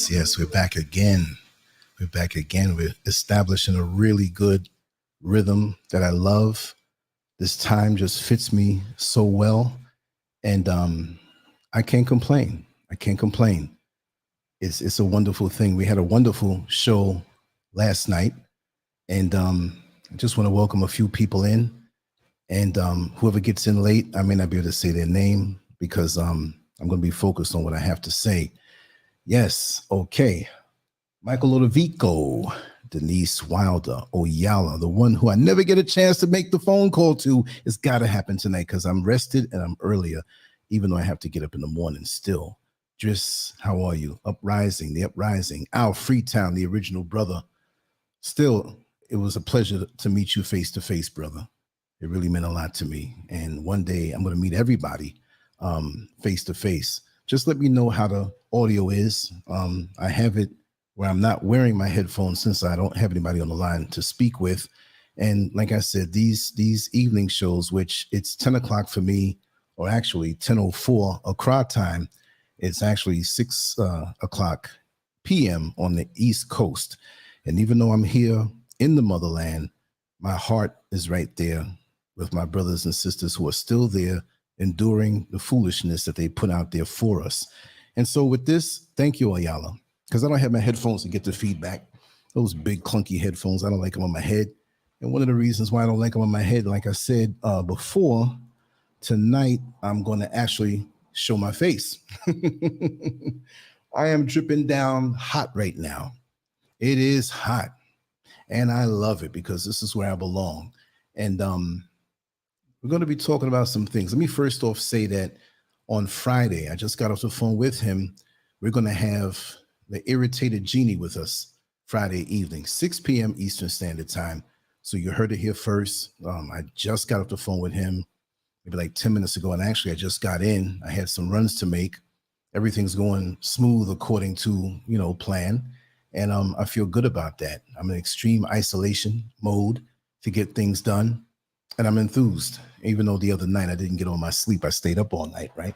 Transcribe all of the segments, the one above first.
Yes. We're back again. We're establishing a really good rhythm that I love. This time just fits me so well. And I can't complain. It's a wonderful thing. We had a wonderful show last night. And I just want to welcome a few people in. And whoever gets in late, I may not be able to say their name because I'm going to be focused on what I have to say. Yes, okay. Michael Lodovico, Denise Wilder, Oyala, the one who I never get a chance to make the phone call to. It's got to happen tonight because I'm rested and I'm earlier, even though I have to get up in the morning still. Driss, how are you? The Uprising. Al Freetown, the original brother. Still, it was a pleasure to meet you face to face, brother. It really meant a lot to me. And one day I'm going to meet everybody face to face. Just let me know how the audio is. I have it where I'm not wearing my headphones since I don't have anybody on the line to speak with. And like I said, these evening shows, which it's 10 o'clock for me, or actually 10:04 Accra time, it's actually 6 o'clock p.m. on the East Coast. And even though I'm here in the motherland, my heart is right there with my brothers and sisters who are still there, enduring the foolishness that they put out there for us. And so with this, thank you, Ayala, because I don't have my headphones to get the feedback. Those big clunky headphones, I don't like them on my head. And one of the reasons why I don't like them on my head, like I said before, tonight I'm going to actually show my face. I am dripping down hot right now. It is hot. And I love it because this is where I belong. And we're going to be talking about some things. Let me first off say that on Friday, I just got off the phone with him. We're going to have the irritated genie with us. Friday evening, 6 p.m. Eastern Standard Time. So you heard it here first. I just got off the phone with him maybe like 10 minutes ago. And actually, I just got in. I had some runs to make. Everything's going smooth according to, plan. And I feel good about that. I'm in extreme isolation mode to get things done. And I'm enthused, even though the other night I didn't get all my sleep. I stayed up all night, right?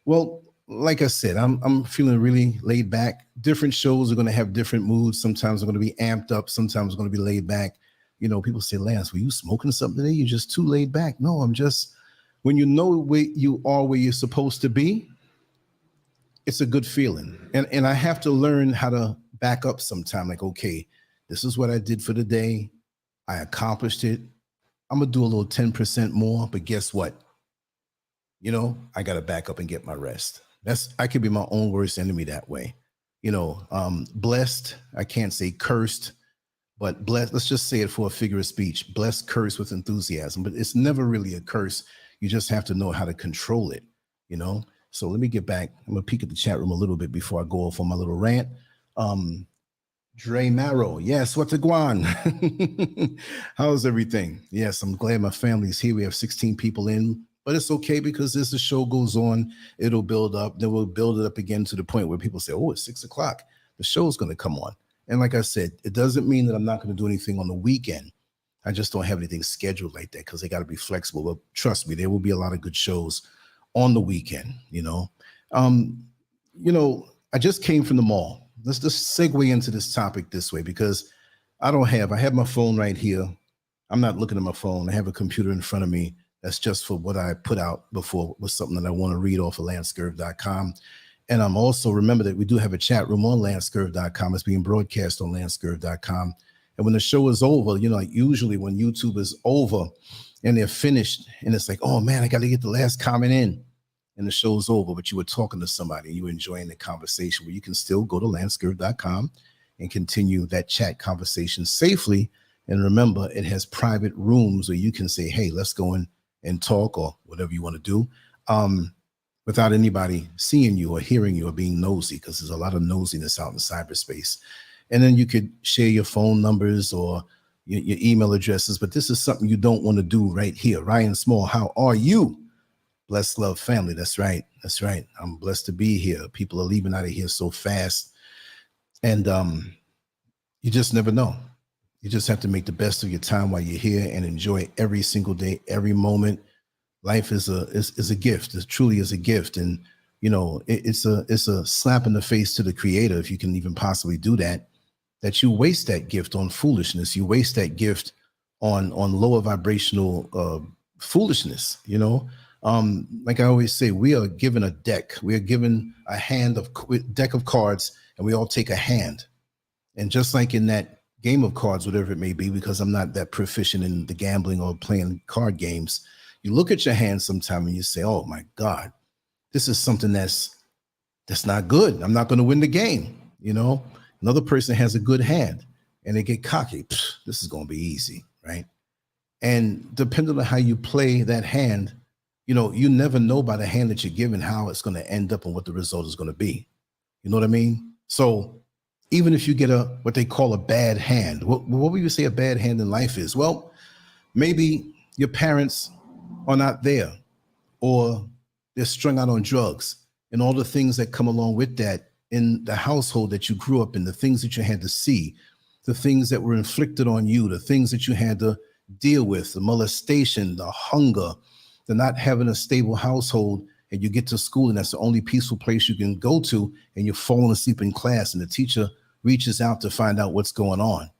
Well, like I said, I'm feeling really laid back. Different shows are going to have different moods. Sometimes I'm going to be amped up. Sometimes I'm going to be laid back. People say, Lance, were you smoking something today? You're just too laid back. No, I'm just, when you know where you are, where you're supposed to be, it's a good feeling. And I have to learn how to back up sometime. Like, okay, this is what I did for the day. I accomplished it. I'm going to do a little 10% more, but guess what? I got to back up and get my rest. I could be my own worst enemy that way. Blessed, I can't say cursed, but blessed, let's just say it for a figure of speech, blessed, cursed with enthusiasm, but it's never really a curse. You just have to know how to control it, So let me get back. I'm going to peek at the chat room a little bit before I go off on my little rant. Dre Marrow, yes, what's a guan? How's everything? Yes, I'm glad my family's here. We have 16 people in, but it's okay because as the show goes on, it'll build up. Then we'll build it up again to the point where people say, oh, it's 6 o'clock. The show's going to come on. And like I said, it doesn't mean that I'm not going to do anything on the weekend. I just don't have anything scheduled like that because they got to be flexible. But trust me, there will be a lot of good shows on the weekend, I just came from the mall. Let's just segue into this topic this way because I have my phone right here. I'm not looking at my phone. I have a computer in front of me. That's just for what I put out before was something that I want to read off of Lancescurv.com. And I'm also, remember that we do have a chat room on Lancescurv.com. It's being broadcast on Lancescurv.com. And when the show is over, like usually when YouTube is over and they're finished and it's like, oh man, I got to get the last comment in. And the show's over, but you were talking to somebody and you were enjoying the conversation, where you can still go to Lancescurv.com and continue that chat conversation safely. And remember, it has private rooms where you can say, hey, let's go in and talk or whatever you want to do without anybody seeing you or hearing you or being nosy, because there's a lot of nosiness out in cyberspace. And then you could share your phone numbers or your email addresses, but this is something you don't want to do right here. Ryan Small, how are you? Blessed love family. That's right. That's right. I'm blessed to be here. People are leaving out of here so fast. And you just never know. You just have to make the best of your time while you're here and enjoy every single day, every moment. Life is a gift. It truly is a gift. And, it's a slap in the face to the creator, if you can even possibly do that you waste that gift on foolishness. You waste that gift on lower vibrational foolishness, like I always say, we are given a deck. We are given a deck of cards, and we all take a hand. And just like in that game of cards, whatever it may be, because I'm not that proficient in the gambling or playing card games, you look at your hand sometime and you say, oh my God, this is something that's not good. I'm not going to win the game. Another person has a good hand and they get cocky. This is going to be easy, right? And depending on how you play that hand, you never know by the hand that you're given how it's going to end up and what the result is going to be. You know what I mean? So even if you get what they call a bad hand, what would you say a bad hand in life is? Well, maybe your parents are not there, or they're strung out on drugs, and all the things that come along with that in the household that you grew up in, the things that you had to see, the things that were inflicted on you, the things that you had to deal with, the molestation, the hunger, the not having a stable household, and you get to school and that's the only peaceful place you can go to, and you're falling asleep in class and the teacher reaches out to find out what's going on.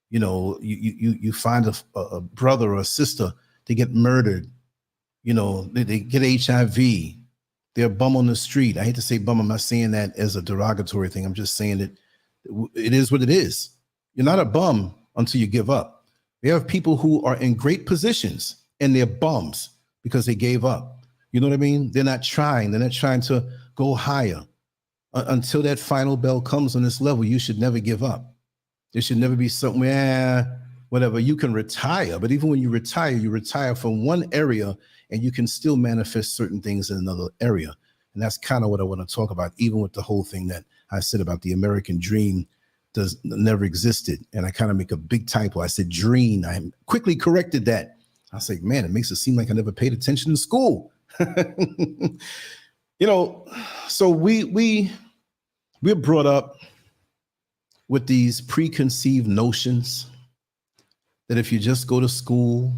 You find a brother or a sister, they get murdered, they get HIV, they're a bum on the street. I hate to say bum, I'm not saying that as a derogatory thing. I'm just saying that it is what it is. You're not a bum until you give up. We have people who are in great positions and they're bums because they gave up. You know what I mean? They're not trying. They're not trying to go higher. Until that final bell comes on this level, you should never give up. There should never be something, whatever. You can retire, but even when you retire from one area and you can still manifest certain things in another area. And that's kind of what I want to talk about, even with the whole thing that I said about the American dream, never existed. And I kind of make a big typo. I said dream. I quickly corrected that. I was like, man, it makes it seem like I never paid attention in school. So we're brought up with these preconceived notions that if you just go to school,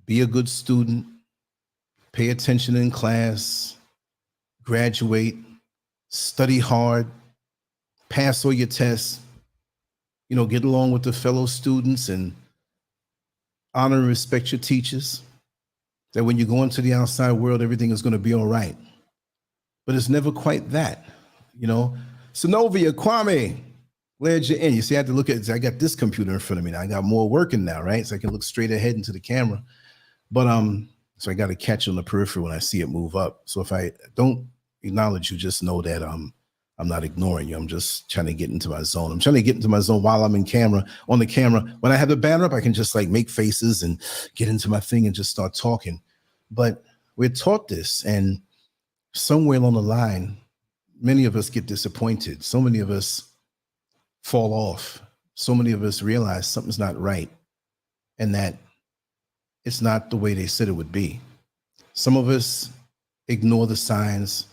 be a good student, pay attention in class, graduate, study hard, pass all your tests, get along with the fellow students and honor and respect your teachers, that when you go into the outside world, everything is going to be all right. But it's never quite that, Synovia, Kwame, glad you're in. You see, I had to look at it. I got this computer in front of me now. I got more working now, right? So I can look straight ahead into the camera. But so I got to catch on the periphery when I see it move up. So if I don't acknowledge you, just know that I'm not ignoring you. I'm just trying to get into my zone. I'm trying to get into my zone while I'm on the camera. When I have the banner up, I can just like make faces and get into my thing and just start talking. But we're taught this, and somewhere along the line, many of us get disappointed. So many of us fall off. So many of us realize something's not right and that it's not the way they said it would be. Some of us ignore the signs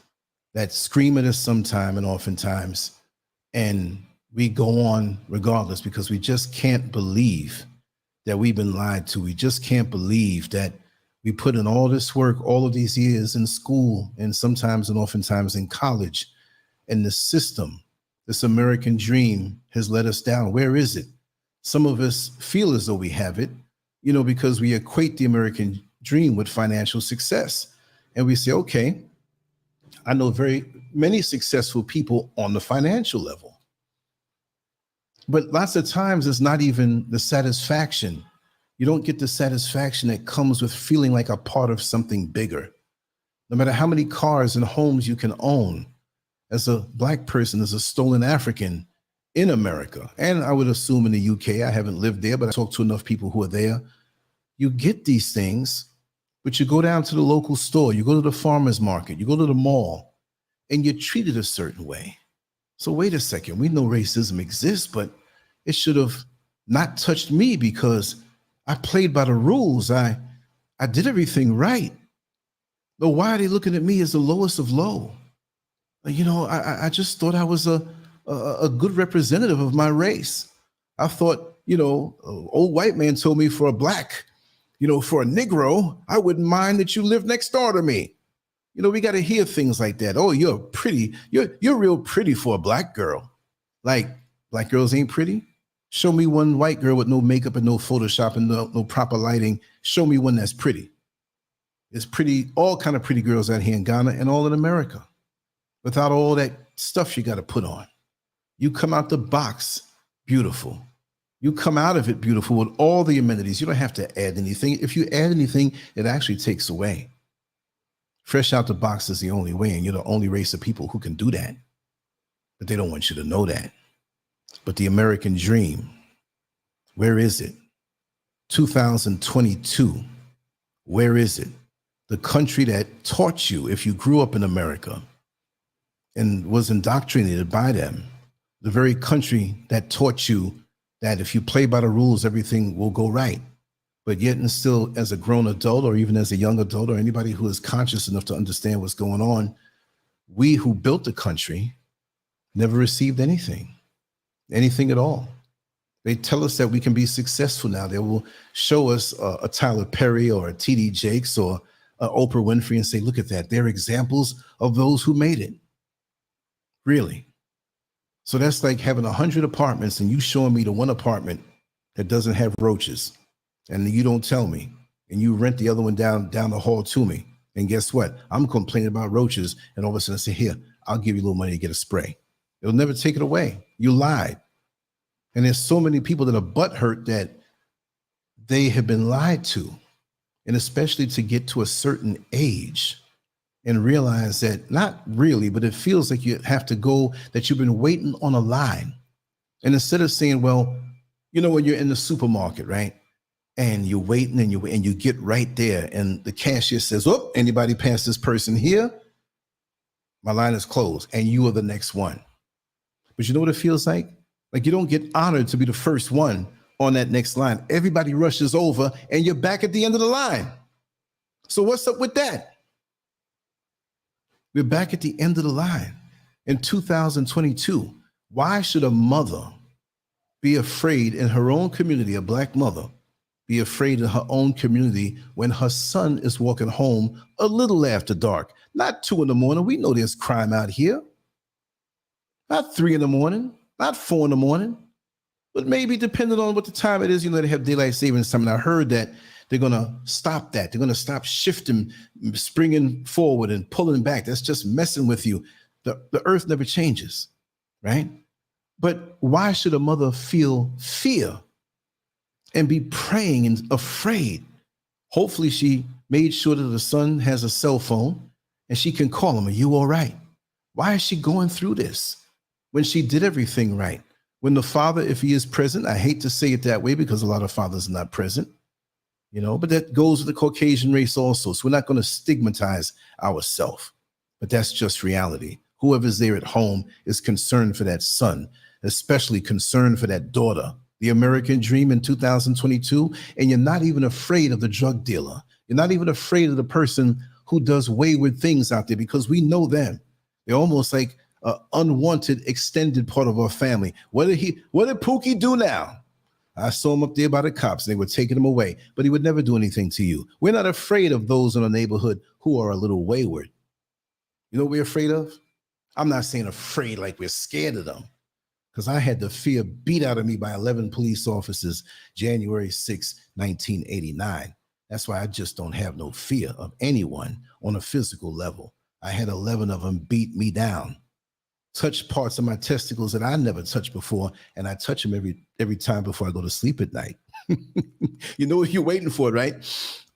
that scream at us sometime and oftentimes, and we go on regardless because we just can't believe that we've been lied to. We just can't believe that we put in all this work, all of these years in school and sometimes and oftentimes in college, and the system, this American dream has let us down. Where is it? Some of us feel as though we have it, because we equate the American dream with financial success. And we say, okay, I know very many successful people on the financial level. But lots of times it's not even the satisfaction. You don't get the satisfaction that comes with feeling like a part of something bigger. No matter how many cars and homes you can own, as a Black person, as a stolen African in America, and I would assume in the UK, I haven't lived there, but I talked to enough people who are there. You get these things, but you go down to the local store, you go to the farmer's market, you go to the mall, and you're treated a certain way. So wait a second, we know racism exists, but it should have not touched me because I played by the rules. I did everything right. But why are they looking at me as the lowest of low? I just thought I was a good representative of my race. I thought, old white man told me for a Black, for a Negro, I wouldn't mind that you live next door to me. We got to hear things like that. Oh, you're pretty. You're real pretty for a Black girl. Like Black girls ain't pretty. Show me one white girl with no makeup and no Photoshop and no proper lighting. Show me one that's pretty. It's pretty, all kind of pretty girls out here in Ghana and all in America, without all that stuff you got to put on. You come out the box beautiful. You come out of it beautiful with all the amenities. You don't have to add anything. If you add anything, it actually takes away. Fresh out the box is the only way, and you're the only race of people who can do that. But they don't want you to know that. But the American dream, where is it? 2022, where is it? The country that taught you, if you grew up in America and was indoctrinated by them, the very country that taught you that if you play by the rules, everything will go right. But yet and still, as a grown adult or even as a young adult or anybody who is conscious enough to understand what's going on, we who built the country never received anything at all. They tell us that we can be successful now. They will show us a Tyler Perry or a T.D. Jakes or Oprah Winfrey and say, look at that. They're examples of those who made it. Really. So that's like having 100 apartments and you showing me the one apartment that doesn't have roaches, and you don't tell me, and you rent the other one down the hall to me. And guess what? I'm complaining about roaches, and all of a sudden I say, here, I'll give you a little money to get a spray. It'll never take it away. You lied. And there's so many people that are butthurt that they have been lied to, and especially to get to a certain age and realize that not really, but it feels like you have to go, that you've been waiting on a line. And instead of saying, well, when you're in the supermarket, right? And you're waiting and you get right there and the cashier says, oh, anybody pass this person here? My line is closed and you are the next one. But you know what it feels like? Like you don't get honored to be the first one on that next line. Everybody rushes over and you're back at the end of the line. So what's up with that? We're back at the end of the line in 2022. Why should a mother be afraid in her own community, a black mother, be afraid in her own community when her son is walking home a little after dark? Not 2 a.m. We know there's crime out here. Not 3 a.m, not 4 a.m, but maybe depending on what the time it is, they have daylight savings time. And I heard that they're going to stop that. They're going to stop shifting, springing forward and pulling back. That's just messing with you. The earth never changes, right? But why should a mother feel fear and be praying and afraid? Hopefully she made sure that the son has a cell phone and she can call him. Are you all right? Why is she going through this when she did everything right? When the father, if he is present, I hate to say it that way because a lot of fathers are not present, but that goes with the Caucasian race also. So we're not going to stigmatize ourselves, but that's just reality. Whoever's there at home is concerned for that son, especially concerned for that daughter. The American dream in 2022, and you're not even afraid of the drug dealer. You're not even afraid of the person who does wayward things out there because we know them. They're almost like an unwanted extended part of our family. What did Pookie do now? I saw him up there by the cops. They were taking him away, but he would never do anything to you. We're not afraid of those in our neighborhood who are a little wayward. You know what we're afraid of? I'm not saying afraid like we're scared of them, because I had the fear beat out of me by 11 police officers January 6, 1989. That's why I just don't have no fear of anyone on a physical level. I had 11 of them beat me down, touch parts of my testicles that I never touched before, and I touch them every time before I go to sleep at night. You know what you're waiting for, right?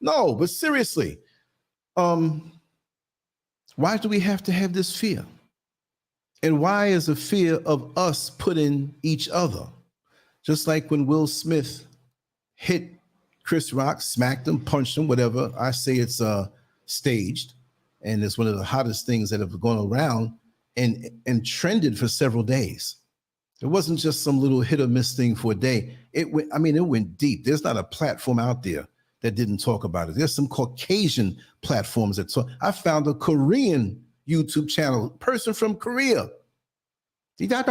No, but seriously, why do we have to have this fear? And why is the fear of us put in each other? Just like when Will Smith hit Chris Rock, smacked him, punched him, whatever. I say it's staged, and it's one of the hottest things that have gone around and trended for several days. It wasn't just some little hit or miss thing for a day. It went deep. There's not a platform out there that didn't talk about it. There's some Caucasian platforms that talk. I found a Korean YouTube channel, person from Korea. They were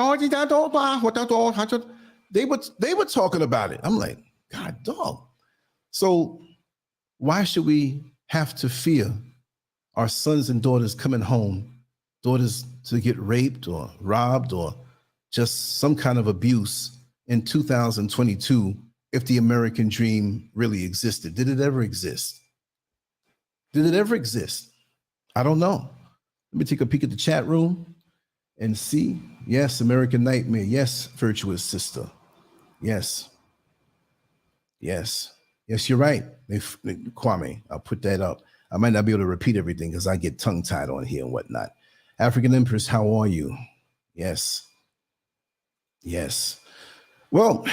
talking about it. I'm like, God, dog. So why should we have to fear our sons and daughters coming home, daughters to get raped or robbed or just some kind of abuse in 2022 if the American dream really existed? Did it ever exist? Did it ever exist? I don't know. Let me take a peek at the chat room and see. Yes, American Nightmare. Yes, Virtuous Sister. Yes. Yes. Yes, you're right. Kwame, I'll put that up. I might not be able to repeat everything because I get tongue-tied on here and whatnot. African Empress, how are you? Yes. Yes. Well,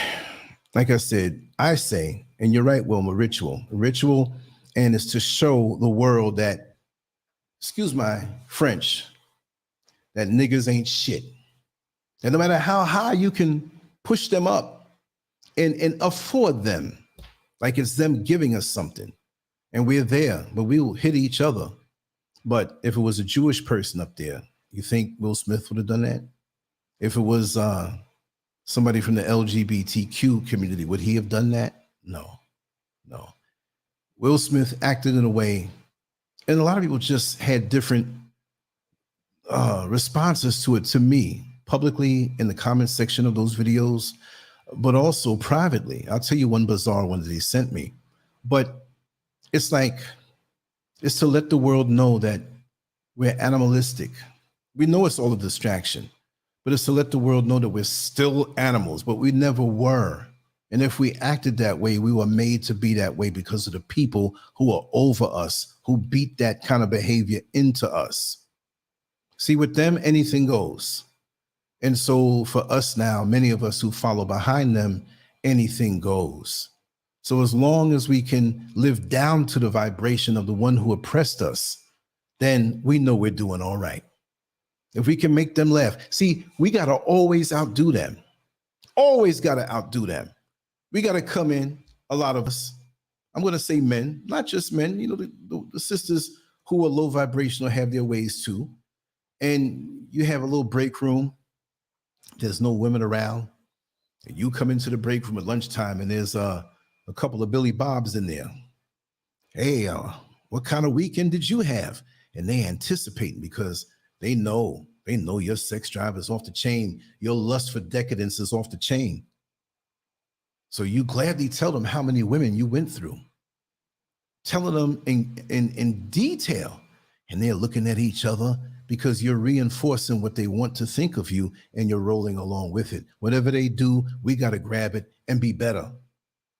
like I said, I say, and you're right, Wilma, ritual, and it's to show the world that, excuse my French, that niggas ain't shit. And no matter how high you can push them up and afford them, like it's them giving us something, and we're there, but we will hit each other. But if it was a Jewish person up there, you think Will Smith would have done that? If it was somebody from the LGBTQ community, would he have done that? No. Will Smith acted in a way, and a lot of people just had different responses to it, to me, publicly in the comment section of those videos, but also privately. I'll tell you one bizarre one that he sent me. But it's to let the world know that we're animalistic. We know it's all a distraction, but it's to let the world know that we're still animals, but we never were. And if we acted that way, we were made to be that way because of the people who are over us, who beat that kind of behavior into us. See, with them, anything goes. And so for us now, many of us who follow behind them, anything goes. So as long as we can live down to the vibration of the one who oppressed us, then we know we're doing all right. If we can make them laugh. See, we got to always outdo them. Always got to outdo them. We got to come in, a lot of us, I'm going to say men, not just men, the sisters who are low vibrational have their ways too. And you have a little break room. There's no women around. And you come into the break room at lunchtime and there's a couple of Billy Bobs in there. Hey, what kind of weekend did you have? And they anticipating because they know your sex drive is off the chain. Your lust for decadence is off the chain. So you gladly tell them how many women you went through, telling them in detail, and they're looking at each other because you're reinforcing what they want to think of you and you're rolling along with it. Whatever they do, we got to grab it and be better.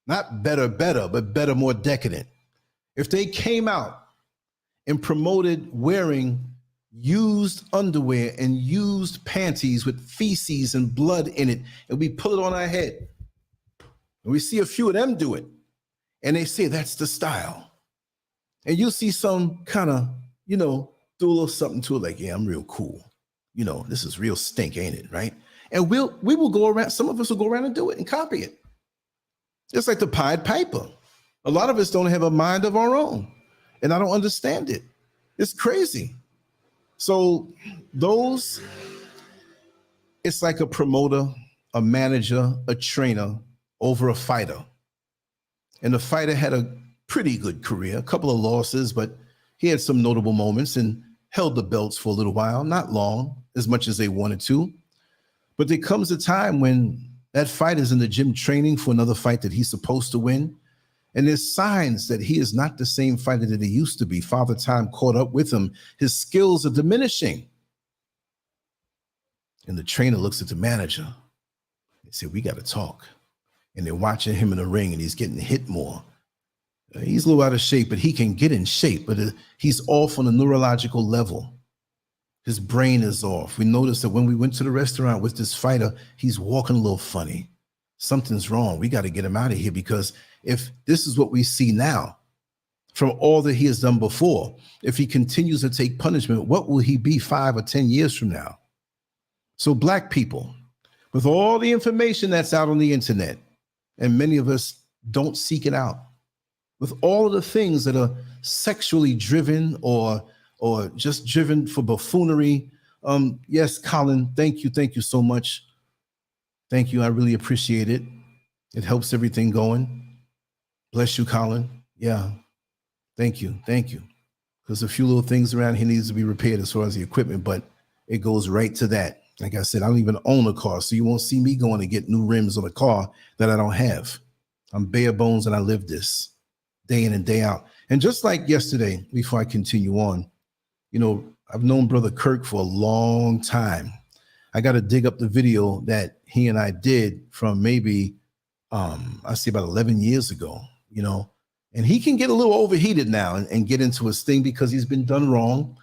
Not better, but better, more decadent. If they came out and promoted wearing used underwear and used panties with feces and blood in it, and we pull it on our head, and we see a few of them do it, and they say that's the style. And you see some kind of, do a little something to it, like, yeah, I'm real cool. This is real stink, ain't it? Right? And we will go around, some of us will go around and do it and copy it. It's like the Pied Piper. A lot of us don't have a mind of our own, and I don't understand it. It's crazy. So it's like a promoter, a manager, a trainer over a fighter. And the fighter had a pretty good career, a couple of losses, but he had some notable moments and held the belts for a little while, not long, as much as they wanted to. But there comes a time when that fighter's in the gym training for another fight that he's supposed to win. And there's signs that he is not the same fighter that he used to be. Father Time caught up with him. His skills are diminishing. And the trainer looks at the manager. They say, we got to talk. And they're watching him in the ring and he's getting hit more. He's a little out of shape, but he can get in shape, but he's off on a neurological level. His brain is off. We noticed that when we went to the restaurant with this fighter, he's walking a little funny. Something's wrong. We got to get him out of here, because if this is what we see now from all that he has done before, if he continues to take punishment, what will he be 5 or 10 years from now? So Black people, with all the information that's out on the internet, and many of us don't seek it out, with all of the things that are sexually driven or just driven for buffoonery. Yes, Colin, thank you so much. Thank you, I really appreciate it. It helps everything going. Bless you, Colin. Yeah, thank you. Because a few little things around here needs to be repaired as far as the equipment, but it goes right to that. Like I said, I don't even own a car, so you won't see me going to get new rims on a car that I don't have. I'm bare bones and I live this day in and day out. And just like yesterday, before I continue on, I've known Brother Kirk for a long time. I got to dig up the video that he and I did from maybe, I say about 11 years ago, and he can get a little overheated now and get into his thing because he's been done wrong.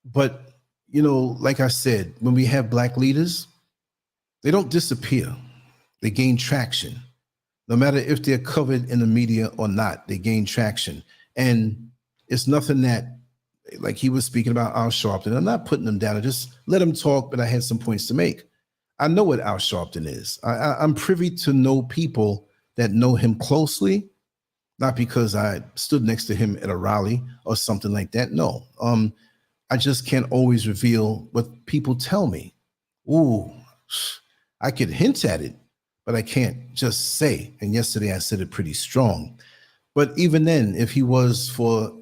But, like I said, when we have Black leaders, they don't disappear. They gain traction. No matter if they're covered in the media or not, they gain traction. And it's nothing that, like he was speaking about Al Sharpton. I'm not putting him down. I just let him talk, but I had some points to make. I know what Al Sharpton is. I'm privy to know people that know him closely, not because I stood next to him at a rally or something like that. No, I just can't always reveal what people tell me. Ooh, I could hint at it, but I can't just say. And yesterday I said it pretty strong. But even then, if he was for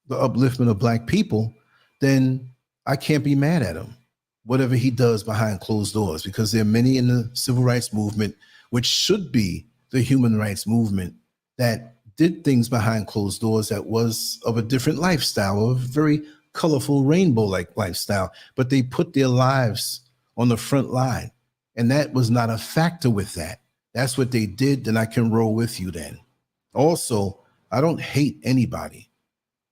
the upliftment of Black people, then I can't be mad at him, whatever he does behind closed doors, because there are many in the civil rights movement, which should be the human rights movement, that did things behind closed doors that was of a different lifestyle, a very colorful rainbow-like lifestyle, but they put their lives on the front line. And that was not a factor with that. That's what they did, then I can roll with you then. Also, I don't hate anybody.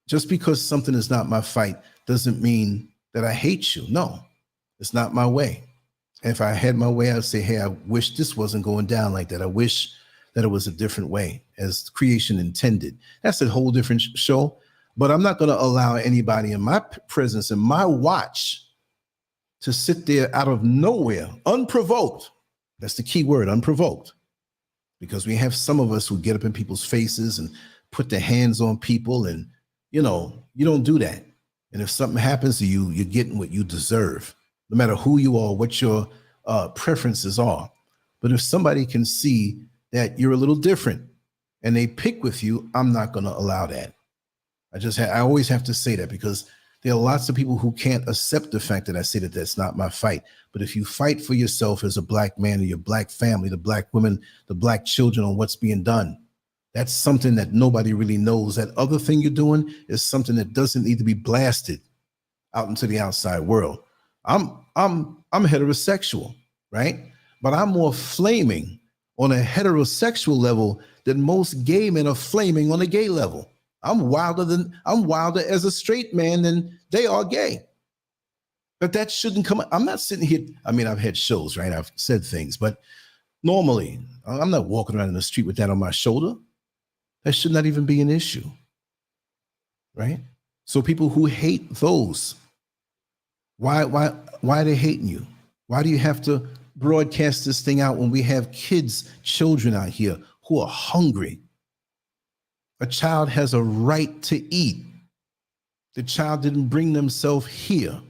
Just because something is not my fight doesn't mean that I hate you. No, it's not my way. If I had my way, I'd say, hey, I wish this wasn't going down like that. I wish that it was a different way, as creation intended. That's a whole different show. But I'm not going to allow anybody in my presence, in my watch, to sit there out of nowhere, unprovoked. That's the key word, unprovoked. Because we have some of us who get up in people's faces and put their hands on people, and you don't do that. And if something happens to you, you're getting what you deserve, no matter who you are, what your preferences are. But if somebody can see that you're a little different and they pick with you, I'm not going to allow that. I always have to say that, because there are lots of people who can't accept the fact that I say that that's not my fight. But if you fight for yourself as a black man and your black family, the black women, the black children, on what's being done, that's something that nobody really knows. That other thing you're doing is something that doesn't need to be blasted out into the outside world. I'm heterosexual, right? But I'm more flaming on a heterosexual level than most gay men are flaming on a gay level. I'm wilder as a straight man than they are gay. But that shouldn't come. I'm not sitting here. I mean, I've had shows, right? I've said things, but normally I'm not walking around in the street with that on my shoulder. That should not even be an issue, right? So people who hate those, why are they hating you? Why do you have to broadcast this thing out when we have kids, children out here who are hungry? A child has a right to eat. The child didn't bring themselves here,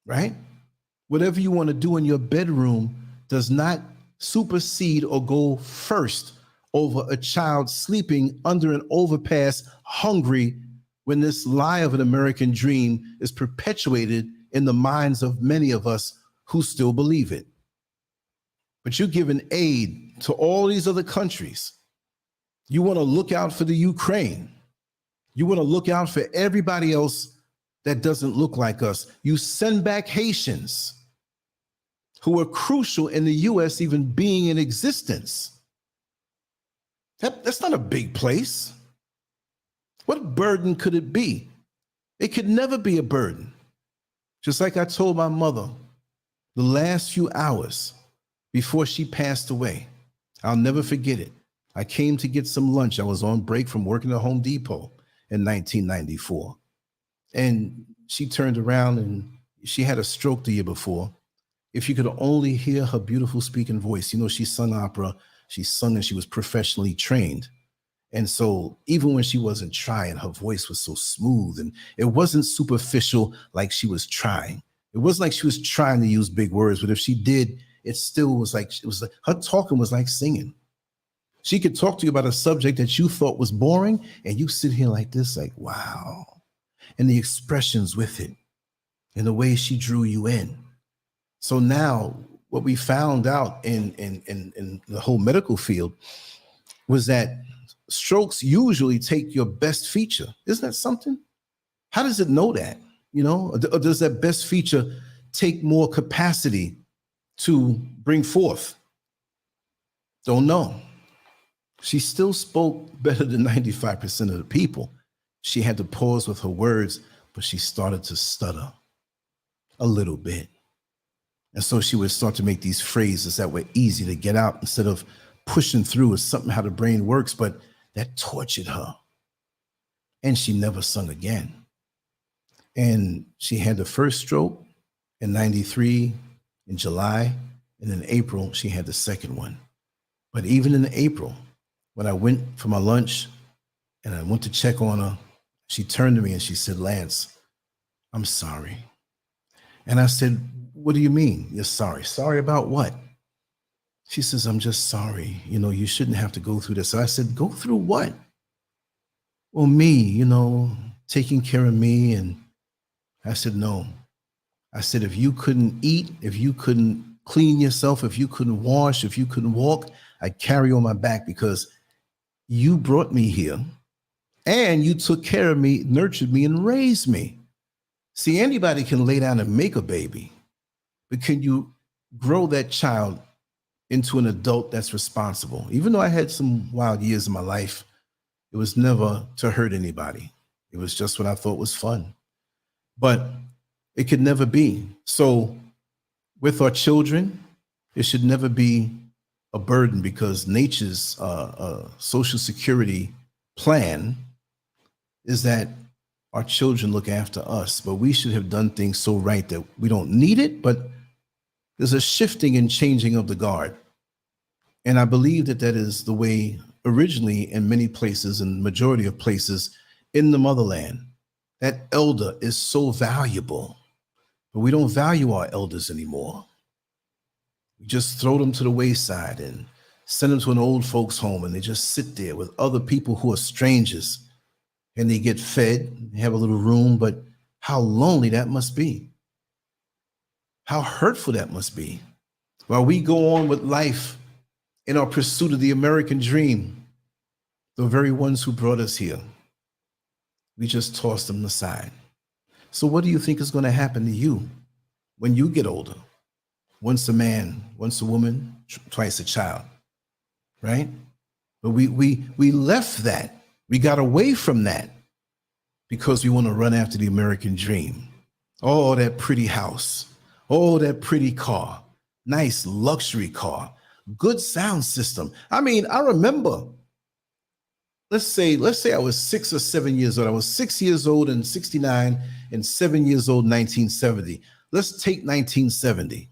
right? Whatever you want to do in your bedroom does not supersede or go first over a child sleeping under an overpass, hungry, when this lie of an American dream is perpetuated in the minds of many of us who still believe it. But you're giving aid to all these other countries. You want to look out for the Ukraine. You want to look out for everybody else that doesn't look like us. You send back Haitians who are crucial in the U.S. even being in existence. That's not a big place. What burden could it be? It could never be a burden. Just like I told my mother the last few hours before she passed away, I'll never forget it. I came to get some lunch. I was on break from working at Home Depot in 1994. And she turned around and she had a stroke the year before. If you could only hear her beautiful speaking voice, she sung opera, she sung, and she was professionally trained. And so even when she wasn't trying, her voice was so smooth, and it wasn't superficial like she was trying. It wasn't like she was trying to use big words, but if she did, it was like her talking was like singing. She could talk to you about a subject that you thought was boring, and you sit here like this, like, wow. And the expressions with it, and the way she drew you in. So now what we found out in the whole medical field was that strokes usually take your best feature. Isn't that something? How does it know that? Or does that best feature take more capacity to bring forth? Don't know. She still spoke better than 95% of the people. She had to pause with her words, but she started to stutter a little bit. And so she would start to make these phrases that were easy to get out instead of pushing through as something how the brain works, but that tortured her. And she never sung again. And she had the first stroke in 93 in July, and in April, she had the second one. But even in April, when I went for my lunch and I went to check on her, she turned to me and she said, "Lance, I'm sorry." And I said, "What do you mean you're sorry? Sorry about what?" She says, "I'm just sorry. You shouldn't have to go through this." So I said, "Go through what?" "Well, me, taking care of me." And I said, "No." I said, "If you couldn't eat, if you couldn't clean yourself, if you couldn't wash, if you couldn't walk, I'd carry you on my back, because you brought me here and you took care of me, nurtured me, and raised me." See, anybody can lay down and make a baby, but can you grow that child into an adult that's responsible? Even though I had some wild years in my life, it was never to hurt anybody. It was just what I thought was fun. But it could never be. So with our children, it should never be a burden, because nature's social security plan is that Our children look after us, but we should have done things so right that we don't need it, but there's a shifting and changing of the guard. And I believe that that is the way originally in many places and majority of places in the motherland. That elder is so valuable, but we don't value our elders anymore. We just throw them to the wayside and send them to an old folks home, and they just sit there with other people who are strangers, and they get fed, they have a little room, but how lonely that must be. How hurtful that must be. While we go on with life in our pursuit of the American dream, the very ones who brought us here, we just toss them aside. So what do you think is going to happen to you when you get older? Once a man, once a woman, twice a child, right? But we left that. We got away from that because we want to run after the American dream. Oh, that pretty house. Oh, that pretty car. Nice luxury car. Good sound system. I mean, I remember, let's say I was 6 or 7 years old. I was 6 years old in 69 and 7 years old in 1970. Let's take 1970.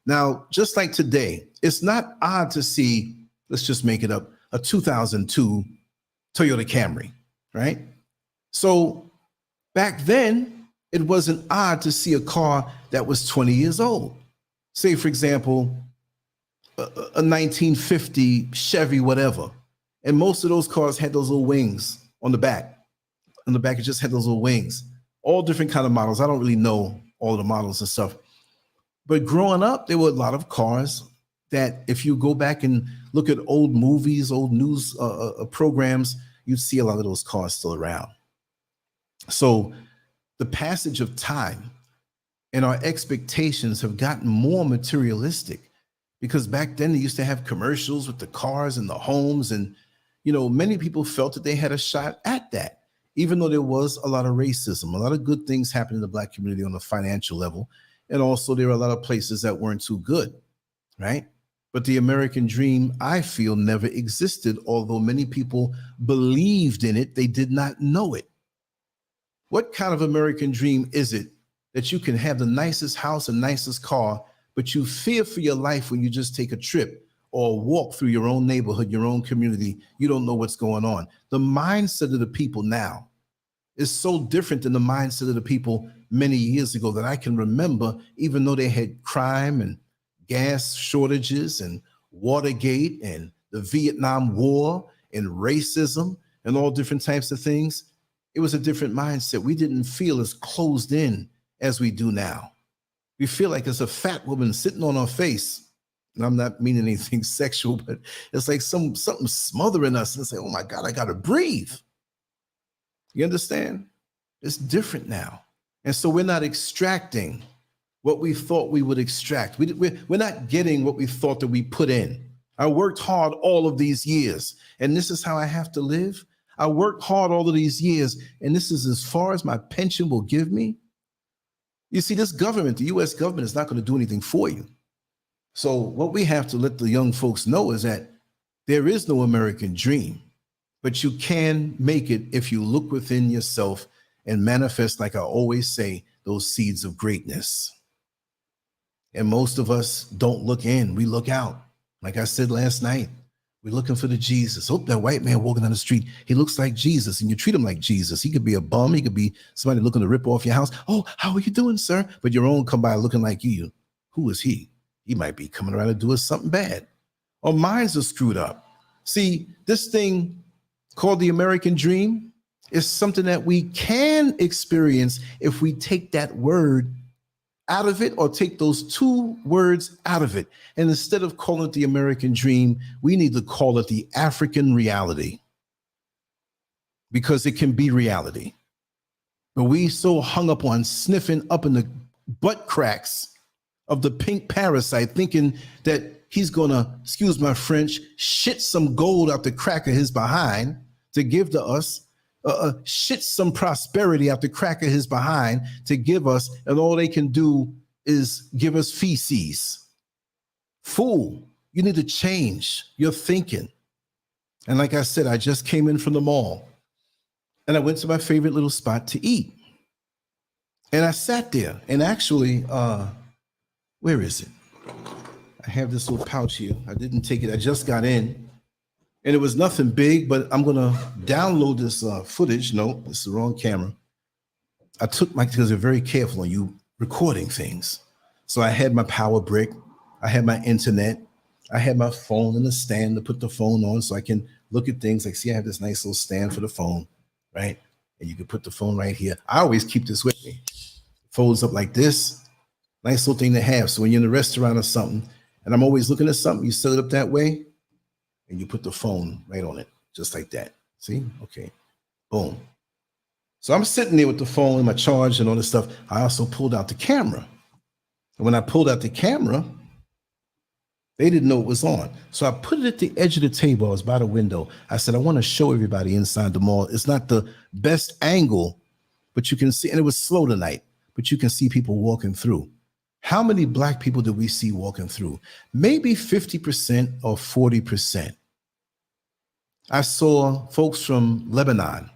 Now, just like today, it's not odd to see, let's just make it up, a 2002 Toyota Camry, right? So back then, it wasn't odd to see a car that was 20 years old. Say, for example, a 1950 Chevy, whatever. And most of those cars had those little wings on the back. On the back, it just had those little wings. All different kind of models. I don't really know all the models and stuff. But growing up, there were a lot of cars that if you go back and look at old movies, old news programs, you'd see a lot of those cars still around. So the passage of time and our expectations have gotten more materialistic, because back then they used to have commercials with the cars and the homes, and many people felt that they had a shot at that, even though there was a lot of racism, a lot of good things happening in the Black community on a financial level. And also there were a lot of places that weren't too good, right? But the American dream, I feel, never existed. Although many people believed in it, they did not know it. What kind of American dream is it that you can have the nicest house and nicest car, but you fear for your life when you just take a trip or walk through your own neighborhood, your own community? You don't know what's going on. The mindset of the people now is so different than the mindset of the people many years ago that I can remember, even though they had crime and gas shortages and Watergate and the Vietnam War and racism and all different types of things. It was a different mindset. We didn't feel as closed in as we do now. We feel like there's a fat woman sitting on our face. And I'm not meaning anything sexual, but it's like something smothering us. And it's like, oh my God, I got to breathe. You understand? It's different now. And so we're not extracting what we thought we would extract. We're not getting what we thought that we put in. I worked hard all of these years, and this is how I have to live. I worked hard all of these years, and this is as far as my pension will give me. You see, this government, the US government, is not going to do anything for you. So what we have to let the young folks know is that there is no American dream, but you can make it if you look within yourself and manifest, like I always say, those seeds of greatness. And most of us don't look in, we look out. Like I said last night, we're looking for the Jesus. Oh, that white man walking down the street, he looks like Jesus, and you treat him like Jesus. He could be a bum, he could be somebody looking to rip off your house. Oh, how are you doing, sir? But your own come by looking like you. Who is he? He might be coming around to do us something bad. Our minds are screwed up. See, this thing called the American dream is something that we can experience if we take that word out of it, or take those two words out of it. And instead of calling it the American dream, we need to call it the African reality, because it can be reality. But we so hung up on sniffing up in the butt cracks of the pink parasite, thinking that he's gonna, excuse my French, shit some gold out the crack of his behind to give to us, shit some prosperity out the crack of his behind to give us, and all they can do is give us feces. Fool, you need to change your thinking. And like I said, I just came in from the mall. And I went to my favorite little spot to eat. And I sat there. And actually, where is it? I have this little pouch here. I didn't take it. I just got in. And it was nothing big, but I'm going to download this footage. No, this is the wrong camera. I took because they're very careful on you recording things. So I had my power brick. I had my internet. I had my phone and a stand to put the phone on so I can look at things. Like, see, I have this nice little stand for the phone, right? And you can put the phone right here. I always keep this with me. Folds up like this. Nice little thing to have. So when you're in a restaurant or something, and I'm always looking at something, you set it up that way, and you put the phone right on it, just like that. See? Okay. Boom. So I'm sitting there with the phone and my charge and all this stuff. I also pulled out the camera. And when I pulled out the camera, they didn't know it was on. So I put it at the edge of the table. I was by the window. I said, I want to show everybody inside the mall. It's not the best angle, but you can see, and it was slow tonight, but you can see people walking through. How many Black people did we see walking through? Maybe 50% or 40%. I saw folks from Lebanon.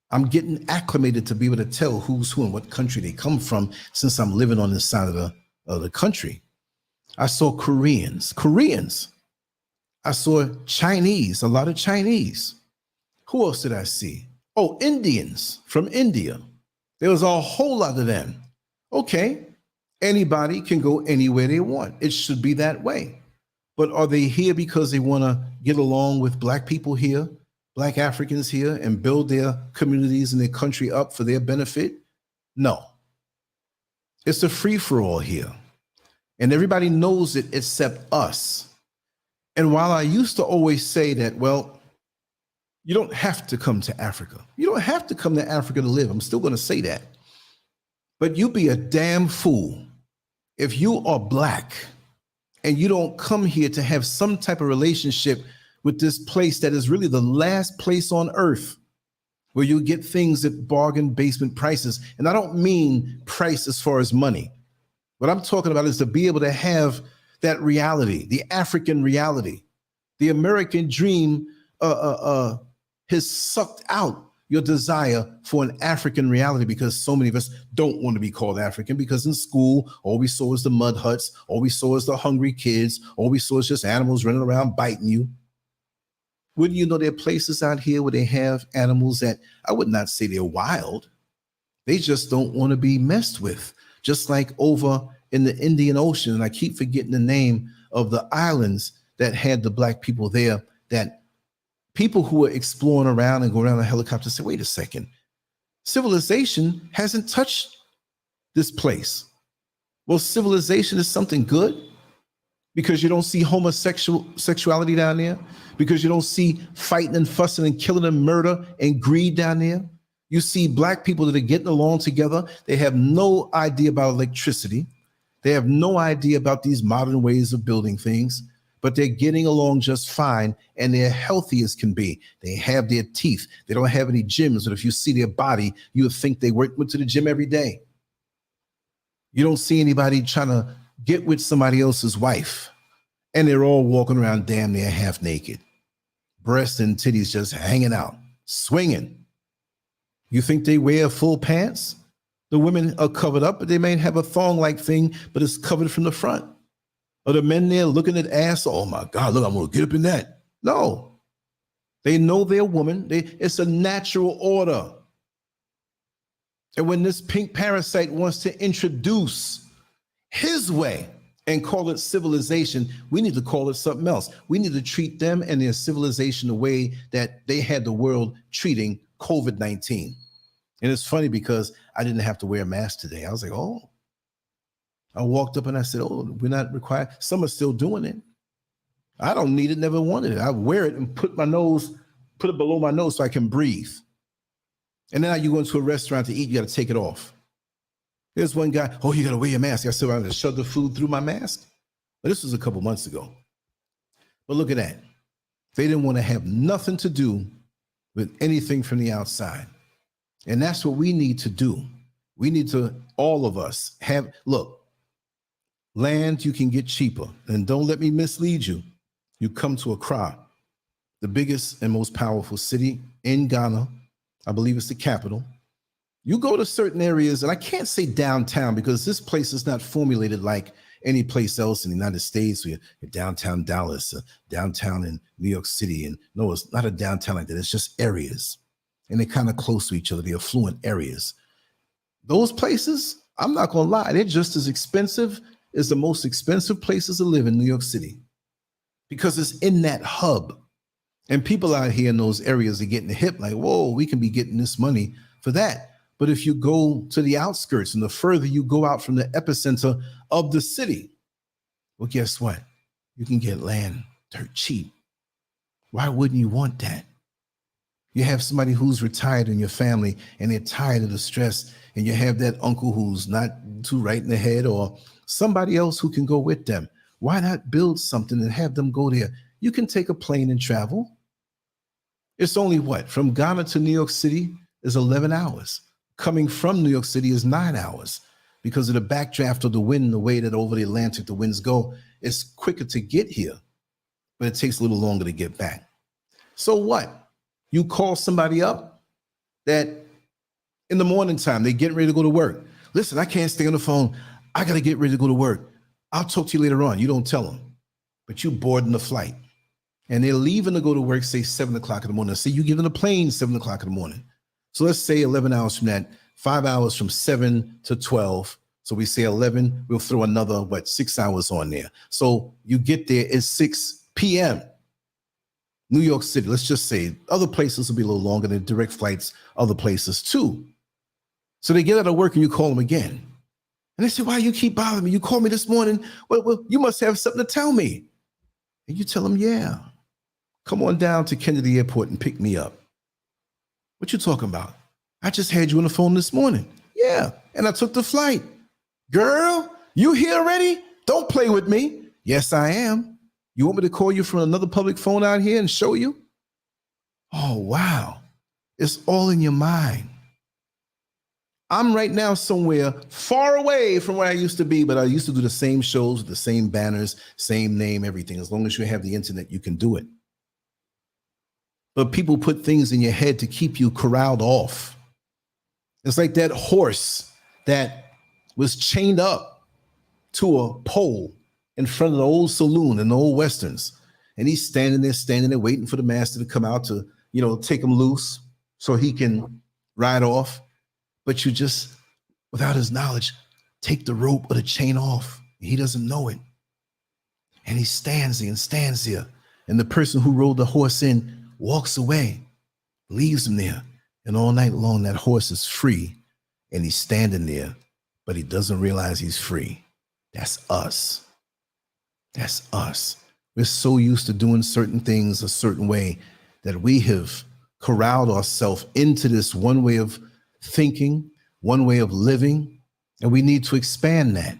I'm getting acclimated to be able to tell who's who and what country they come from since I'm living on this side of the country. I saw Koreans. I saw Chinese, a lot of Chinese. Who else did I see? Oh, Indians from India. There was a whole lot of them. Okay, anybody can go anywhere they want. It should be that way. But are they here because they want to get along with Black people here, Black Africans here, and build their communities and their country up for their benefit? No. It's a free-for-all here. And everybody knows it except us. And while I used to always say that, well, you don't have to come to Africa. You don't have to come to Africa to live. I'm still going to say that. But you be a damn fool if you are Black and you don't come here to have some type of relationship with this place that is really the last place on earth where you get things at bargain basement prices. And I don't mean price as far as money. What I'm talking about is to be able to have that reality, the African reality. The American dream has sucked out your desire for an African reality because so many of us don't want to be called African because in school, all we saw was the mud huts, all we saw is the hungry kids, all we saw is just animals running around biting you. Wouldn't you know there are places out here where they have animals that I would not say they're wild. They just don't want to be messed with. Just like over in the Indian Ocean, and I keep forgetting the name of the islands that had the Black people there, that people who were exploring around and go around in a helicopter say, wait a second, civilization hasn't touched this place. Well, civilization is something good because you don't see homosexuality down there, because you don't see fighting and fussing and killing and murder and greed down there. You see Black people that are getting along together. They have no idea about electricity. They have no idea about these modern ways of building things, but they're getting along just fine and they're healthy as can be. They have their teeth. They don't have any gyms, but if you see their body, you would think they went to the gym every day. You don't see anybody trying to get with somebody else's wife, and they're all walking around damn near half naked. Breasts and titties just hanging out, swinging. You think they wear full pants? The women are covered up, but they may have a thong-like thing, but it's covered from the front. Or the men there looking at ass, oh my God, look, I'm gonna get up in that. No, they know they're a woman. It's a natural order. And when this pink parasite wants to introduce his way and call it civilization, we need to call it something else. We need to treat them and their civilization the way that they had the world treating COVID-19. And it's funny because I didn't have to wear a mask today. I was like, oh. I walked up and I said, oh, we're not required. Some are still doing it. I don't need it, never wanted it. I wear it and put it below my nose so I can breathe. And then you go into a restaurant to eat, you got to take it off. There's one guy, oh, you got to wear your mask. I said, I to shove the food through my mask. But this was a couple months ago. But look at that. They didn't want to have nothing to do with anything from the outside. And that's what we need to do. We need to, all of us, look, land you can get cheaper. And don't let me mislead you. You come to Accra, the biggest and most powerful city in Ghana, I believe it's the capital. You go to certain areas, and I can't say downtown because this place is not formulated like any place else in the United States. We're downtown Dallas, downtown in New York City. And no, it's not a downtown like that. It's just areas. And they're kind of close to each other, the affluent areas. Those places, I'm not going to lie, they're just as expensive as the most expensive places to live in New York City because it's in that hub. And people out here in those areas are getting hip like, whoa, we can be getting this money for that. But if you go to the outskirts and the further you go out from the epicenter of the city, well, guess what? You can get land dirt cheap. Why wouldn't you want that? You have somebody who's retired in your family and they're tired of the stress, and you have that uncle who's not too right in the head or somebody else who can go with them. Why not build something and have them go there? You can take a plane and travel. It's only what? From Ghana to New York City is 11 hours. Coming from New York City is 9 hours because of the backdraft of the wind, the way that over the Atlantic the winds go. It's quicker to get here, but it takes a little longer to get back. So what? You call somebody up that in the morning time, they're getting ready to go to work. Listen, I can't stay on the phone. I got to get ready to go to work. I'll talk to you later on. You don't tell them, but you boarding the flight and they're leaving to go to work, say 7 o'clock in the morning. Say you get on the plane 7 o'clock in the morning. So let's say 11 hours from that, 5 hours from 7 to 12. So we say 11, we'll throw another, 6 hours on there. So you get there at 6 p.m. New York City, let's just say other places will be a little longer than direct flights, other places too. So they get out of work and you call them again. And they say, why you keep bothering me? You called me this morning. Well, you must have something to tell me. And you tell them, yeah, come on down to Kennedy Airport and pick me up. What you talking about? I just had you on the phone this morning. Yeah, and I took the flight. Girl, you here already? Don't play with me. Yes, I am. You want me to call you from another public phone out here and show you? Oh, wow. It's all in your mind. I'm right now somewhere far away from where I used to be, but I used to do the same shows with the same banners, same name, everything. As long as you have the internet, you can do it. But people put things in your head to keep you corralled off. It's like that horse that was chained up to a pole in front of the old saloon in the old Westerns. And he's standing there, waiting for the master to come out to, take him loose so he can ride off. But you just, without his knowledge, take the rope or the chain off. He doesn't know it. And he stands there. And the person who rode the horse in walks away, leaves him there. And all night long, that horse is free. And he's standing there, but he doesn't realize he's free. That's us. That's us. We're so used to doing certain things a certain way that we have corralled ourselves into this one way of thinking, one way of living, and we need to expand that.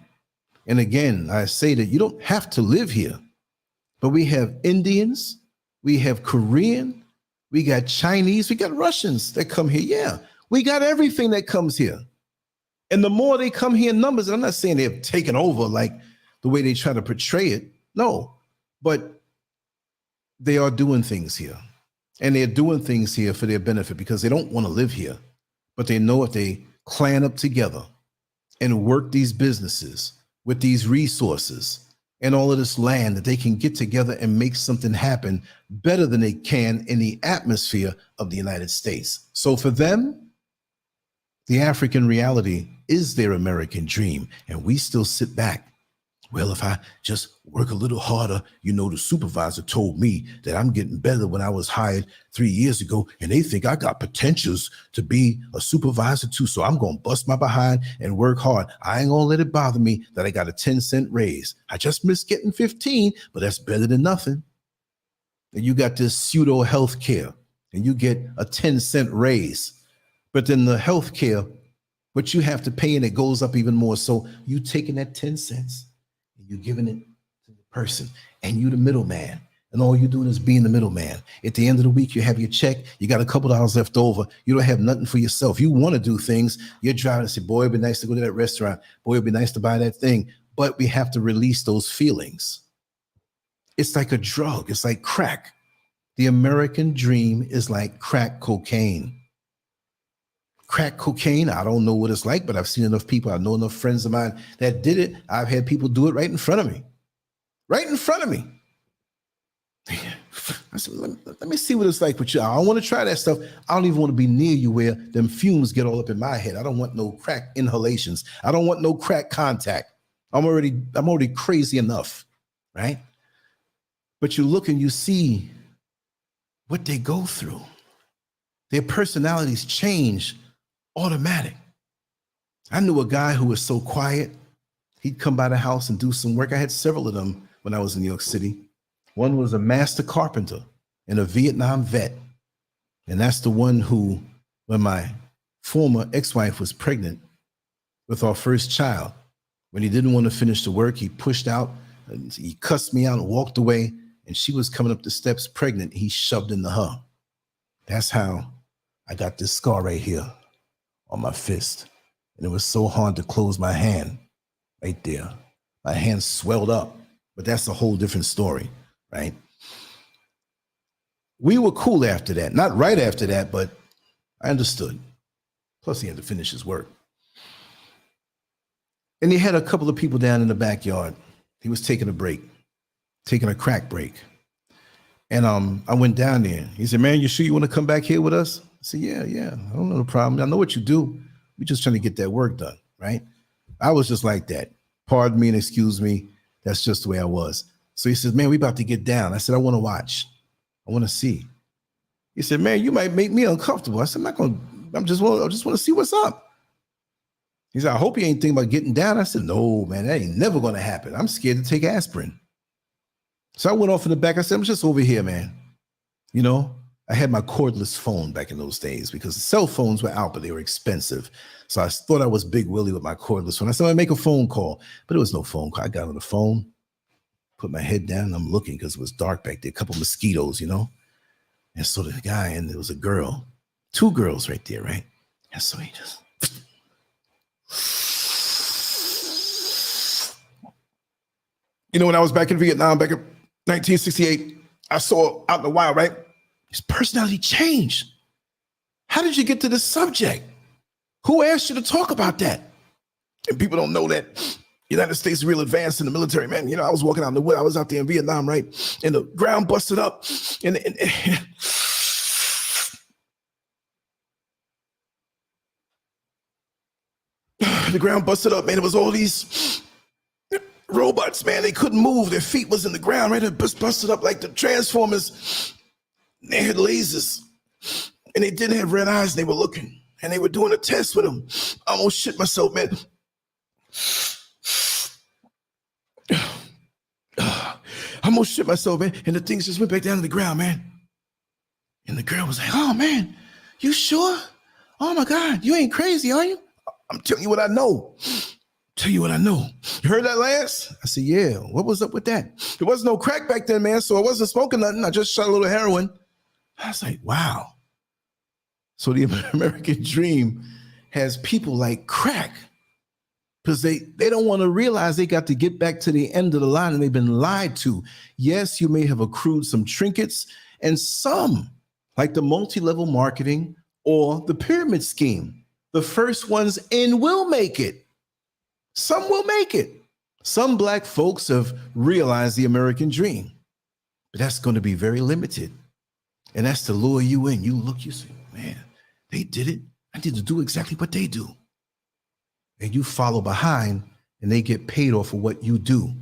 And again, I say that you don't have to live here, but we have Indians, we have Korean, we got Chinese, we got Russians that come here. Yeah, we got everything that comes here. And the more they come here in numbers, and I'm not saying they've taken over like the way they try to portray it. No, but they are doing things here. And they're doing things here for their benefit because they don't want to live here. But they know if they clan up together and work these businesses with these resources and all of this land, that they can get together and make something happen better than they can in the atmosphere of the United States. So for them, the African reality is their American dream. And we still sit back. Well, if I just work a little harder, the supervisor told me that I'm getting better when I was hired 3 years ago, and they think I got potentials to be a supervisor too. So I'm going to bust my behind and work hard. I ain't going to let it bother me that I got a 10-cent raise. I just missed getting 15, but that's better than nothing. And you got this pseudo health care and you get a 10-cent raise, but then the health care, what you have to pay, and it goes up even more. So you taking that 10 cents, you're giving it to the person, and you the middleman, and all you're doing is being the middleman. At the end of the week, you have your check, you got a couple dollars left over, you don't have nothing for yourself. You want to do things, you're driving and say, boy, it'd be nice to go to that restaurant, boy, it'd be nice to buy that thing, but we have to release those feelings. It's like a drug, it's like crack. The American dream is like crack cocaine. Crack cocaine, I don't know what it's like, but I've seen enough people. I know enough friends of mine that did it. I've had people do it right in front of me. Right in front of me. I said, let me see what it's like with you. I don't want to try that stuff. I don't even want to be near you where them fumes get all up in my head. I don't want no crack inhalations. I don't want no crack contact. I'm already crazy enough, right? But you look and you see what they go through. Their personalities change automatic. I knew a guy who was so quiet. He'd come by the house and do some work. I had several of them when I was in New York City. One was a master carpenter and a Vietnam vet. And that's the one who, when my former ex-wife was pregnant with our first child, when he didn't want to finish the work, he pushed out and he cussed me out and walked away. And she was coming up the steps pregnant. He shoved into her. That's how I got this scar right here on my fist. And it was so hard to close my hand right there. My hand swelled up, but that's a whole different story, right? We were cool after that. Not right after that, but I understood. Plus, he had to finish his work. And he had a couple of people down in the backyard. He was taking a break, taking a crack break. And I went down there. He said, man, you sure you want to come back here with us? I said, yeah, I don't know the problem. I know what you do. We're just trying to get that work done, right? I was just like that. Pardon me and excuse me. That's just the way I was. So he says, man, we about to get down. I said, I want to watch. I want to see. He said, man, you might make me uncomfortable. I said, I just want to see what's up. He said, I hope you ain't thinking about getting down. I said, no, man, that ain't never going to happen. I'm scared to take aspirin. So I went off in the back. I said, I'm just over here, man. You know, I had my cordless phone back in those days because the cell phones were out, but they were expensive. So I thought I was Big Willie with my cordless phone. I said, I'd make a phone call, but it was no phone call. I got on the phone, put my head down, and I'm looking because it was dark back there, a couple of mosquitoes, you know? And so the guy, and there was a girl, two girls right there, right? And so he just, you know, when I was back in Vietnam, back in 1968, I saw out in the wild, right? His personality changed. How did you get to this subject? Who asked you to talk about that? And people don't know that the United States is real advanced in the military, man. You know, I was walking out in the wood. I was out there in Vietnam, right? And the ground busted up. And the ground busted up, man. It was all these robots, man. They couldn't move. Their feet was in the ground, right? It busted up like the Transformers. They had lasers. And they didn't have red eyes. They were looking. And they were doing a test with them. I almost shit myself, man. I almost shit myself, man. And the things just went back down to the ground, man. And the girl was like, oh, man, you sure? Oh, my God, you ain't crazy, are you? I'm telling you what I know. Tell you what I know. You heard that, Lance? I said, yeah. What was up with that? There wasn't no crack back then, man, so I wasn't smoking nothing. I just shot a little heroin. I was like, wow. So the American dream has people like crack because they don't want to realize they got to get back to the end of the line and they've been lied to. Yes, you may have accrued some trinkets and some, like the multi-level marketing or the pyramid scheme. The first ones in will make it. Some will make it. Some Black folks have realized the American dream, but that's going to be very limited. And that's to lure you in. You look, you say, man, they did it. I need to do exactly what they do. And you follow behind and they get paid off for what you do.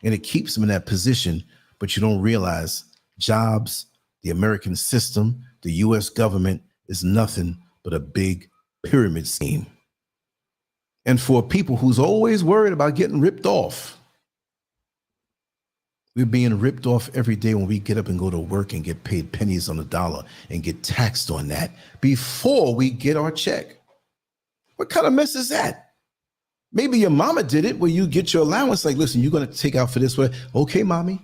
And it keeps them in that position, but you don't realize jobs, the American system, the US government is nothing but a big pyramid scheme. And for people who's always worried about getting ripped off, we're being ripped off every day when we get up and go to work and get paid pennies on the dollar and get taxed on that before we get our check. What kind of mess is that? Maybe your mama did it where you get your allowance. Like, listen, you're going to take out for this way. Okay, mommy,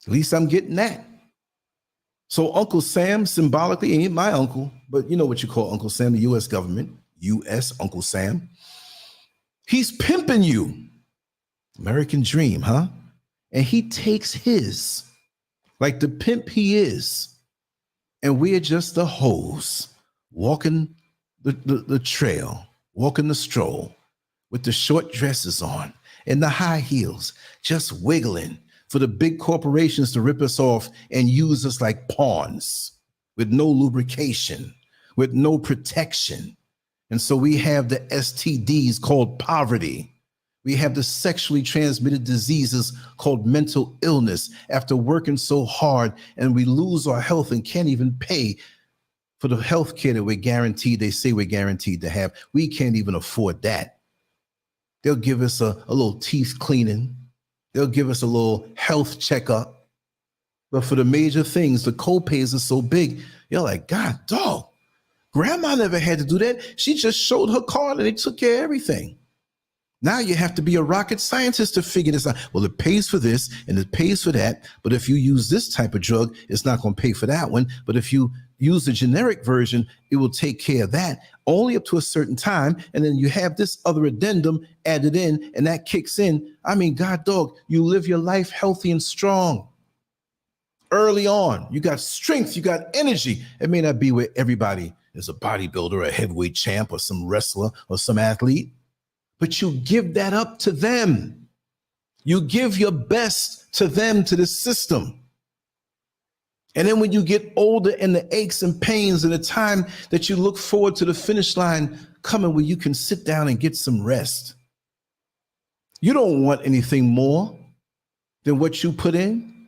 at least I'm getting that. So Uncle Sam symbolically ain't my uncle, but you know what you call Uncle Sam, the U.S. government, U.S. Uncle Sam. He's pimping you. American dream, huh? And he takes his, like the pimp he is. And we're just the hoes walking the trail, walking the stroll with the short dresses on and the high heels, just wiggling for the big corporations to rip us off and use us like pawns with no lubrication, with no protection. And so we have the STDs called poverty. We have the sexually transmitted diseases called mental illness after working so hard, and we lose our health and can't even pay for the health care that we're guaranteed, they say we're guaranteed to have. We can't even afford that. They'll give us a little teeth cleaning. They'll give us a little health checkup. But for the major things, the co-pays are so big, you're like, God, dog, grandma never had to do that. She just showed her card and they took care of everything. Now you have to be a rocket scientist to figure this out. Well, it pays for this and it pays for that. But if you use this type of drug, it's not going to pay for that one. But if you use the generic version, it will take care of that only up to a certain time. And then you have this other addendum added in and that kicks in. I mean, God, dog, you live your life healthy and strong. Early on, you got strength, you got energy. It may not be where everybody is a bodybuilder, a heavyweight champ, or some wrestler or some athlete. But you give that up to them. You give your best to them, to the system. And then when you get older and the aches and pains and the time that you look forward to the finish line coming where you can sit down and get some rest. You don't want anything more than what you put in,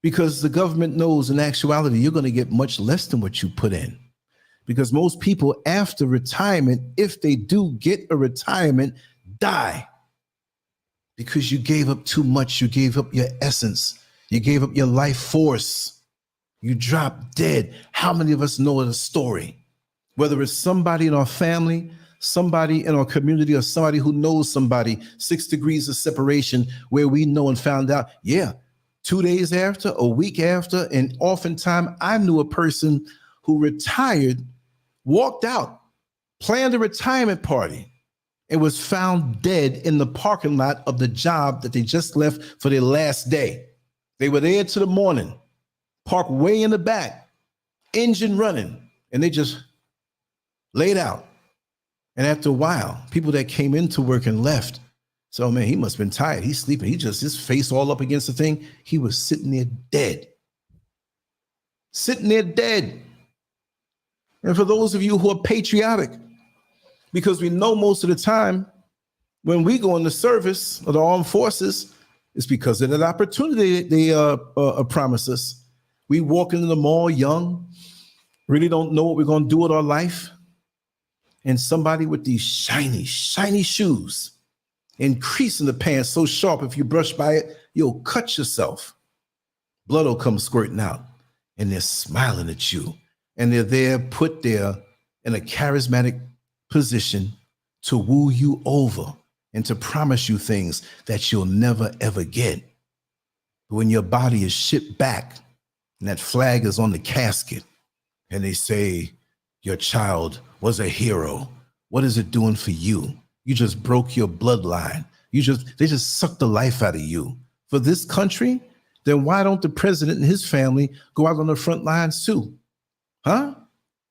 because the government knows in actuality you're going to get much less than what you put in. Because most people after retirement, if they do get a retirement, die. Because you gave up too much. You gave up your essence. You gave up your life force. You dropped dead. How many of us know the story? Whether it's somebody in our family, somebody in our community, or somebody who knows somebody, 6 degrees of separation, where we know and found out, yeah, 2 days after, a week after, and oftentimes I knew a person who retired, walked out, planned a retirement party, and was found dead in the parking lot of the job that they just left for their last day. They were there till the morning, parked way in the back, engine running, and they just laid out. And after a while, people that came into work and left, so man, he must have been tired. He's sleeping. He just, his face all up against the thing. He was sitting there dead. Sitting there dead. And for those of you who are patriotic, because we know most of the time when we go in the service of the armed forces, it's because of that opportunity they promise us. We walk into the mall young, really don't know what we're going to do with our life. And somebody with these shiny, shiny shoes, increasing the pants so sharp, if you brush by it, you'll cut yourself. Blood will come squirting out, and they're smiling at you. And they're there, put there in a charismatic position to woo you over and to promise you things that you'll never, ever get. But when your body is shipped back and that flag is on the casket and they say, your child was a hero, what is it doing for you? You just broke your bloodline. They just sucked the life out of you. For this country, then why don't the president and his family go out on the front lines too? Huh?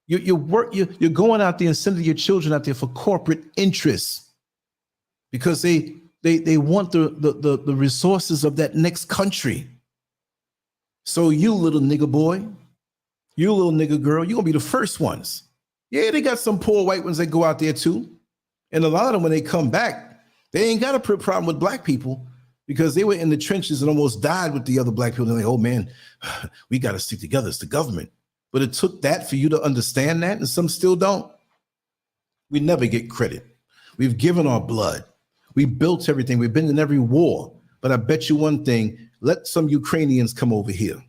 You're going out there and sending your children out there for corporate interests because they want the resources of that next country. So you little nigger boy, you little nigger girl, you're gonna be the first ones. Yeah, they got some poor white ones that go out there too. And a lot of them, when they come back, they ain't got a problem with black people because they were in the trenches and almost died with the other black people. They're like, oh man, we got to stick together. It's the government. But it took that for you to understand that, and some still don't. We never get credit. We've given our blood. We built everything. We've been in every war. But I bet you one thing, let some Ukrainians come over here.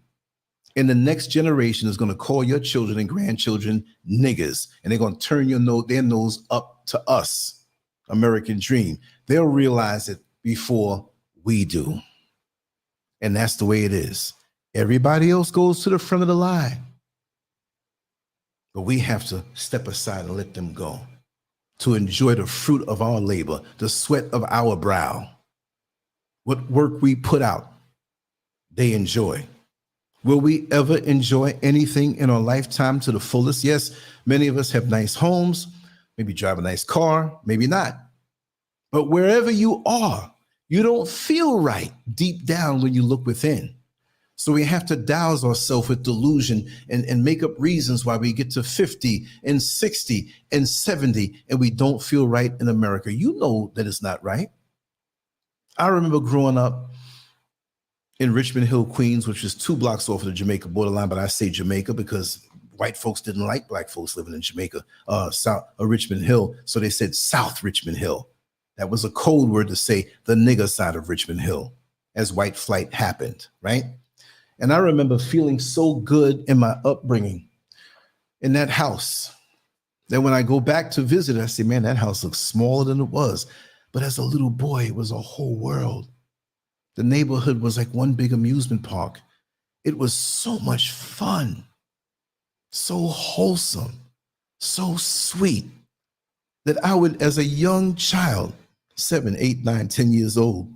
And the next generation is going to call your children and grandchildren niggers, and they're going to turn their nose up to us, American dream. They'll realize it before we do. And that's the way it is. Everybody else goes to the front of the line. But we have to step aside and let them go to enjoy the fruit of our labor, the sweat of our brow. What work we put out, they enjoy. Will we ever enjoy anything in our lifetime to the fullest? Yes, many of us have nice homes. Maybe drive a nice car, maybe not. But wherever you are, you don't feel right deep down when you look within. So we have to douse ourselves with delusion and make up reasons why we get to 50 and 60 and 70 and we don't feel right in America. You know that it's not right. I remember growing up in Richmond Hill, Queens, which is 2 blocks off of the Jamaica borderline, but I say Jamaica because white folks didn't like black folks living in Jamaica, South Richmond Hill. So they said South Richmond Hill. That was a code word to say the nigger side of Richmond Hill as white flight happened, right? And I remember feeling so good in my upbringing in that house that when I go back to visit, I say, man, that house looks smaller than it was. But as a little boy, it was a whole world. The neighborhood was like one big amusement park. It was so much fun, so wholesome, so sweet that I would, as a young child, 7, 8, 9, 10 years old,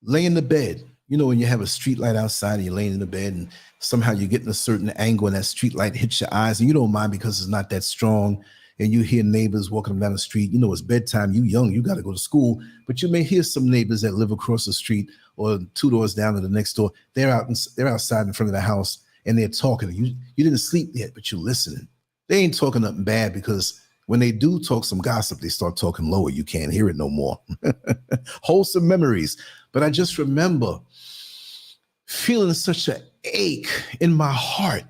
lay in the bed. You know, when you have a street light outside and you're laying in the bed and somehow you get in a certain angle and that street light hits your eyes and you don't mind because it's not that strong, and you hear neighbors walking down the street. You know, it's bedtime, you young, you got to go to school, but you may hear some neighbors that live across the street or 2 doors down to the next door. They're outside in front of the house and they're talking. You didn't sleep yet, but you're listening. They ain't talking nothing bad, because when they do talk some gossip, they start talking lower. You can't hear it no more. Wholesome memories. But I just remember feeling such an ache in my heart.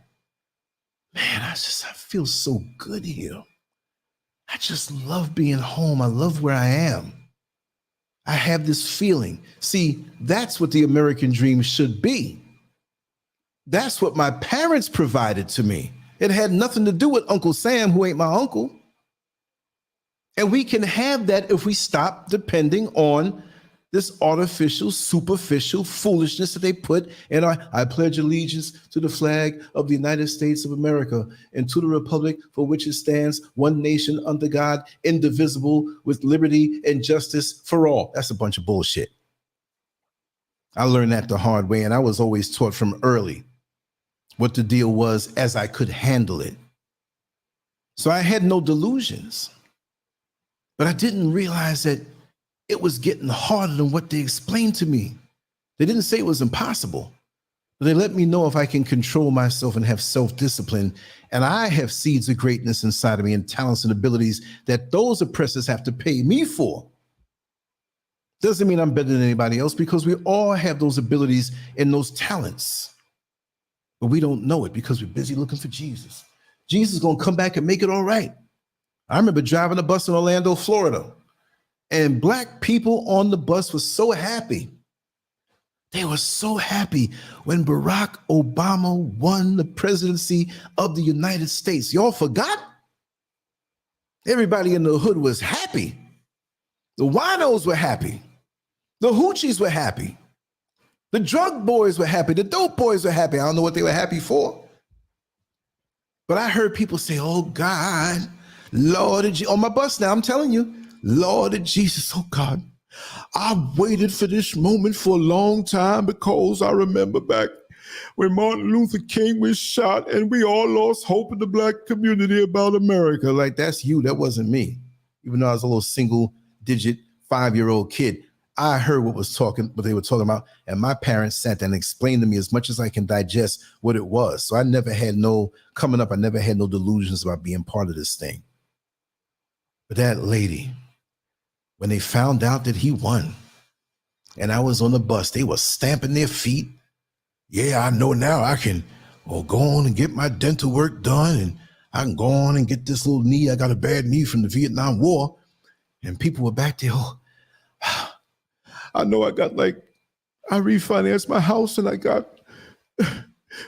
Man, I feel so good here. I just love being home. I love where I am. I have this feeling. See, that's what the American dream should be. That's what my parents provided to me. It had nothing to do with Uncle Sam, who ain't my uncle. And we can have that if we stop depending on this artificial, superficial foolishness that they put in I pledge allegiance to the flag of the United States of America and to the republic for which it stands, one nation under God, indivisible, with liberty and justice for all. That's a bunch of bullshit. I learned that the hard way, and I was always taught from early what the deal was as I could handle it. So I had no delusions, but I didn't realize that it was getting harder than what they explained to me. They didn't say it was impossible, but they let me know if I can control myself and have self-discipline, and I have seeds of greatness inside of me and talents and abilities that those oppressors have to pay me for. Doesn't mean I'm better than anybody else, because we all have those abilities and those talents, but we don't know it because we're busy looking for Jesus. Jesus is going to come back and make it all right. I remember driving a bus in Orlando, Florida, and black people on the bus were so happy. They were so happy when Barack Obama won the presidency of the United States. Y'all forgot? Everybody in the hood was happy. The winos were happy. The hoochies were happy. The drug boys were happy. The dope boys were happy. I don't know what they were happy for. But I heard people say, oh God, Lord, on my bus now, I'm telling you, Lord of Jesus, oh God, I've waited for this moment for a long time, because I remember back when Martin Luther King was shot and we all lost hope in the black community about America. Like, that's you, that wasn't me. Even though I was a little single-digit 5-year-old kid, I heard what they were talking about, and my parents sat there and explained to me as much as I can digest what it was. So I never had no delusions about being part of this thing. But that lady, when they found out that he won and I was on the bus, they were stamping their feet. Yeah, I know now I can go on and get my dental work done, and I can go on and get this little knee. I got a bad knee from the Vietnam War. And people were back there, I know I refinanced my house and I got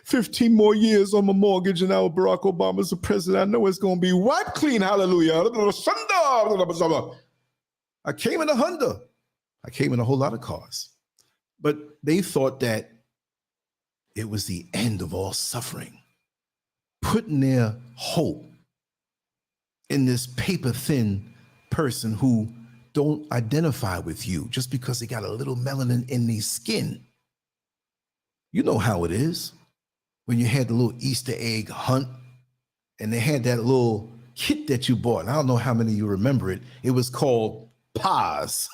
15 more years on my mortgage, and now Barack Obama's the president. I know it's going to be what? Clean, hallelujah. I came in a Honda. I came in a whole lot of cars. But they thought that it was the end of all suffering, putting their hope in this paper-thin person who don't identify with you just because they got a little melanin in their skin. You know how it is when you had the little Easter egg hunt and they had that little kit that you bought. And I don't know how many of you remember it. It was called PAS.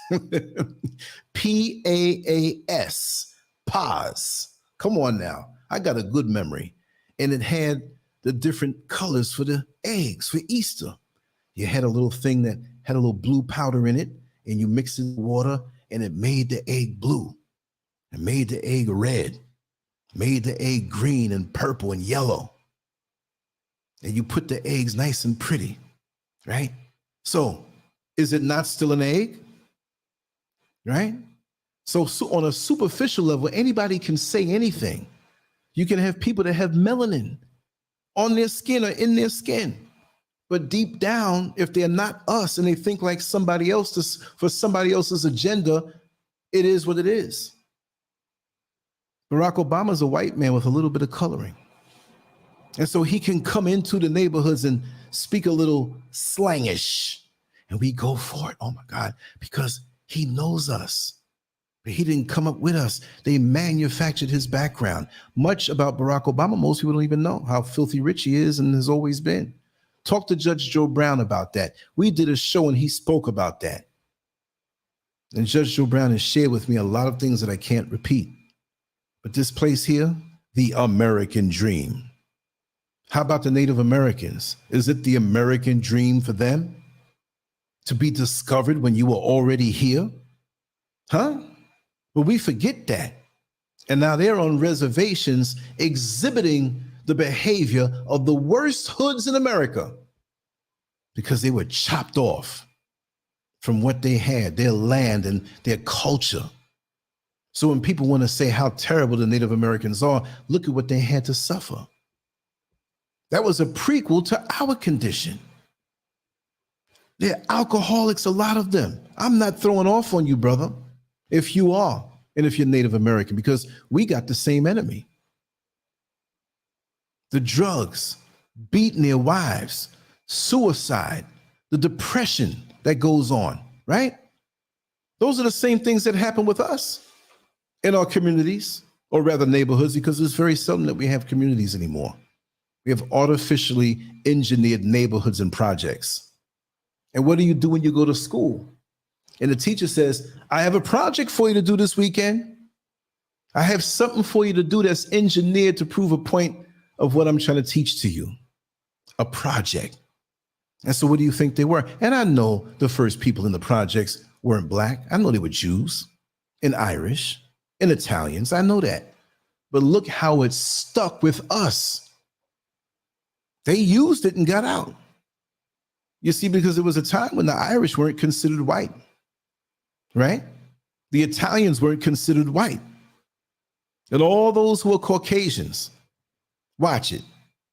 PAAS. PAS. Come on now. I got a good memory. And it had the different colors for the eggs for Easter. You had a little thing that had a little blue powder in it, and you mixed it with water, and it made the egg blue. It made the egg red, made the egg green and purple and yellow. And you put the eggs nice and pretty, right? So is it not still an egg? Right? So on a superficial level, anybody can say anything. You can have people that have melanin on their skin or in their skin. But deep down, if they're not us and they think like somebody else for somebody else's agenda, it is what it is. Barack Obama is a white man with a little bit of coloring. And so he can come into the neighborhoods and speak a little slangish. And we go for it. Oh my God, because he knows us. But he didn't come up with us. They manufactured his background. Much about Barack Obama, most people don't even know how filthy rich he is and has always been. Talk to Judge Joe Brown about that. We did a show and he spoke about that. And Judge Joe Brown has shared with me a lot of things that I can't repeat. But this place here, the American dream. How about the Native Americans? Is it the American dream for them to be discovered when you were already here? Huh? But we forget that. And now they're on reservations exhibiting the behavior of the worst hoods in America because they were chopped off from what they had, their land and their culture. So when people want to say how terrible the Native Americans are, look at what they had to suffer. That was a prequel to our condition. They're alcoholics, a lot of them. I'm not throwing off on you, brother, if you are, and if you're Native American, because we got the same enemy. The drugs, beating their wives, suicide, the depression that goes on, right? Those are the same things that happen with us in our communities, or rather neighborhoods, because it's very seldom that we have communities anymore. We have artificially engineered neighborhoods and projects. And what do you do when you go to school? And the teacher says, I have a project for you to do this weekend. I have something for you to do that's engineered to prove a point of what I'm trying to teach to you. A project. And so what do you think they were? And I know the first people in the projects weren't Black. I know they were Jews and Irish and Italians. I know that. But look how it stuck with us. They used it and got out. You see, because it was a time when the Irish weren't considered white, right? The Italians weren't considered white. And all those who are Caucasians, watch it.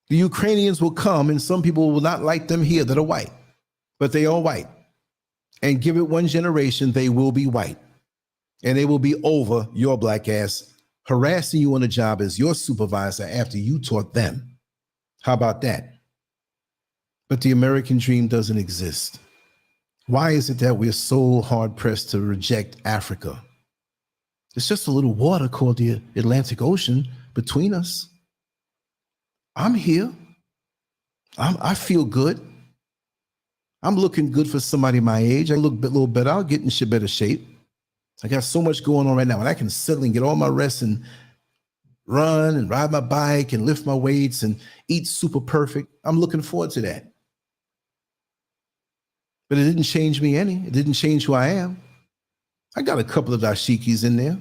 The Ukrainians will come and some people will not like them here that are white, but they are white. And give it one generation, they will be white. And they will be over your Black ass, harassing you on the job as your supervisor after you taught them. How about that? But the American dream doesn't exist. Why is it that we're so hard pressed to reject Africa? It's just a little water called the Atlantic Ocean between us. I'm here. I feel good. I'm looking good for somebody my age. I look a little better. I'll get in better shape. I got so much going on right now, and I can settle and get all my rest and run and ride my bike and lift my weights and eat super perfect. I'm looking forward to that. But it didn't change me any. It didn't change who I am. I got a couple of dashikis in there.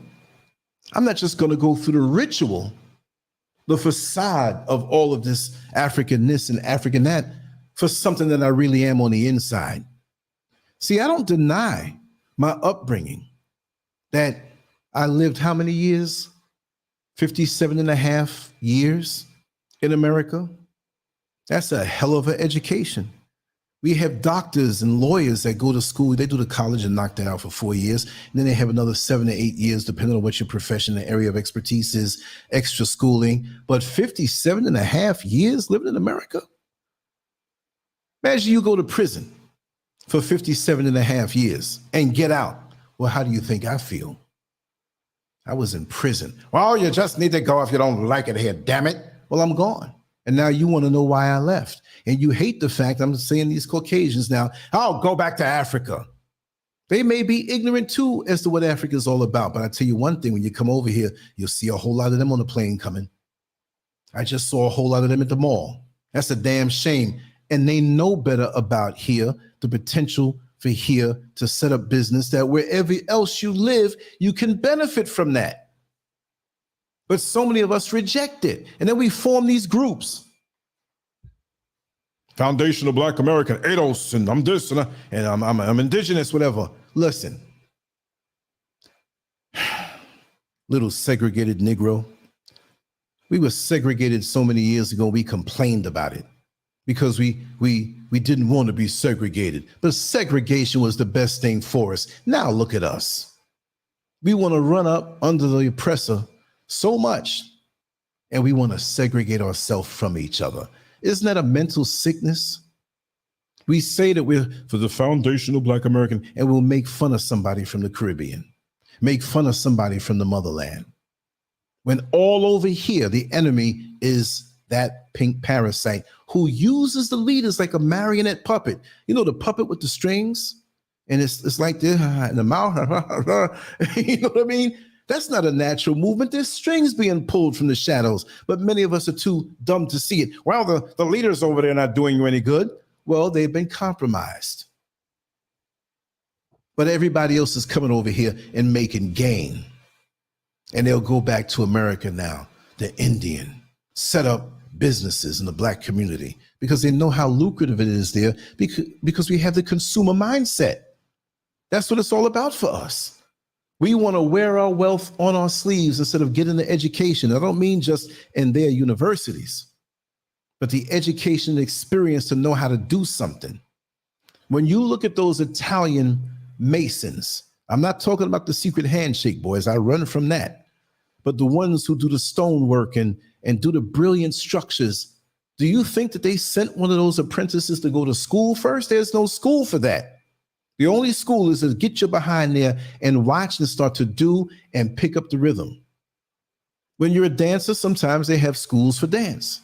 I'm not just going to go through the ritual, the facade of all of this African this and African that for something that I really am on the inside. See, I don't deny my upbringing, that I lived how many years? 57 and a half years in America. That's a hell of an education. We have doctors and lawyers that go to school. They do the college and knock that out for 4 years. And then they have another 7 to 8 years, depending on what your profession and area of expertise is, extra schooling. But 57 and a half years living in America? Imagine you go to prison for 57 and a half years and get out. Well, how do you think I feel? I was in prison. Well, you just need to go if you don't like it here, damn it. Well, I'm gone. And now you want to know why I left. And you hate the fact I'm saying these Caucasians now, I'll go back to Africa. They may be ignorant too as to what Africa is all about. But I tell you one thing, when you come over here, you'll see a whole lot of them on the plane coming. I just saw a whole lot of them at the mall. That's a damn shame. And they know better about here, the potential for here to set up business that wherever else you live, you can benefit from that. But so many of us reject it. And then we form these groups. Foundational Black American, ADOS, and I'm this, and I'm indigenous, whatever. Listen, little segregated Negro. We were segregated so many years ago, we complained about it because we didn't want to be segregated. But segregation was the best thing for us. Now look at us. We want to run up under the oppressor so much, and we want to segregate ourselves from each other. Isn't that a mental sickness? We say that we're for the foundational Black American, and we'll make fun of somebody from the Caribbean, make fun of somebody from the motherland. When all over here, the enemy is that pink parasite who uses the leaders like a marionette puppet. You know, the puppet with the strings, and it's like this in the mouth. You know what I mean? That's not a natural movement. There's strings being pulled from the shadows, but many of us are too dumb to see it. Well, the leaders over there are not doing you any good. Well, they've been compromised. But everybody else is coming over here and making gain. And they'll go back to America now, the Indian, set up businesses in the Black community because they know how lucrative it is there because we have the consumer mindset. That's what it's all about for us. We want to wear our wealth on our sleeves instead of getting the education. I don't mean just in their universities, but the education and experience to know how to do something. When you look at those Italian Masons, I'm not talking about the secret handshake boys. I run from that. But the ones who do the stonework and do the brilliant structures, do you think that they sent one of those apprentices to go to school first? There's no school for that. The only school is to get you behind there and watch and start to do and pick up the rhythm. When you're a dancer, sometimes they have schools for dance.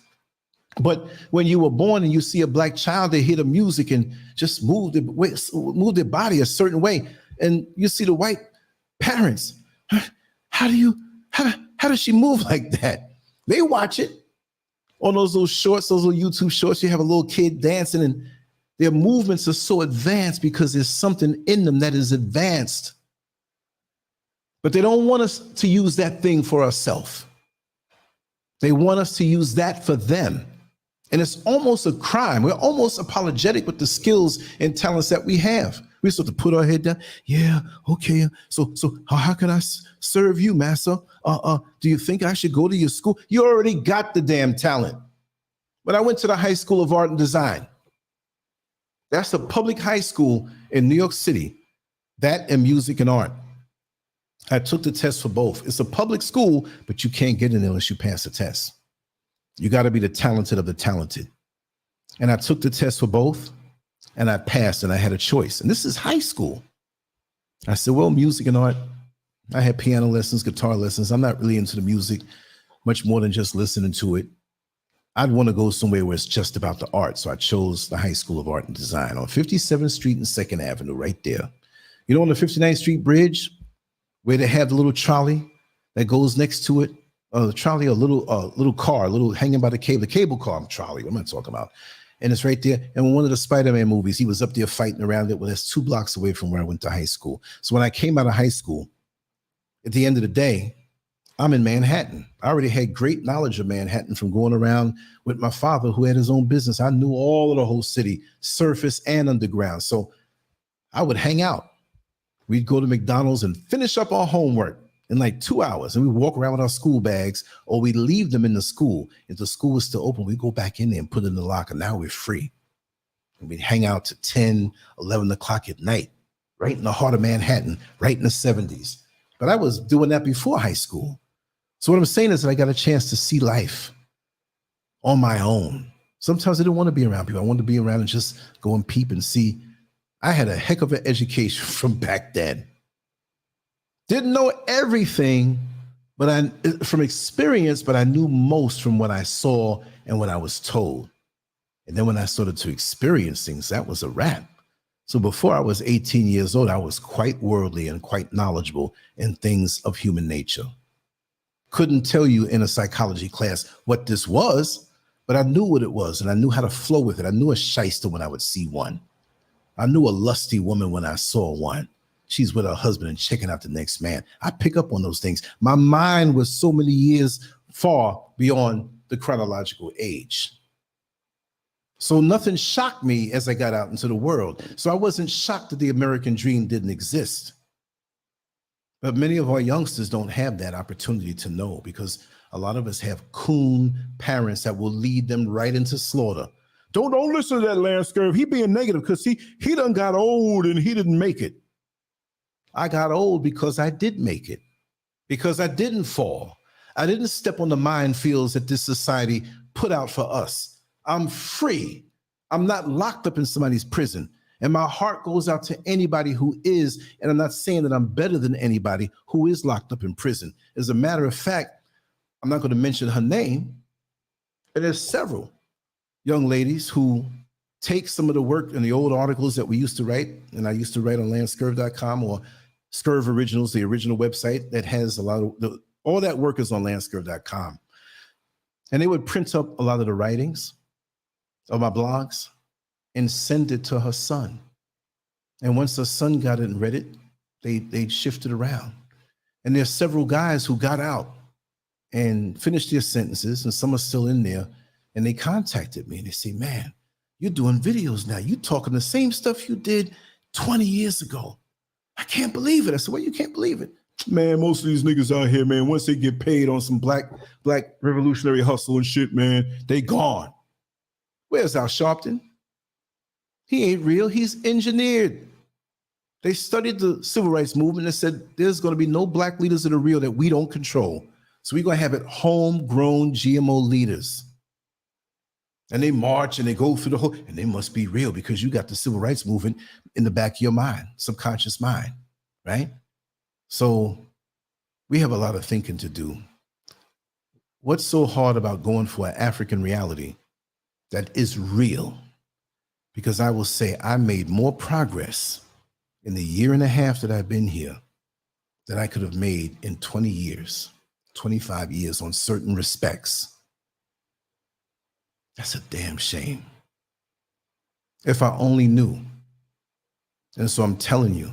But when you were born and you see a Black child, they hear the music and just move their body a certain way. And you see the white parents, how does she move like that? They watch it on those little shorts, those little YouTube shorts. You have a little kid dancing and their movements are so advanced because there's something in them that is advanced. But they don't want us to use that thing for ourselves. They want us to use that for them. And it's almost a crime. We're almost apologetic with the skills and talents that we have. We're supposed to put our head down. Yeah, okay. So how can I serve you, master? Do you think I should go to your school? You already got the damn talent. When I went to the High School of Art and Design, that's a public high school in New York City, that and music and art. I took the test for both. It's a public school, but you can't get in there unless you pass the test. You got to be the talented of the talented. And I took the test for both and I passed and I had a choice. And this is high school. I said, well, music and art. I had piano lessons, guitar lessons. I'm not really into the music much more than just listening to it. I'd want to go somewhere where it's just about the art. So I chose the High School of Art and Design on 57th Street and 2nd Avenue right there. You know, on the 59th Street Bridge, where they have the little trolley that goes next to it, the trolley, a little car, hanging by the cable car, trolley, what am I talking about? And it's right there. And in one of the Spider-Man movies, he was up there fighting around it. Well, that's 2 blocks away from where I went to high school. So when I came out of high school, at the end of the day, I'm in Manhattan. I already had great knowledge of Manhattan from going around with my father who had his own business. I knew all of the whole city, surface and underground. So I would hang out. We'd go to McDonald's and finish up our homework in like 2 hours. And we'd walk around with our school bags or we'd leave them in the school. If the school was still open, we'd go back in there and put it in the locker. Now we're free. And we'd hang out to 10, 11 o'clock at night, right in the heart of Manhattan, right in the 70s. But I was doing that before high school. So what I'm saying is that I got a chance to see life on my own. Sometimes I didn't want to be around people. I wanted to be around and just go and peep and see. I had a heck of an education from back then. Didn't know everything, But from experience, but I knew most from what I saw and what I was told. And then when I started to experience things, that was a wrap. So before I was 18 years old, I was quite worldly and quite knowledgeable in things of human nature. Couldn't tell you in a psychology class what this was, but I knew what it was and I knew how to flow with it. I knew a shyster when I would see one. I knew a lusty woman when I saw one. She's with her husband and checking out the next man. I pick up on those things. My mind was so many years far beyond the chronological age. So nothing shocked me as I got out into the world. So I wasn't shocked that the American dream didn't exist. But many of our youngsters don't have that opportunity to know because a lot of us have coon parents that will lead them right into slaughter. Don't listen to that Lancescurv. He being negative because he done got old and he didn't make it. I got old because I did make it, because I didn't fall. I didn't step on the minefields that this society put out for us. I'm free. I'm not locked up in somebody's prison. And my heart goes out to anybody who is, and I'm not saying that I'm better than anybody who is locked up in prison. As a matter of fact, I'm not going to mention her name, but there's several young ladies who take some of the work in the old articles that we used to write, and I used to write on Lancescurv.com or Scurv Originals, the original website that has a lot of, all that work is on Lancescurv.com. And they would print up a lot of the writings of my blogs and send it to her son. And once her son got it and read it, they shifted around. And there's several guys who got out and finished their sentences, and some are still in there, and they contacted me and they say, man, you're doing videos now. You're talking the same stuff you did 20 years ago. I can't believe it. I said, well, you can't believe it. Man, most of these niggas out here, man, once they get paid on some black revolutionary hustle and shit, man, they gone. Where's Al Sharpton? He ain't real. He's engineered. They studied the civil rights movement and said there's going to be no black leaders that are real that we don't control. So we're going to have it homegrown GMO leaders. And they march and they go through the whole, and they must be real because you got the civil rights movement in the back of your mind, subconscious mind, right? So we have a lot of thinking to do. What's so hard about going for an African reality that is real? Because I will say I made more progress in the year and a half that I've been here than I could have made in 20 years, 25 years on certain respects. That's a damn shame. If I only knew. And so I'm telling you,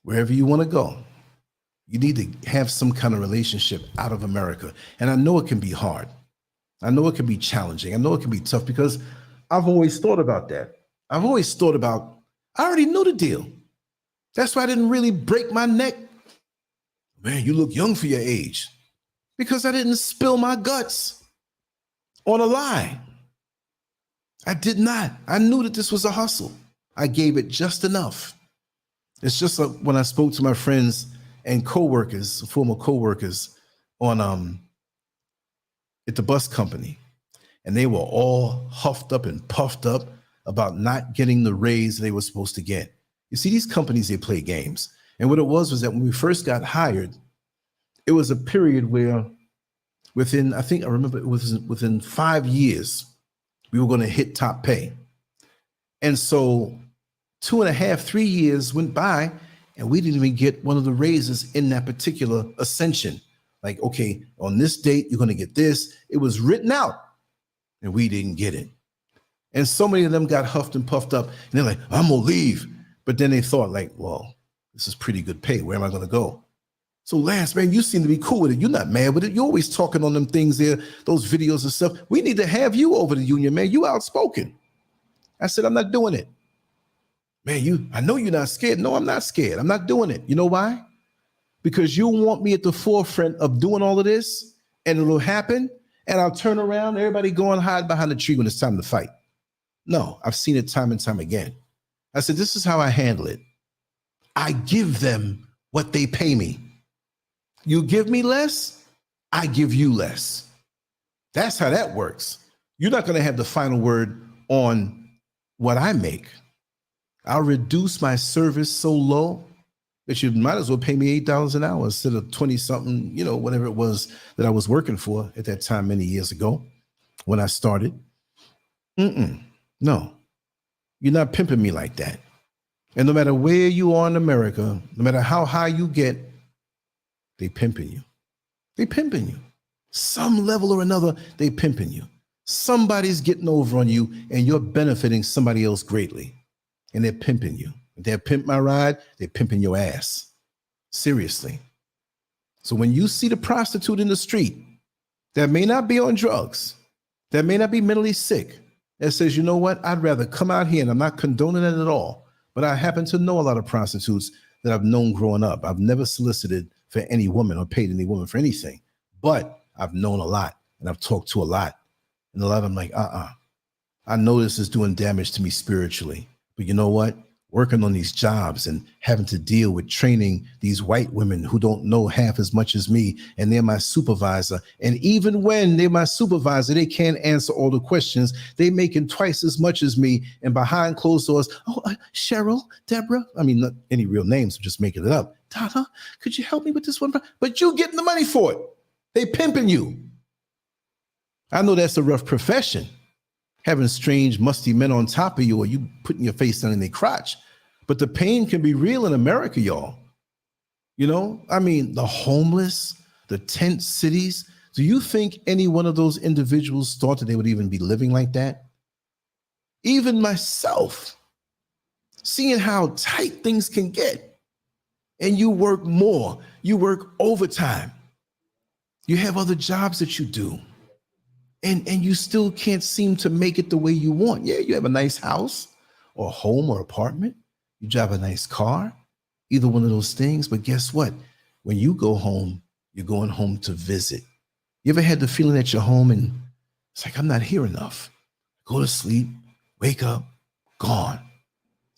wherever you want to go, you need to have some kind of relationship out of America. And I know it can be hard. I know it can be challenging. I know it can be tough because I've always thought about that. I've always thought about, I already knew the deal. That's why I didn't really break my neck. Man, you look young for your age. Because I didn't spill my guts on a lie. I did not. I knew that this was a hustle. I gave it just enough. It's just like when I spoke to my friends and coworkers, former coworkers on at the bus company, and they were all huffed up and puffed up about not getting the raise they were supposed to get. You see, these companies, they play games. And what it was that when we first got hired, it was a period where within 5 years, we were going to hit top pay. And so 2.5, 3 years went by and we didn't even get one of the raises in that particular ascension. Like, okay, on this date, you're going to get this. It was written out and we didn't get it. And so many of them got huffed and puffed up and they're like, I'm going to leave. But then they thought like, well, this is pretty good pay. Where am I going to go? So Lance, man, you seem to be cool with it. You're not mad with it. You're always talking on them things there, those videos and stuff. We need to have you over the union, man. You outspoken. I said, I'm not doing it. Man, I know you're not scared. No, I'm not scared. I'm not doing it. You know why? Because you want me at the forefront of doing all of this and it'll happen and I'll turn around, everybody go and hide behind the tree when it's time to fight. No, I've seen it time and time again. I said, this is how I handle it. I give them what they pay me. You give me less, I give you less. That's how that works. You're not going to have the final word on what I make. I'll reduce my service so low But you might as well pay me $8 an hour instead of 20 something, whatever it was that I was working for at that time many years ago when I started. No, you're not pimping me like that. And no matter where you are in America, no matter how high you get, they pimping you. They pimping you. Some level or another, they pimping you. Somebody's getting over on you and you're benefiting somebody else greatly. And they're pimping you. If they're pimp my ride, they're pimping your ass. Seriously. So when you see the prostitute in the street that may not be on drugs, that may not be mentally sick, that says, you know what, I'd rather come out here, and I'm not condoning it at all, but I happen to know a lot of prostitutes that I've known growing up. I've never solicited for any woman or paid any woman for anything, but I've known a lot and I've talked to a lot. And a lot of them like, I know this is doing damage to me spiritually, but you know what? Working on these jobs and having to deal with training these white women who don't know half as much as me, and they're my supervisor. And even when they're my supervisor, they can't answer all the questions. They making twice as much as me, and behind closed doors, Cheryl, Deborah, I mean, not any real names, I'm just making it up. Donna, could you help me with this one? But you getting the money for it. They pimping you. I know that's a rough profession, having strange, musty men on top of you, or you putting your face down in their crotch. But the pain can be real in America, y'all. I mean, the homeless, the tent cities. Do you think any one of those individuals thought that they would even be living like that? Even myself, seeing how tight things can get. And you work more, you work overtime. You have other jobs that you do. And you still can't seem to make it the way you want. Yeah, you have a nice house or home or apartment. You drive a nice car, either one of those things. But guess what? When you go home, you're going home to visit. You ever had the feeling that you're home and it's like, I'm not here enough. Go to sleep, wake up, gone.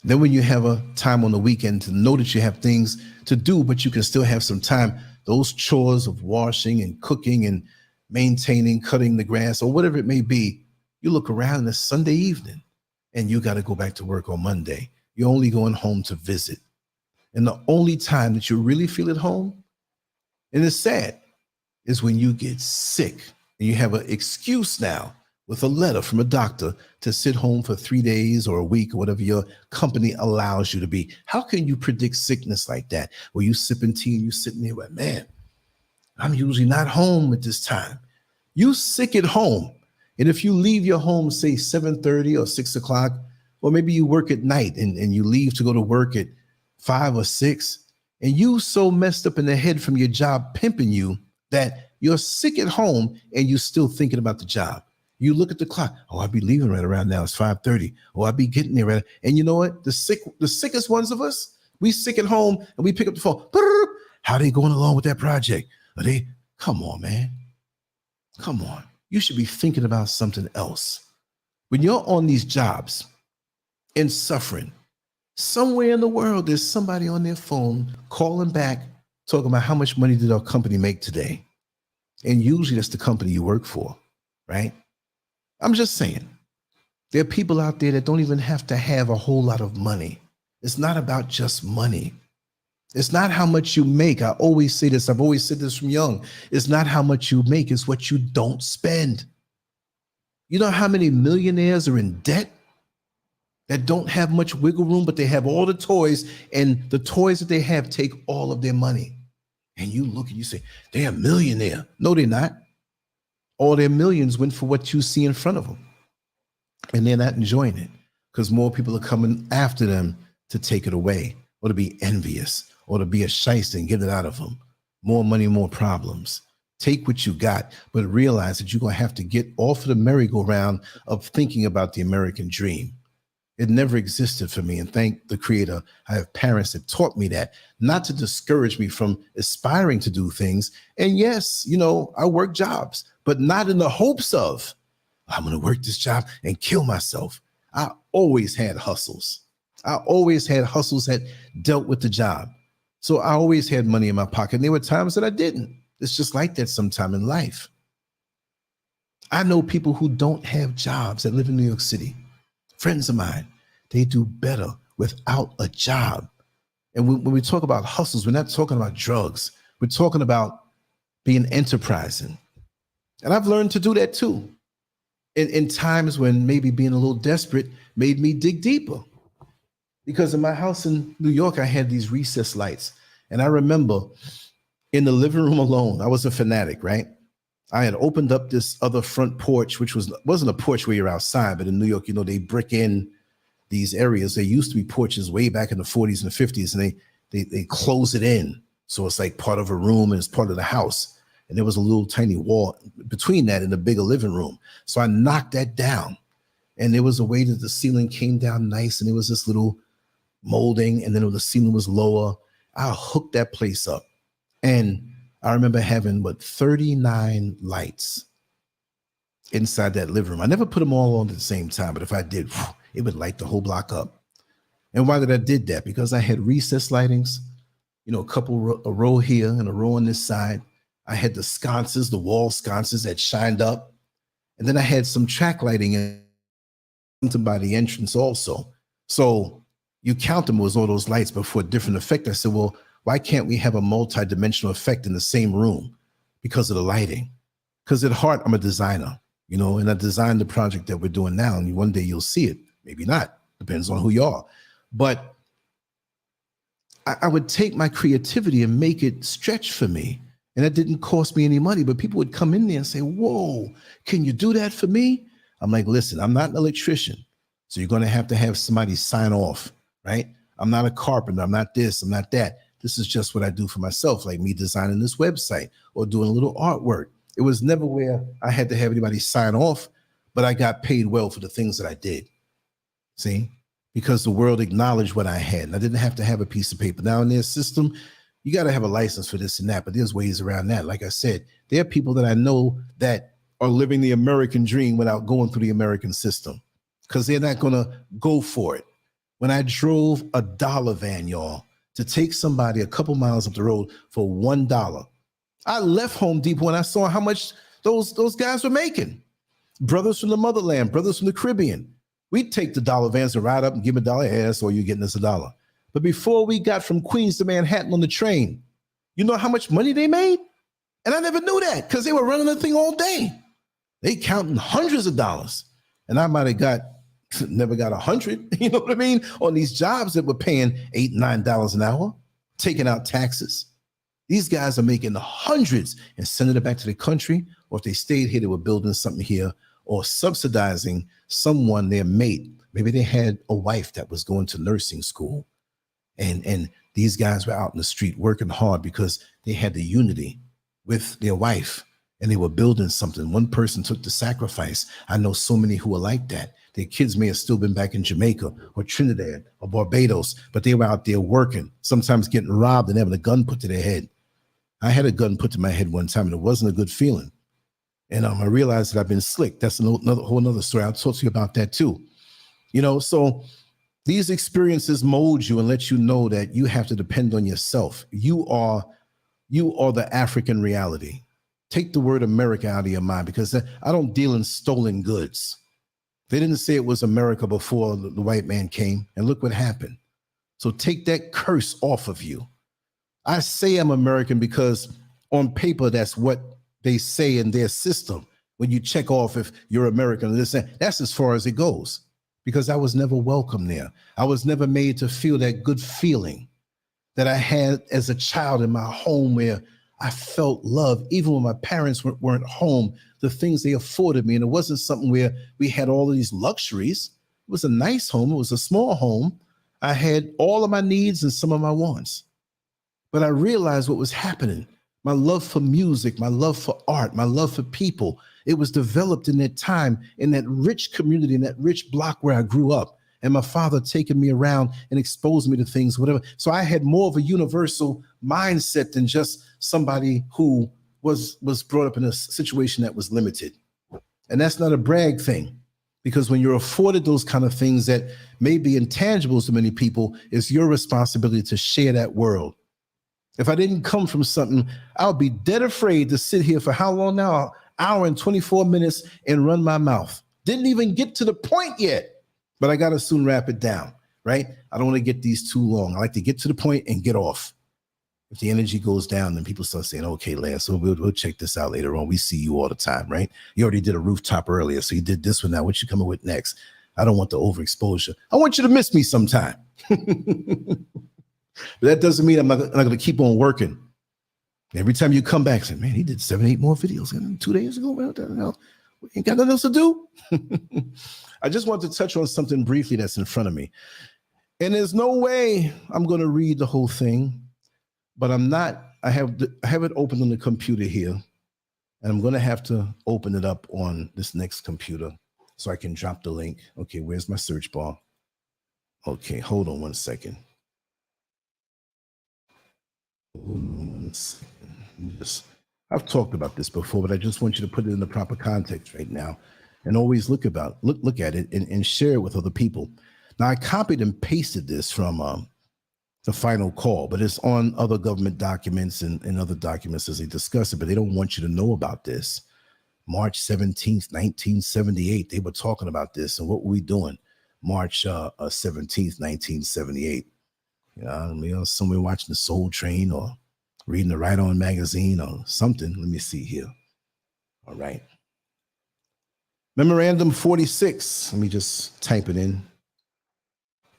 Then when you have a time on the weekend to know that you have things to do, but you can still have some time, those chores of washing and cooking and maintaining, cutting the grass, or whatever it may be, you look around and it's Sunday evening and you got to go back to work on Monday. You're only going home to visit. And the only time that you really feel at home, and it's sad, is when you get sick and you have an excuse now with a letter from a doctor to sit home for 3 days or a week or whatever your company allows you to be. How can you predict sickness like that? Well, you sipping tea and you sitting there like, man, I'm usually not home at this time. You sick at home. And if you leave your home, say 7:30 or 6 o'clock, or maybe you work at night and you leave to go to work at 5 or 6, and you so messed up in the head from your job pimping you that you're sick at home and you're still thinking about the job. You look at the clock. Oh, I'll be leaving right around now. It's 5:30. Oh, I'll be getting there. And you know what? The sickest ones of us, we sick at home and we pick up the phone. How are they going along with that project? Come on, man. Come on. You should be thinking about something else. When you're on these jobs and suffering, somewhere in the world, there's somebody on their phone calling back, talking about how much money did our company make today. And usually that's the company you work for, right? I'm just saying, there are people out there that don't even have to have a whole lot of money. It's not about just money. It's not how much you make. I always say this. I've always said this from young. It's not how much you make. It's what you don't spend. You know how many millionaires are in debt that don't have much wiggle room, but they have all the toys, and the toys that they have take all of their money. And you look and you say, they're a millionaire. No, they're not. All their millions went for what you see in front of them. And they're not enjoying it because more people are coming after them to take it away, or to be envious, or to be a shyster and get it out of them. More money, more problems. Take what you got, but realize that you're going to have to get off of the merry-go-round of thinking about the American dream. It never existed for me. And thank the Creator, I have parents that taught me that, not to discourage me from aspiring to do things. And yes, I work jobs, but not in the hopes of, I'm going to work this job and kill myself. I always had hustles. I always had hustles that dealt with the job. So I always had money in my pocket. And there were times that I didn't. It's just like that sometime in life. I know people who don't have jobs that live in New York City. Friends of mine, they do better without a job. And when we talk about hustles, we're not talking about drugs. We're talking about being enterprising. And I've learned to do that too. In times when maybe being a little desperate made me dig deeper. Because in my house in New York, I had these recessed lights. And I remember in the living room alone, I was a fanatic, right? I had opened up this other front porch, which wasn't a porch where you're outside, but in New York, they brick in these areas. There used to be porches way back in the 40s and the 50s, and they close it in. So it's like part of a room and it's part of the house. And there was a little tiny wall between that and the bigger living room. So I knocked that down. And there was a way that the ceiling came down nice, and there was this little molding, and then the ceiling was lower. I hooked that place up. And I remember having 39 lights inside that living room. I never put them all on at the same time, but if I did, it would light the whole block up. And why did I did that? Because I had recessed lightings, a row here and a row on this side. I had the sconces, the wall sconces that shined up. And then I had some track lighting by the entrance also. So you count them as all those lights, but for a different effect. I said, well, why can't we have a multi-dimensional effect in the same room? Because of the lighting. Because at heart, I'm a designer, and I designed the project that we're doing now. And one day you'll see it. Maybe not. Depends on who you are. But I would take my creativity and make it stretch for me. And that didn't cost me any money, but people would come in there and say, whoa, can you do that for me? I'm like, listen, I'm not an electrician. So you're going to have somebody sign off, right? I'm not a carpenter. I'm not this. I'm not that. This is just what I do for myself, like me designing this website or doing a little artwork. It was never where I had to have anybody sign off, but I got paid well for the things that I did. See? Because the world acknowledged what I had. And I didn't have to have a piece of paper. Now in their system, you got to have a license for this and that, but there's ways around that. Like I said, there are people that I know that are living the American dream without going through the American system because they're not going to go for it. When I drove a dollar van, y'all, to take somebody a couple miles up the road for $1, I left Home Depot and I saw how much those guys were making. Brothers from the motherland, brothers from the Caribbean. We'd take the dollar vans and ride up and give them $1. Hey, that's all you're getting is $1. But before we got from Queens to Manhattan on the train, you know how much money they made? And I never knew that because they were running the thing all day. They counting hundreds of dollars. And I might have never got 100, you know what I mean? On these jobs that were paying $8, $9 an hour, taking out taxes. These guys are making the hundreds and sending it back to the country. Or if they stayed here, they were building something here or subsidizing someone, their mate. Maybe they had a wife that was going to nursing school. And these guys were out in the street working hard because they had the unity with their wife and they were building something. One person took the sacrifice. I know so many who are like that. Their kids may have still been back in Jamaica or Trinidad or Barbados, but they were out there working, sometimes getting robbed and having a gun put to their head. I had a gun put to my head one time and it wasn't a good feeling. And I realized that I've been slick. That's another whole nother story. I'll talk to you about that too. So these experiences mold you and let you know that you have to depend on yourself. You are the African reality. Take the word America out of your mind because I don't deal in stolen goods. They didn't say it was America before the white man came, and look what happened. So take that curse off of you. I say I'm American because on paper, that's what they say in their system. When you check off if you're American, that's as far as it goes. Because I was never welcome there. I was never made to feel that good feeling that I had as a child in my home where I felt love, even when my parents weren't home, the things they afforded me. And it wasn't something where we had all of these luxuries. It was a nice home. It was a small home. I had all of my needs and some of my wants. But I realized what was happening. My love for music, my love for art, my love for people. It was developed in that time, in that rich community, in that rich block where I grew up. And my father taking me around and exposed me to things, whatever. So I had more of a universal mindset than just somebody who was brought up in a situation that was limited. And that's not a brag thing, because when you're afforded those kind of things that may be intangibles to many people, it's your responsibility to share that world. If I didn't come from something, I would be dead afraid to sit here for how long now? An hour and 24 minutes and run my mouth. Didn't even get to the point yet, but I got to soon wrap it down. right? I don't want to get these too long. I like to get to the point and get off. If the energy goes down, then people start saying, okay, Lance, so we'll check this out later on. We see you all the time, right? You already did a rooftop earlier, so you did this one now. What you coming with next? I don't want the overexposure. I want you to miss me sometime. But that doesn't mean I'm not going to keep on working. Every time you come back, say, man, he did 7, 8 more videos 2 days ago. What the hell? We ain't got nothing else to do. I just want to touch on something briefly that's in front of me. And there's no way I'm going to read the whole thing, but I'm not. I have it open on the computer here, and I'm going to have to open it up on this next computer so I can drop the link. Okay, where's my search bar? Okay, hold on one second. I've talked about this before, but I just want you to put it in the proper context right now, and always look at it and share it with other people. Now, I copied and pasted this from the final call, but it's on other government documents and other documents as they discuss it, but they don't want you to know about this. March 17th, 1978, they were talking about this, and what were we doing? March 17th, 1978. Somewhere watching the Soul Train or reading the Right On magazine or something. Let me see here. All right. Memorandum 46. Let me just type it in.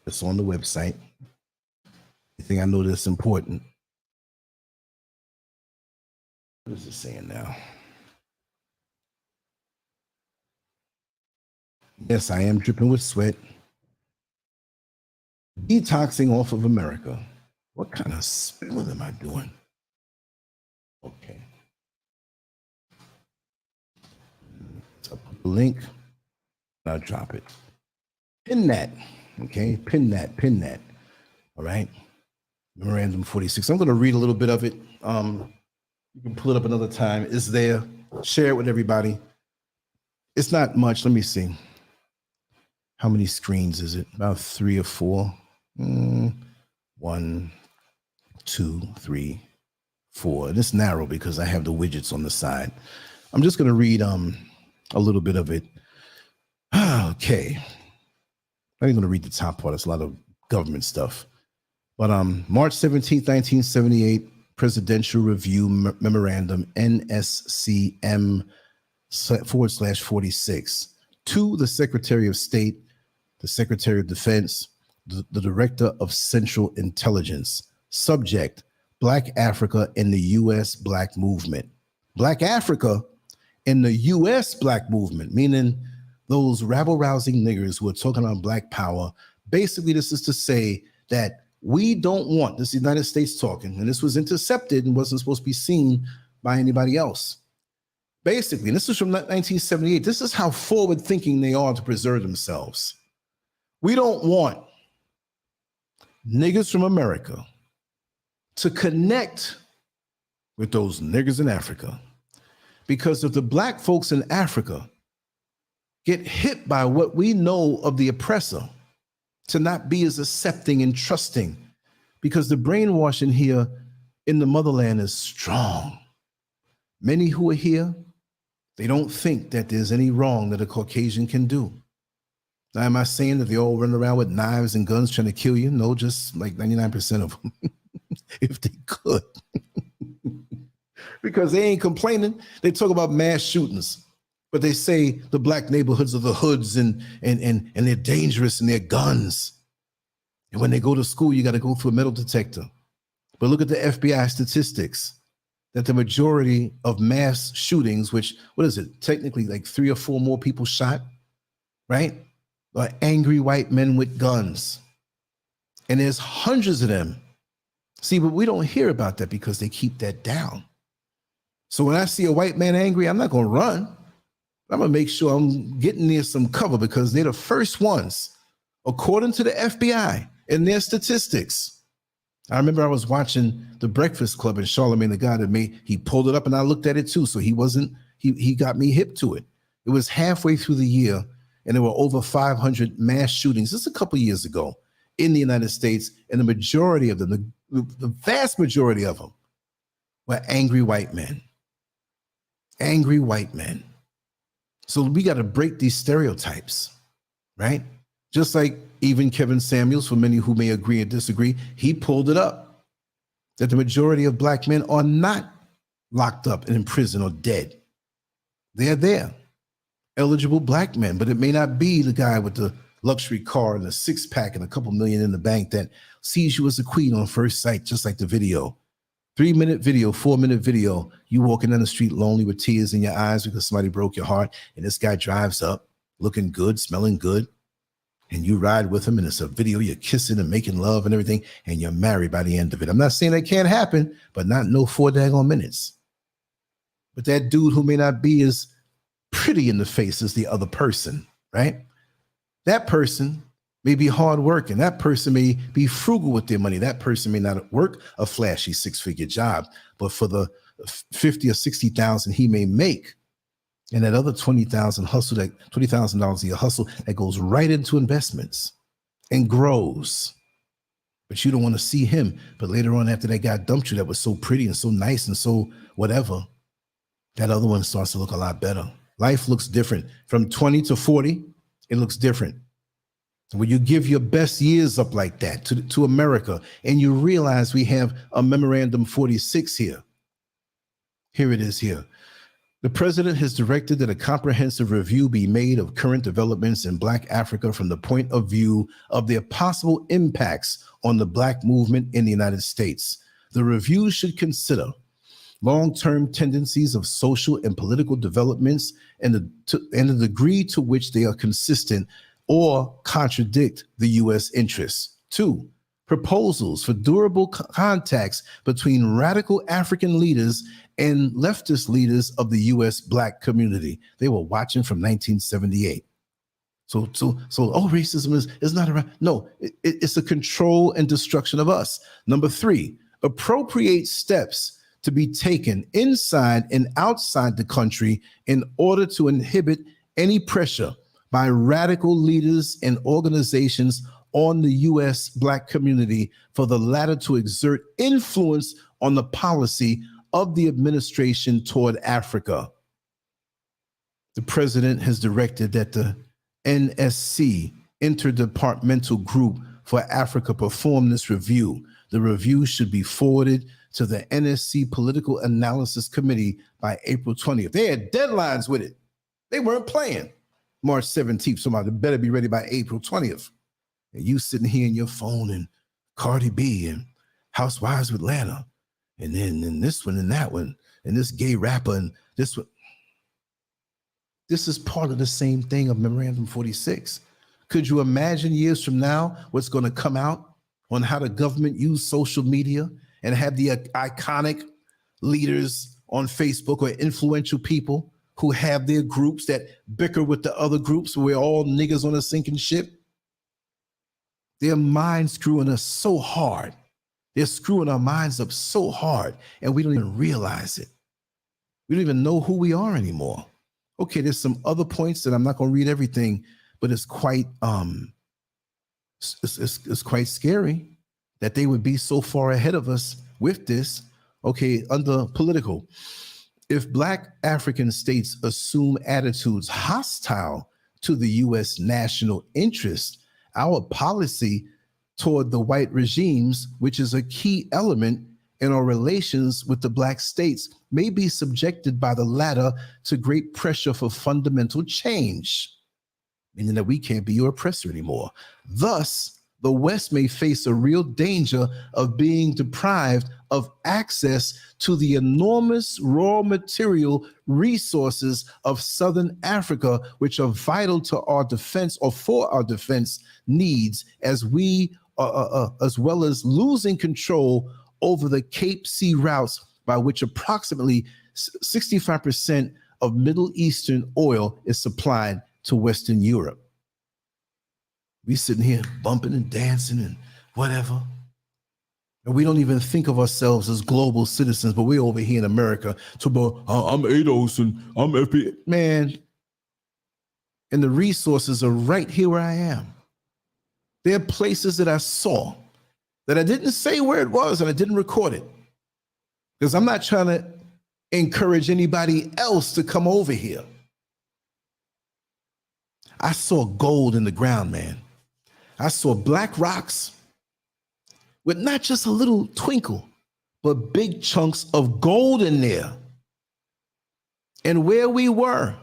It's on the website. Anything I know that's important. What is it saying now? Yes, I am dripping with sweat. Detoxing off of America. What kind of spelling am I doing? Okay. So I'll put the link. And I'll drop it. Pin that. Okay. Pin that. All right. Memorandum 46. I'm going to read a little bit of it. You can pull it up another time. It's there. Share it with everybody. It's not much. Let me see. How many screens is it? About 3 or 4. 1, 2, 3, 4. And it's narrow because I have the widgets on the side. I'm just going to read a little bit of it. Okay. I'm going to read the top part. It's a lot of government stuff. But March 17th, 1978, Presidential Review Memorandum, NSCM/46, to the Secretary of State, the Secretary of Defense, the Director of Central Intelligence. Subject: Black Africa in the U.S. Black Movement. Black Africa in the U.S. Black Movement, meaning those rabble-rousing niggers who are talking about Black power. Basically, this is to say that we don't want, this is the United States talking, and this was intercepted and wasn't supposed to be seen by anybody else. Basically, and this is from 1978, this is how forward-thinking they are to preserve themselves. We don't want niggers from America to connect with those niggers in Africa. Because if the Black folks in Africa get hit by what we know of the oppressor, to not be as accepting and trusting, because the brainwashing here in the motherland is strong. Many who are here, they don't think that there's any wrong that a Caucasian can do. Now, am I saying that they all run around with knives and guns trying to kill you? No, just like 99% of them, if they could. Because they ain't complaining. They talk about mass shootings, but they say the Black neighborhoods are the hoods and they're dangerous and they're guns. And when they go to school, you got to go through a metal detector. But look at the FBI statistics, that the majority of mass shootings, which, what is it, technically like 3 or 4 more people shot, right? Are angry white men with guns. And there's hundreds of them. See, but we don't hear about that because they keep that down. So when I see a white man angry, I'm not going to run. I'm going to make sure I'm getting near some cover because they're the first ones, according to the FBI and their statistics. I remember I was watching The Breakfast Club and Charlamagne the God, he pulled it up and I looked at it too. So he got me hip to it. It was halfway through the year and there were over 500 mass shootings. This is a couple years ago in the United States. And the majority of them, the vast majority of them were angry white men. Angry white men. So we got to break these stereotypes, right? Just like even Kevin Samuels, for many who may agree or disagree, he pulled it up that the majority of black men are not locked up and in prison or dead. They're there, eligible black men, but it may not be the guy with the luxury car and a six-pack and a couple million in the bank that sees you as a queen on first sight, just like the video. 3-minute video, 4-minute video, you walking down the street lonely with tears in your eyes because somebody broke your heart, and this guy drives up looking good, smelling good, and you ride with him, and it's a video, you're kissing and making love and everything, and you're married by the end of it. I'm not saying that can't happen, but not no 4 daggone minutes. But that dude who may not be as pretty in the face as the other person, right? That person may be hardworking. That person may be frugal with their money. That person may not work a flashy 6-figure job, but for the 50 or 60,000 he may make, and that other 20,000 hustle, that $20,000 a year hustle that goes right into investments and grows. But you don't want to see him. But later on, after that guy dumped you, that was so pretty and so nice and so whatever, that other one starts to look a lot better. Life looks different. From 20 to 40, it looks different. When you give your best years up like that to America, and you realize we have a memorandum 46 here. Here it is here. The president has directed that a comprehensive review be made of current developments in Black Africa from the point of view of their possible impacts on the Black movement in the United States. The review should consider long-term tendencies of social and political developments and the degree to which they are consistent or contradict the U.S. interests. 2, proposals for durable contacts between radical African leaders and leftist leaders of the U.S. Black community. They were watching from 1978. So, racism is not around. No, it's a control and destruction of us. Number 3, appropriate steps to be taken inside and outside the country in order to inhibit any pressure by radical leaders and organizations on the U.S. Black community for the latter to exert influence on the policy of the administration toward Africa. The president has directed that the NSC, Interdepartmental Group for Africa, perform this review. The review should be forwarded to the NSC Political Analysis Committee by April 20th. They had deadlines with it. They weren't playing. March 17th, somebody better be ready by April 20th. And you sitting here in your phone and Cardi B and Housewives of Atlanta, and then this one and that one, and this gay rapper and this one. This is part of the same thing of Memorandum 46. Could you imagine years from now what's going to come out on how the government use social media and have the iconic leaders on Facebook or influential people who have their groups that bicker with the other groups? We're all niggas on a sinking ship. They're mind screwing us so hard. They're screwing our minds up so hard, and we don't even realize it. We don't even know who we are anymore. Okay, there's some other points that I'm not going to read everything, but it's quite it's quite scary that they would be so far ahead of us with this. Okay, under political, if Black African states assume attitudes hostile to the U.S. national interest, our policy toward the white regimes, which is a key element in our relations with the Black states, may be subjected by the latter to great pressure for fundamental change, meaning that we can't be your oppressor anymore. Thus, the West may face a real danger of being deprived of access to the enormous raw material resources of Southern Africa, which are vital to our defense or for our defense needs, as well as losing control over the Cape Sea routes by which approximately 65% of Middle Eastern oil is supplied to Western Europe. We sitting here bumping and dancing and whatever. And we don't even think of ourselves as global citizens, but we're over here in America. So, I'm ADOS and I'm FP. Man, and the resources are right here where I am. There are places that I saw that I didn't say where it was and I didn't record it, because I'm not trying to encourage anybody else to come over here. I saw gold in the ground, man. I saw black rocks with not just a little twinkle, but big chunks of gold in there. And where we were,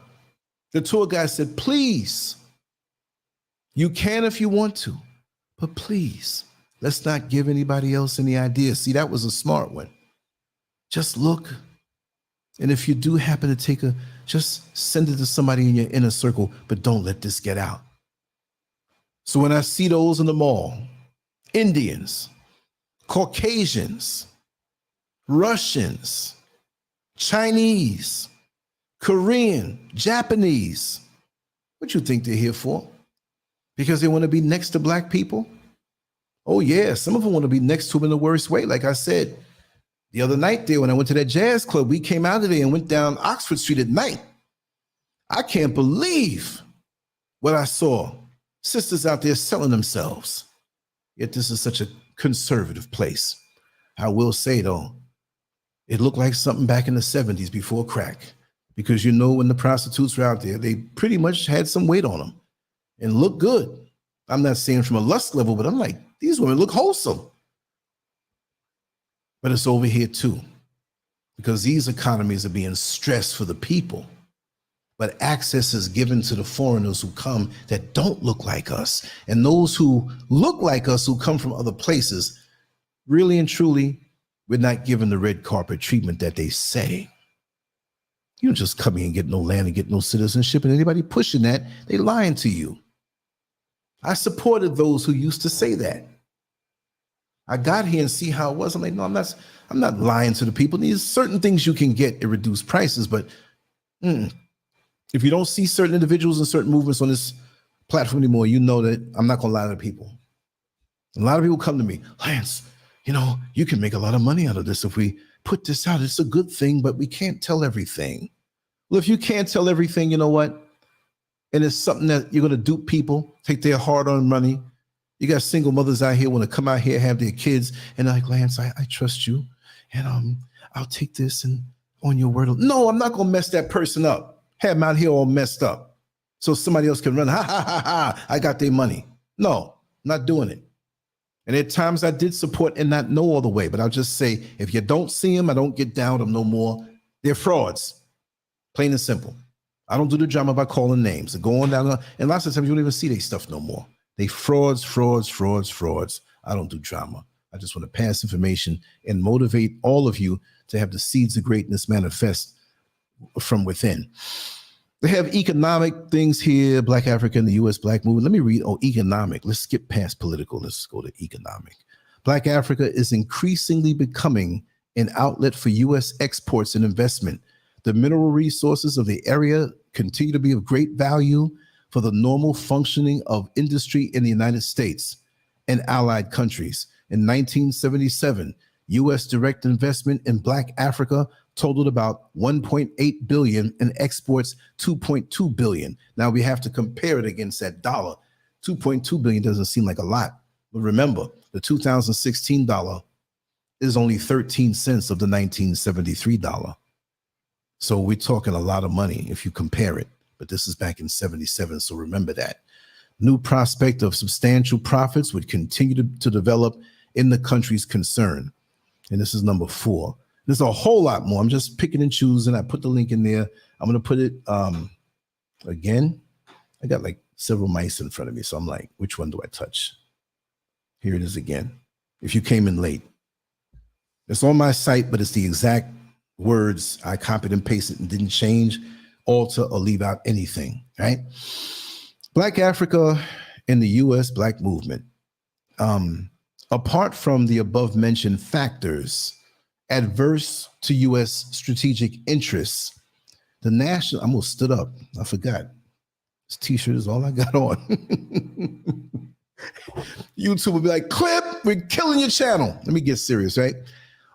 the tour guide said, please, you can if you want to, but please, let's not give anybody else any ideas. See, that was a smart one. Just look. And if you do happen to just send it to somebody in your inner circle, but don't let this get out. So when I see those in the mall, Indians, Caucasians, Russians, Chinese, Korean, Japanese, what you think they're here for? Because they want to be next to black people? Oh yeah, some of them want to be next to them in the worst way. Like I said, the other night there when I went to that jazz club, we came out of there and went down Oxford Street at night. I can't believe what I saw. Sisters out there selling themselves. Yet this is such a conservative place. I will say though, it looked like something back in the 70s before crack. Because you know when the prostitutes were out there, they pretty much had some weight on them and looked good. I'm not saying from a lust level, but I'm like, these women look wholesome. But it's over here too, because these economies are being stressed for the people. But access is given to the foreigners who come that don't look like us. And those who look like us, who come from other places, really and truly, we're not given the red carpet treatment that they say. You don't just come here and get no land and get no citizenship, and anybody pushing that, they lying to you. I supported those who used to say that. I got here and see how it was. I'm like, no, I'm not lying to the people. There's certain things you can get at reduced prices, but if you don't see certain individuals and certain movements on this platform anymore, you know that I'm not gonna lie to people. A lot of people come to me, Lance, you can make a lot of money out of this if we put this out. It's a good thing, but we can't tell everything. Well, if you can't tell everything, you know what? And it's something that you're going to dupe people, take their hard-earned money. You got single mothers out here want to come out here, have their kids, and they're like, Lance, I trust you, and I'll take this and on your word. No, I'm not going to mess that person up. Have them out here all messed up so somebody else can run. Ha, ha, ha, ha. I got their money. No, not doing it. And at times I did support and not know all the way, but I'll just say, if you don't see them, I don't get down with them no more. They're frauds, plain and simple. I don't do the drama by calling names. They're going down, and lots of times you don't even see their stuff no more. They frauds. I don't do drama. I just want to pass information and motivate all of you to have the seeds of greatness manifest from within. They have economic things here, Black Africa and the U.S. Black movement. Let me read, economic. Let's skip past political. Let's go to economic. Black Africa is increasingly becoming an outlet for U.S. exports and investment. The mineral resources of the area continue to be of great value for the normal functioning of industry in the United States and allied countries. In 1977, U.S. direct investment in Black Africa totaled about 1.8 billion and exports 2.2 billion. Now we have to compare it against that dollar. 2.2 billion doesn't seem like a lot, but remember, the 2016 dollar is only 13 cents of the 1973 dollar. So we're talking a lot of money if you compare it, but this is back in 77, so remember that. New prospect of substantial profits would continue to develop in the country's concern. And this is number 4. There's a whole lot more. I'm just picking and choosing. I put the link in there. I'm going to put it again. I got like several mice in front of me. So I'm like, which one do I touch? Here it is again. If you came in late, it's on my site, but it's the exact words. I copied and pasted and didn't change, alter, or leave out anything, right? Black Africa and the U.S. Black movement. Apart from the above mentioned factors adverse to U.S. strategic interests, the national, I almost stood up. I forgot. This t-shirt is all I got on. YouTube will be like, Clip, we're killing your channel. Let me get serious, right?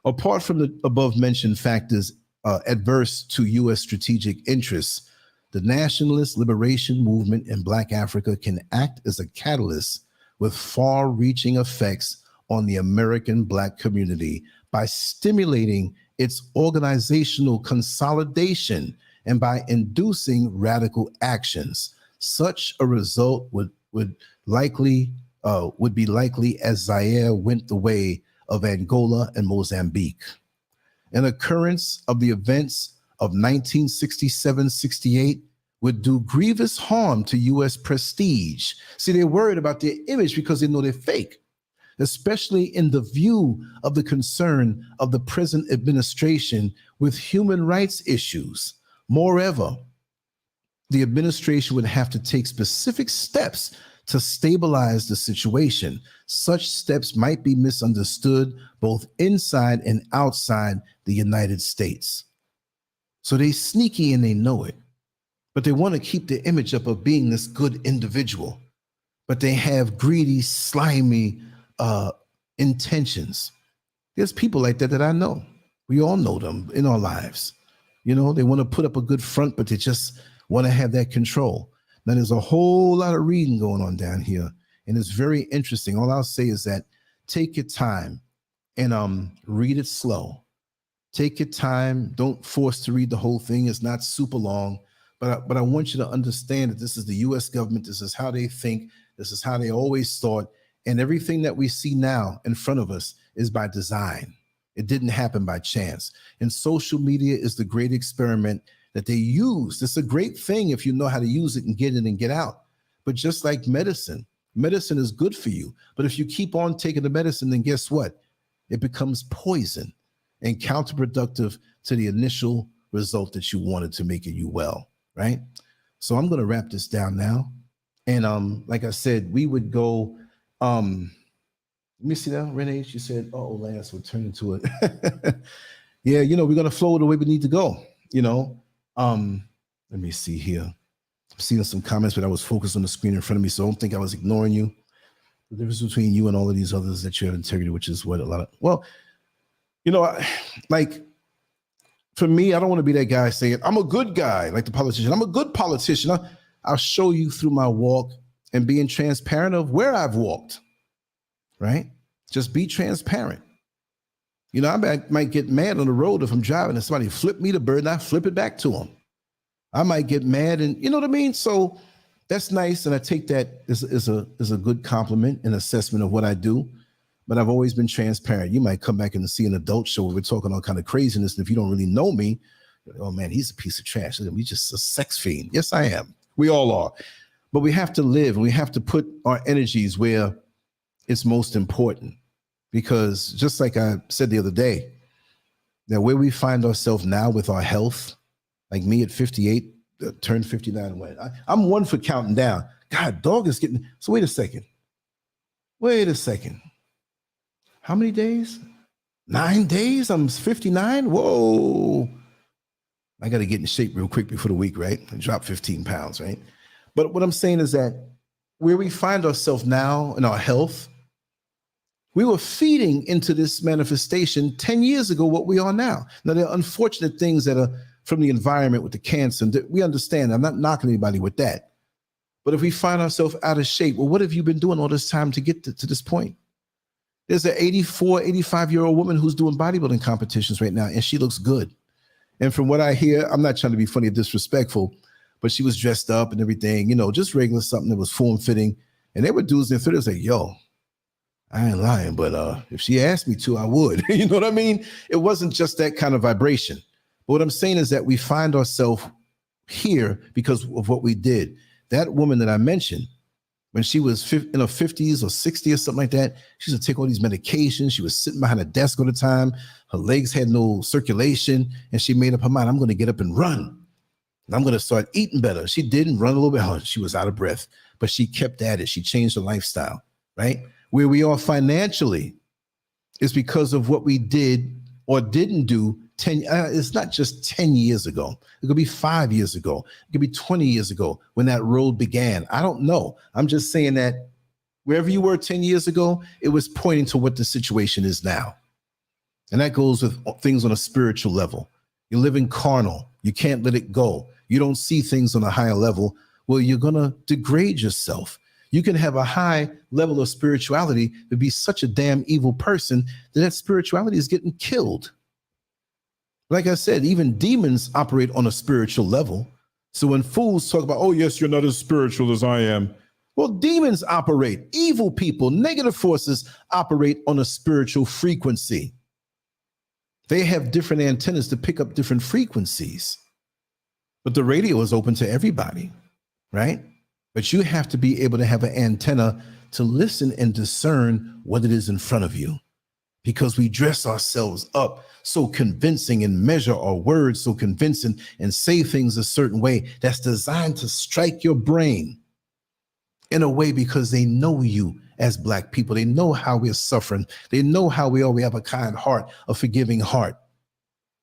Apart from the above mentioned factors adverse to U.S. strategic interests, the nationalist liberation movement in Black Africa can act as a catalyst with far-reaching effects on the American Black community by stimulating its organizational consolidation and by inducing radical actions. Such a result would likely would be likely as Zaire went the way of Angola and Mozambique. An occurrence of the events of 1967-68 would do grievous harm to U.S. prestige. See, they're worried about their image because they know they're fake, especially in the view of the concern of the present administration with human rights issues. Moreover, the administration would have to take specific steps to stabilize the situation. Such steps might be misunderstood both inside and outside the United States. So they sneaky and they know it, but they want to keep the image up of being this good individual, but they have greedy, slimy intentions. There's people like that I know. We all know them in our lives. You know, they want to put up a good front, but they just want to have that control. Now, there's a whole lot of reading going on down here, and it's very interesting. All I'll say is that take your time and read it slow. Take your time. Don't force to read the whole thing. It's not super long, but I want you to understand that this is the U.S. government. This is how they think. This is how they always thought. And everything that we see now in front of us is by design. It didn't happen by chance. And social media is the great experiment that they use. It's a great thing if you know how to use it and get in and get out. But just like medicine is good for you. But if you keep on taking the medicine, then guess what? It becomes poison and counterproductive to the initial result that you wanted to make you well, right? So I'm going to wrap this down now. And like I said, we would go, let me see now, Renee, she said, oh, Lance would turn into it. Yeah, you know, we're going to flow the way we need to go, you know. Let me see here. I'm seeing some comments, but I was focused on the screen in front of me, so I don't think I was ignoring you. The difference between you and all of these others that you have integrity, which is what a lot of, well, you know, like for me, I don't want to be that guy saying, I'm a good guy, like the politician. I'm a good politician. I'll show you through my walk and being transparent of where I've walked, right? Just be transparent. You know, I might get mad on the road if I'm driving and somebody flip me the bird and I flip it back to them. I might get mad and you know what I mean? So that's nice. And I take that as a good compliment and assessment of what I do. But I've always been transparent. You might come back and see an adult show where we're talking all kind of craziness. And if you don't really know me, oh man, he's a piece of trash. He's just a sex fiend. Yes, I am. We all are. But we have to live and we have to put our energies where it's most important. Because just like I said the other day, that where we find ourselves now with our health, like me at 58, turned 59 when I'm one for counting down. God, dog is getting, so wait a second. How many days? 9 days? I'm 59? Whoa. I got to get in shape real quick before the week, right? And drop 15 pounds, right? But what I'm saying is that where we find ourselves now in our health, we were feeding into this manifestation 10 years ago, what we are now. Now, there are unfortunate things that are from the environment with the cancer. And we understand. I'm not knocking anybody with that. But if we find ourselves out of shape, well, what have you been doing all this time to get to this point? There's an 84, 85-year-old woman who's doing bodybuilding competitions right now, and she looks good. And from what I hear, I'm not trying to be funny or disrespectful, but she was dressed up and everything, you know, just regular something that was form-fitting. And they were dudes in their 30s like, yo, I ain't lying, but if she asked me to, I would. You know what I mean? It wasn't just that kind of vibration. But what I'm saying is that we find ourselves here because of what we did. That woman that I mentioned, when she was in her 50s or 60s or something like that, she used to take all these medications. She was sitting behind a desk all the time. Her legs had no circulation, and she made up her mind, I'm going to get up and run. And I'm going to start eating better. She didn't run a little bit hard. She was out of breath, but she kept at it. She changed her lifestyle, right? Where we are financially is because of what we did or didn't do. It's not just 10 years ago. It could be 5 years ago. It could be 20 years ago when that road began. I don't know. I'm just saying that wherever you were 10 years ago, it was pointing to what the situation is now. And that goes with things on a spiritual level. You're living carnal. You can't let it go. You don't see things on a higher level. Well, you're going to degrade yourself. You can have a high level of spirituality, but be such a damn evil person that spirituality is getting killed. Like I said, even demons operate on a spiritual level. So when fools talk about, oh, yes, you're not as spiritual as I am. Well, demons operate, evil people, negative forces operate on a spiritual frequency. They have different antennas to pick up different frequencies. But the radio is open to everybody, right? But you have to be able to have an antenna to listen and discern what it is in front of you, because we dress ourselves up so convincing and measure our words so convincing and say things a certain way that's designed to strike your brain in a way, because they know you as Black people. They know how we're suffering. They know how we are. We have a kind heart, a forgiving heart,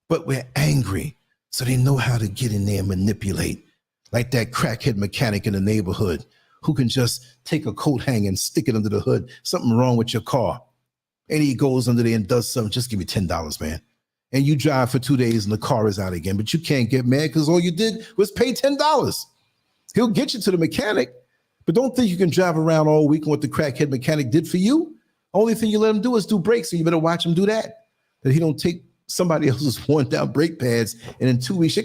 but we're angry. So they know how to get in there and manipulate, like that crackhead mechanic in the neighborhood who can just take a coat hanger and stick it under the hood. Something wrong with your car. And he goes under there and does something. Just give me $10, man. And you drive for 2 days and the car is out again. But you can't get mad because all you did was pay $10. He'll get you to the mechanic. But don't think you can drive around all week on what the crackhead mechanic did for you. Only thing you let him do is do brakes, and you better watch him do that. That he don't take somebody else's worn down brake pads and in 2 weeks, I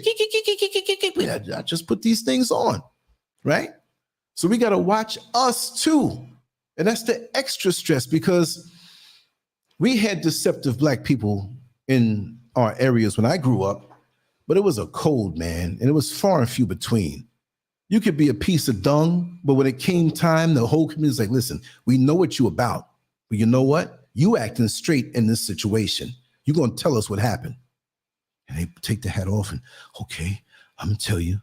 just put these things on, right? So we got to watch us too. And that's the extra stress, because we had deceptive Black people in our areas when I grew up, but it was a cold, man, and it was far and few between. You could be a piece of dung, but when it came time, the whole community was like, listen, we know what you about, but you know what? You acting straight in this situation. You're going to tell us what happened. And they take the hat off and, okay, I'm going to tell you.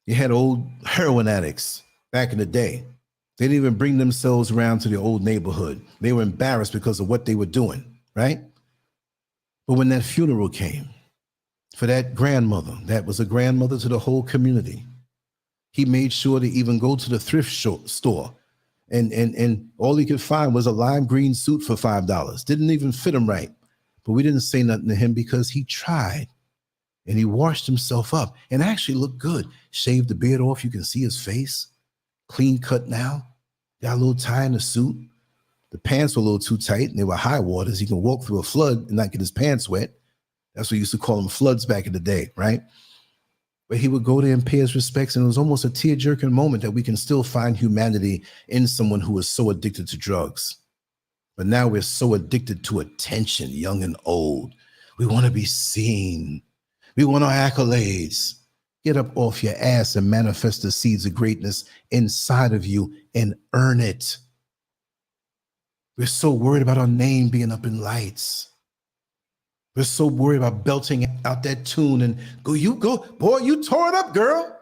You had old heroin addicts back in the day. They didn't even bring themselves around to the old neighborhood. They were embarrassed because of what they were doing, right? But when that funeral came for that grandmother, that was a grandmother to the whole community, he made sure to even go to the thrift store, and all he could find was a lime green suit for $5. Didn't even fit him right. But we didn't say nothing to him because he tried, and he washed himself up and actually looked good. Shaved the beard off. You can see his face. Clean cut now. Got a little tie in the suit. The pants were a little too tight, and they were high waters. He can walk through a flood and not get his pants wet. That's what we used to call them, floods back in the day, right? But he would go there and pay his respects, and it was almost a tear-jerking moment that we can still find humanity in someone who is so addicted to drugs. But now we're so addicted to attention, young and old. We want to be seen. We want our accolades. Get up off your ass and manifest the seeds of greatness inside of you and earn it. We're so worried about our name being up in lights. We're so worried about belting out that tune and go, boy, you tore it up, girl.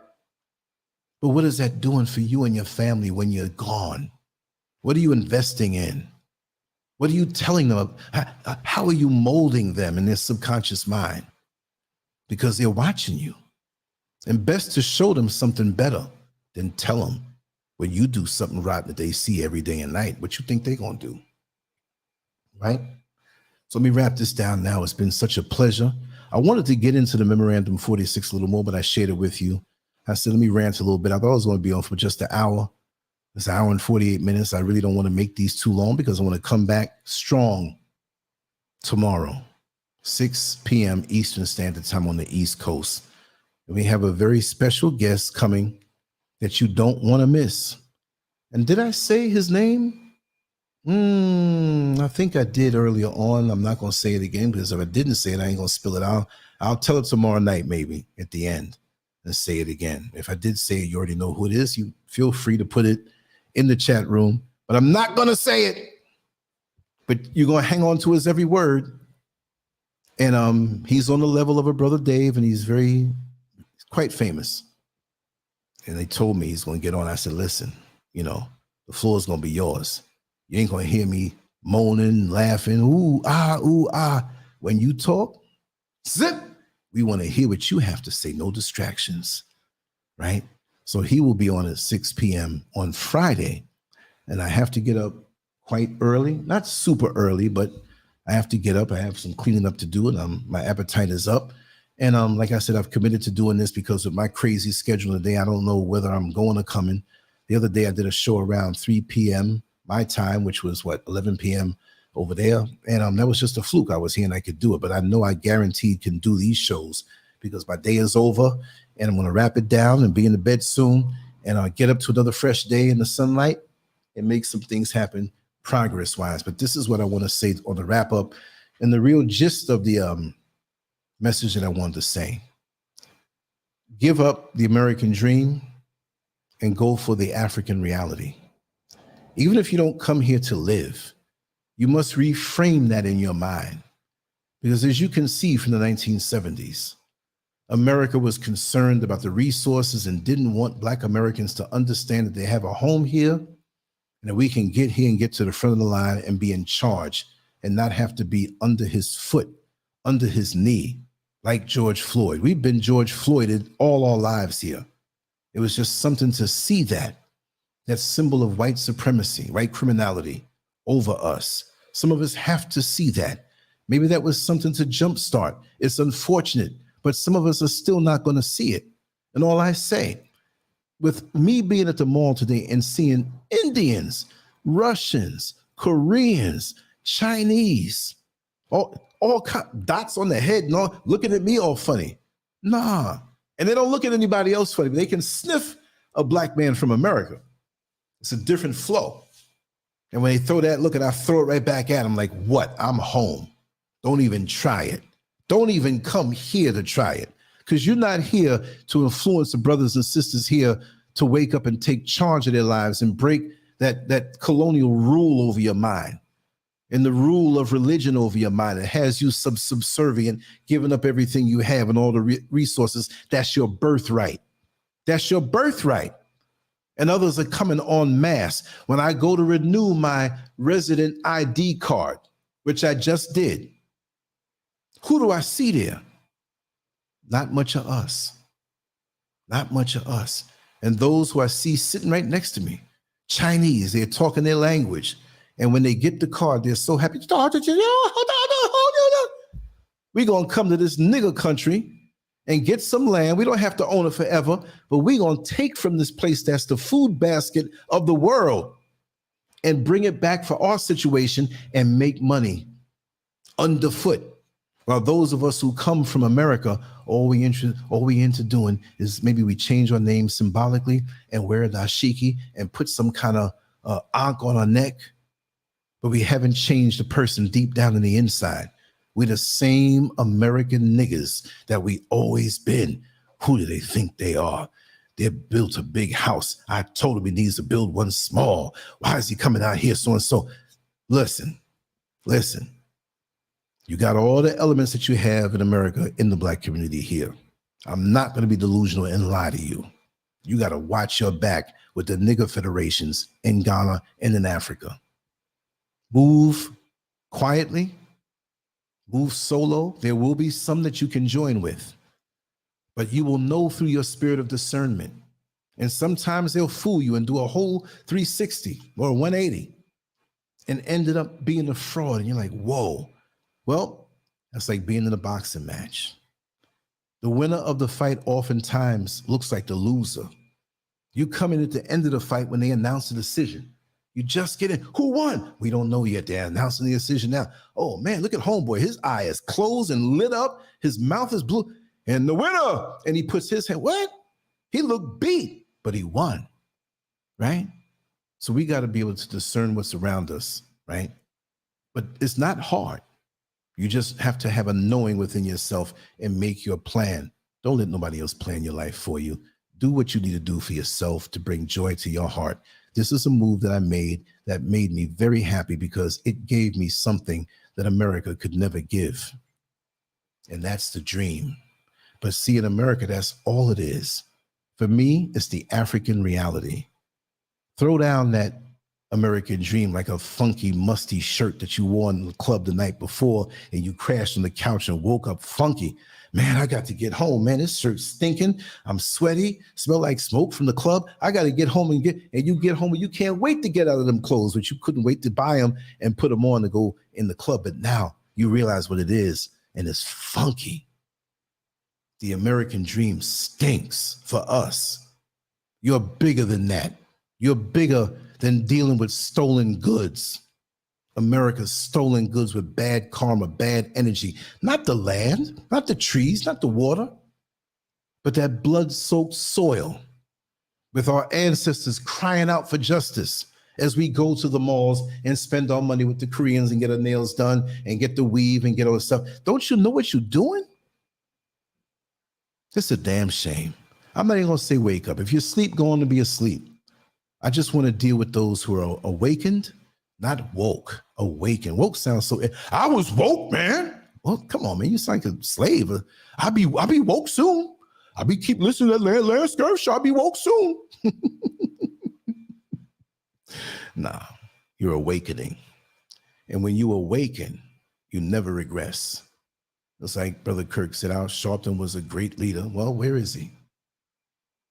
But what is that doing for you and your family when you're gone? What are you investing in? What are you telling them? How are you molding them in their subconscious mind? Because they're watching you. And best to show them something better than tell them when you do something rotten that they see every day and night. What you think they're going to do? Right? So let me wrap this down now. It's been such a pleasure. I wanted to get into the Memorandum 46 a little more, but I shared it with you. I said, let me rant a little bit. I thought I was going to be on for just an hour. It's an hour and 48 minutes. I really don't want to make these too long because I want to come back strong tomorrow, 6 p.m. Eastern Standard Time on the East Coast. And we have a very special guest coming that you don't want to miss. And did I say his name? I think I did earlier on. I'm not going to say it again because if I didn't say it, I ain't going to spill it out. I'll tell it tomorrow night, maybe at the end, and say it again. If I did say it, you already know who it is. You feel free to put it in the chat room, but I'm not going to say it. But you're going to hang on to his every word. And he's on the level of a brother Dave, and he's quite famous. And they told me he's going to get on. I said, listen, the floor is going to be yours. You ain't going to hear me moaning, laughing, ooh, ah. When you talk, zip, we want to hear what you have to say. No distractions, right? So he will be on at 6 p.m. on Friday. And I have to get up quite early, not super early, but I have to get up. I have some cleaning up to do, and my appetite is up. And like I said, I've committed to doing this because of my crazy schedule today. I don't know whether I'm going or coming. The other day I did a show around 3 p.m. my time, which was 11 p.m. over there. And that was just a fluke. I was here and I could do it, but I know I guaranteed can do these shows because my day is over and I'm going to wrap it down and be in the bed soon. and get up to another fresh day in the sunlight and make some things happen progress wise. But this is what I want to say on the wrap up and the real gist of the message that I wanted to say. Give up the American dream and go for the African reality. Even if you don't come here to live, you must reframe that in your mind. Because as you can see from the 1970s, America was concerned about the resources and didn't want Black Americans to understand that they have a home here and that we can get here and get to the front of the line and be in charge and not have to be under his foot, under his knee, like George Floyd. We've been George Floyded all our lives here. It was just something to see that symbol of white supremacy, white criminality over us. Some of us have to see that. Maybe that was something to jumpstart. It's unfortunate, but some of us are still not going to see it. And all I say, with me being at the mall today and seeing Indians, Russians, Koreans, Chinese, all dots on the head, and all looking at me all funny. Nah. And they don't look at anybody else funny, but they can sniff a Black man from America. It's a different flow. And when they throw that look, and I throw it right back at them like, what? I'm home. Don't even try it. Don't even come here to try it. Because you're not here to influence the brothers and sisters here to wake up and take charge of their lives and break that colonial rule over your mind and the rule of religion over your mind. It has you subservient, giving up everything you have and all the resources. That's your birthright. That's your birthright. And others are coming en masse. When I go to renew my resident ID card, which I just did, who do I see there? Not much of us. Not much of us. And those who I see sitting right next to me, Chinese, they're talking their language. And when they get the card, they're so happy. We're going to come to this nigger country and get some land. We don't have to own it forever, but we're going to take from this place that's the food basket of the world and bring it back for our situation and make money underfoot. While those of us who come from America, all we into doing is maybe we change our name symbolically and wear the dashiki and put some kind of ankh on our neck, but we haven't changed the person deep down in the inside. We're the same American niggas that we always been. Who do they think they are? They built a big house. I told him he needs to build one small. Why is he coming out here so and so? Listen. You got all the elements that you have in America in the Black community here. I'm not going to be delusional and lie to you. You got to watch your back with the nigger federations in Ghana and in Africa. Move quietly. Move solo. There will be some that you can join with, but you will know through your spirit of discernment. And sometimes they'll fool you and do a whole 360 or 180 and ended up being a fraud. And you're like, whoa. Well, that's like being in a boxing match. The winner of the fight oftentimes looks like the loser. You come in at the end of the fight when they announce the decision. You just get in. Who won? We don't know yet. They're announcing the decision now. Oh, man, look at homeboy. His eye is closed and lit up. His mouth is blue. And the winner. And he puts his hand. What? He looked beat, but he won. Right? So we got to be able to discern what's around us. Right? But it's not hard. You just have to have a knowing within yourself and make your plan. Don't let nobody else plan your life for you. Do what you need to do for yourself to bring joy to your heart. This is a move that I made that made me very happy because it gave me something that America could never give. And that's the dream. But see, in America, that's all it is. For me, it's the African reality. Throw down that American dream like a funky, musty shirt that you wore in the club the night before and you crashed on the couch and woke up funky. Man, I got to get home. Man, this shirt's stinking. I'm sweaty, smell like smoke from the club. I got to get home and you get home and you can't wait to get out of them clothes, but you couldn't wait to buy them and put them on to go in the club. But now you realize what it is and it's funky. The American dream stinks for us. You're bigger than that. You're bigger than dealing with stolen goods. America's stolen goods with bad karma, bad energy. Not the land, not the trees, not the water, but that blood-soaked soil with our ancestors crying out for justice as we go to the malls and spend our money with the Koreans and get our nails done and get the weave and get all the stuff. Don't you know what you're doing? It's a damn shame. I'm not even going to say wake up. If you're asleep, go on to be asleep. I just want to deal with those who are awakened, not woke. Awakened. Woke sounds so. I was woke, man. Well, come on, man. You sound like a slave. I'll be woke soon. Keep listening to that Lancescurv show. I'll be woke soon. Nah, you're awakening. And when you awaken, you never regress. It's like Brother Kirk said, Al Sharpton was a great leader. Well, where is he?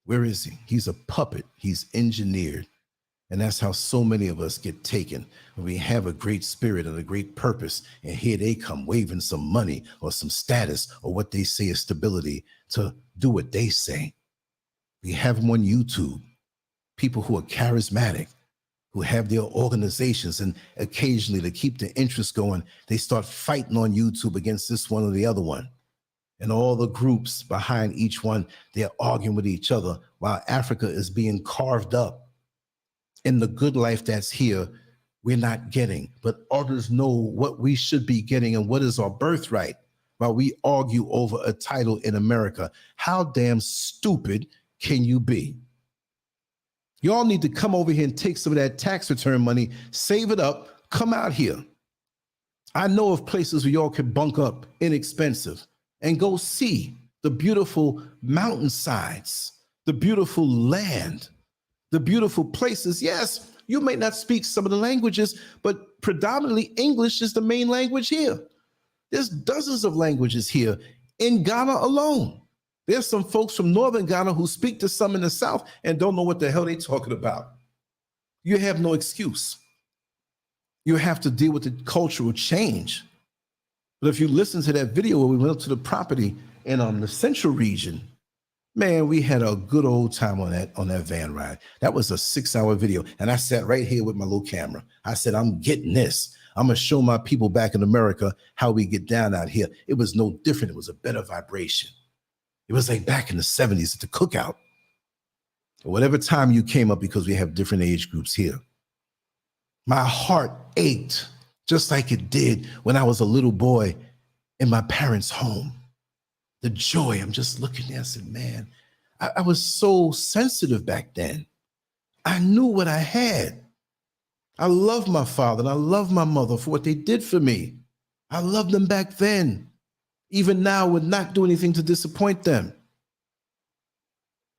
Where is he? He's a puppet. He's engineered. And that's how so many of us get taken. When we have a great spirit and a great purpose, and here they come waving some money or some status or what they say is stability to do what they say. We have them on YouTube, people who are charismatic, who have their organizations, and occasionally to keep the interest going, they start fighting on YouTube against this one or the other one. And all the groups behind each one, they're arguing with each other while Africa is being carved up. In the good life that's here, we're not getting, but others know what we should be getting and what is our birthright while we argue over a title in America. How damn stupid can you be? Y'all need to come over here and take some of that tax return money, save it up, come out here. I know of places where y'all can bunk up inexpensive and go see the beautiful mountainsides, the beautiful land, the beautiful places. Yes, you may not speak some of the languages, but predominantly English is the main language here. There's dozens of languages here in Ghana alone. There's some folks from northern Ghana who speak to some in the south and don't know what the hell they're talking about. You have no excuse. You have to deal with the cultural change. But if you listen to that video where we went up to the property in the central region, man, we had a good old time on that van ride. That was a 6-hour video. And I sat right here with my little camera. I said, I'm getting this. I'm going to show my people back in America how we get down out here. It was no different. It was a better vibration. It was like back in the 70s at the cookout. Or whatever time you came up, because we have different age groups here. My heart ached just like it did when I was a little boy in my parents' home. The joy, I'm just looking there, I said, man, I was so sensitive back then. I knew what I had. I love my father and I love my mother for what they did for me. I loved them back then. Even now, would not do anything to disappoint them.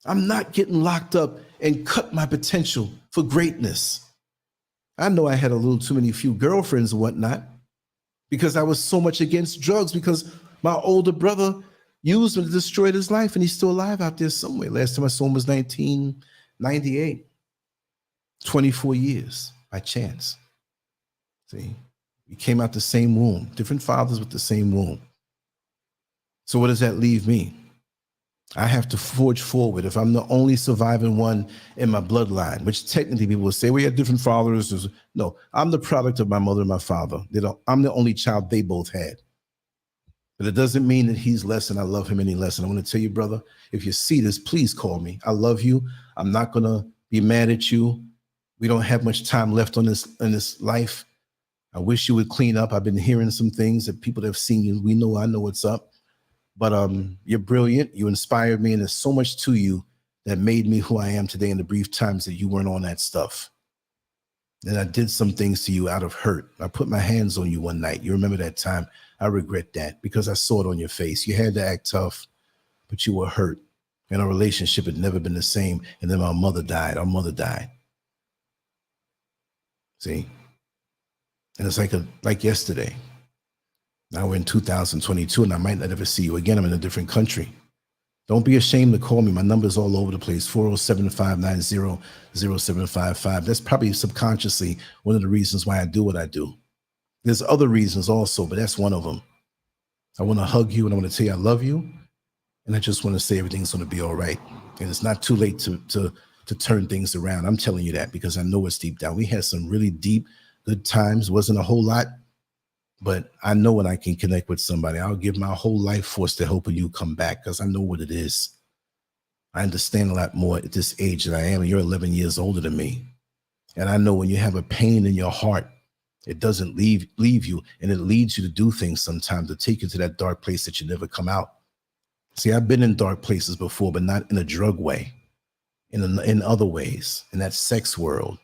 I'm not getting locked up and cut my potential for greatness. I know I had a little too many few girlfriends and whatnot because I was so much against drugs, because my older brother used him to destroy his life, and he's still alive out there somewhere. Last time I saw him was 1998. 24 years by chance. See, we came out the same womb, different fathers with the same womb. So what does that leave me? I have to forge forward. If I'm the only surviving one in my bloodline, which technically people will say, we have different fathers. No, I'm the product of my mother and my father. I'm the only child they both had. But it doesn't mean that he's less and I love him any less. And I want to tell you, brother, if you see this, please call me. I love you. I'm not going to be mad at you. We don't have much time left in this life. I wish you would clean up. I've been hearing some things that people that have seen you. I know what's up. But you're brilliant. You inspired me. And there's so much to you that made me who I am today in the brief times that you weren't on that stuff. And I did some things to you out of hurt. I put my hands on you one night. You remember that time? I regret that because I saw it on your face. You had to act tough, but you were hurt. And our relationship had never been the same. And then our mother died. See? And it's like yesterday. Now we're in 2022 and I might not ever see you again. I'm in a different country. Don't be ashamed to call me. My number's all over the place, 407-590-0755. That's probably subconsciously one of the reasons why I do what I do. There's other reasons also, but that's one of them. I want to hug you and I want to tell you I love you. And I just want to say everything's going to be all right. And it's not too late to turn things around. I'm telling you that because I know it's deep down. We had some really deep, good times. Wasn't a whole lot. But I know when I can connect with somebody, I'll give my whole life force to helping you come back because I know what it is. I understand a lot more at this age that I am, and you're 11 years older than me. And I know when you have a pain in your heart, it doesn't leave you, and it leads you to do things sometimes to take you to that dark place that you never come out. See, I've been in dark places before, but not in a drug way, in other ways, in that sex world.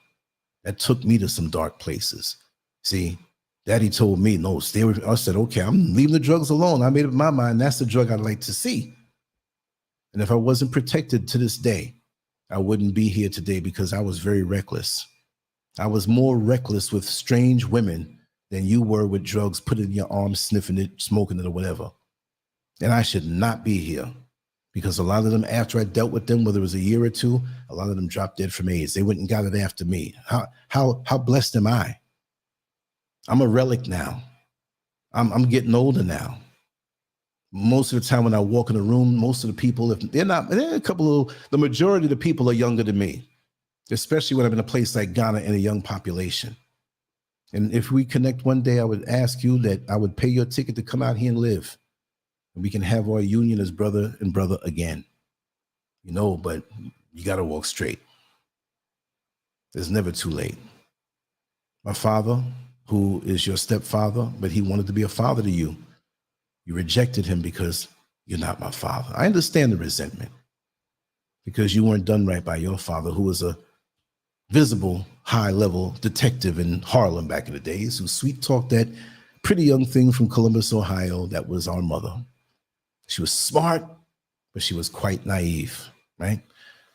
That took me to some dark places. See, Daddy told me, no, stay with me. I said, okay, I'm leaving the drugs alone. I made up my mind. That's the drug I'd like to see. And if I wasn't protected to this day, I wouldn't be here today because I was very reckless. I was more reckless with strange women than you were with drugs, put it in your arm, sniffing it, smoking it, or whatever. And I should not be here because a lot of them, after I dealt with them, whether it was a year or two, a lot of them dropped dead from AIDS. They went and got it after me. How blessed am I? I'm a relic now. I'm getting older now. Most of the time when I walk in a room, most of the people, if they're not, the majority of the people are younger than me, especially when I'm in a place like Ghana and a young population. And if we connect one day, I would ask you that I would pay your ticket to come out here and live. And we can have our union as brother and brother again. But you got to walk straight. It's never too late. My father, who is your stepfather, but he wanted to be a father to you. You rejected him because you're not my father. I understand the resentment because you weren't done right by your father, who was a visible high-level detective in Harlem back in the days, who sweet-talked that pretty young thing from Columbus, Ohio, that was our mother. She was smart, but she was quite naive, right?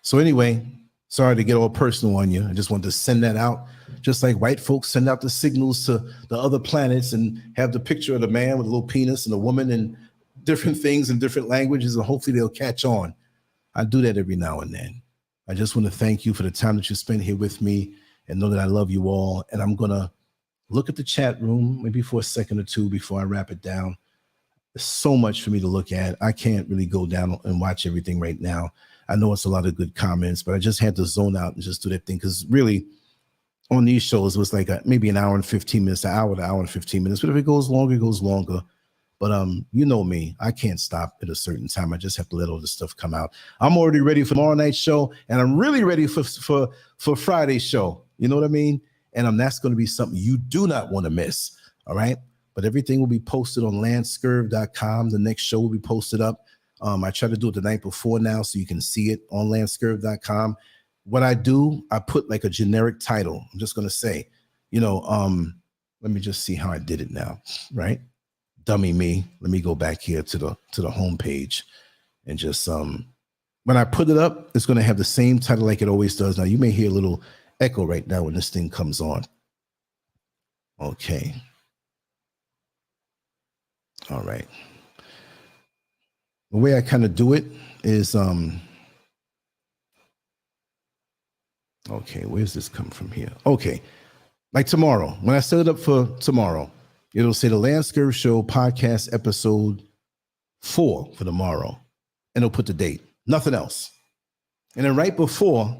So anyway, sorry to get all personal on you. I just wanted to send that out, just like white folks send out the signals to the other planets and have the picture of the man with a little penis and a woman and different things in different languages, and hopefully they'll catch on. I do that every now and then. I just want to thank you for the time that you spent here with me and know that I love you all. And I'm going to look at the chat room maybe for a second or two before I wrap it down. There's so much for me to look at. I can't really go down and watch everything right now. I know it's a lot of good comments, but I just had to zone out and just do that thing because really on these shows, it was like maybe an hour and 15 minutes, an hour to hour and 15 minutes. But if it goes longer, it goes longer. But you know me, I can't stop at a certain time. I just have to let all this stuff come out. I'm already ready for tomorrow night's show, and I'm really ready for Friday's show. You know what I mean? And that's going to be something you do not want to miss. All right. But everything will be posted on Lancescurv.com. The next show will be posted up. I try to do it the night before now so you can see it on Lancescurv.com. What I do, I put like a generic title. I'm just going to say, let me just see how I did it now, right? Dummy me. Let me go back here to the home page and just when I put it up, it's going to have the same title like it always does. Now you may hear a little echo right now when this thing comes on. Okay. All right. The way I kind of do it is okay, where's this come from here? Okay. Like tomorrow, when I set it up for tomorrow, it'll say the Lancescurv Show podcast episode 4 for tomorrow. And it'll put the date, nothing else. And then right before,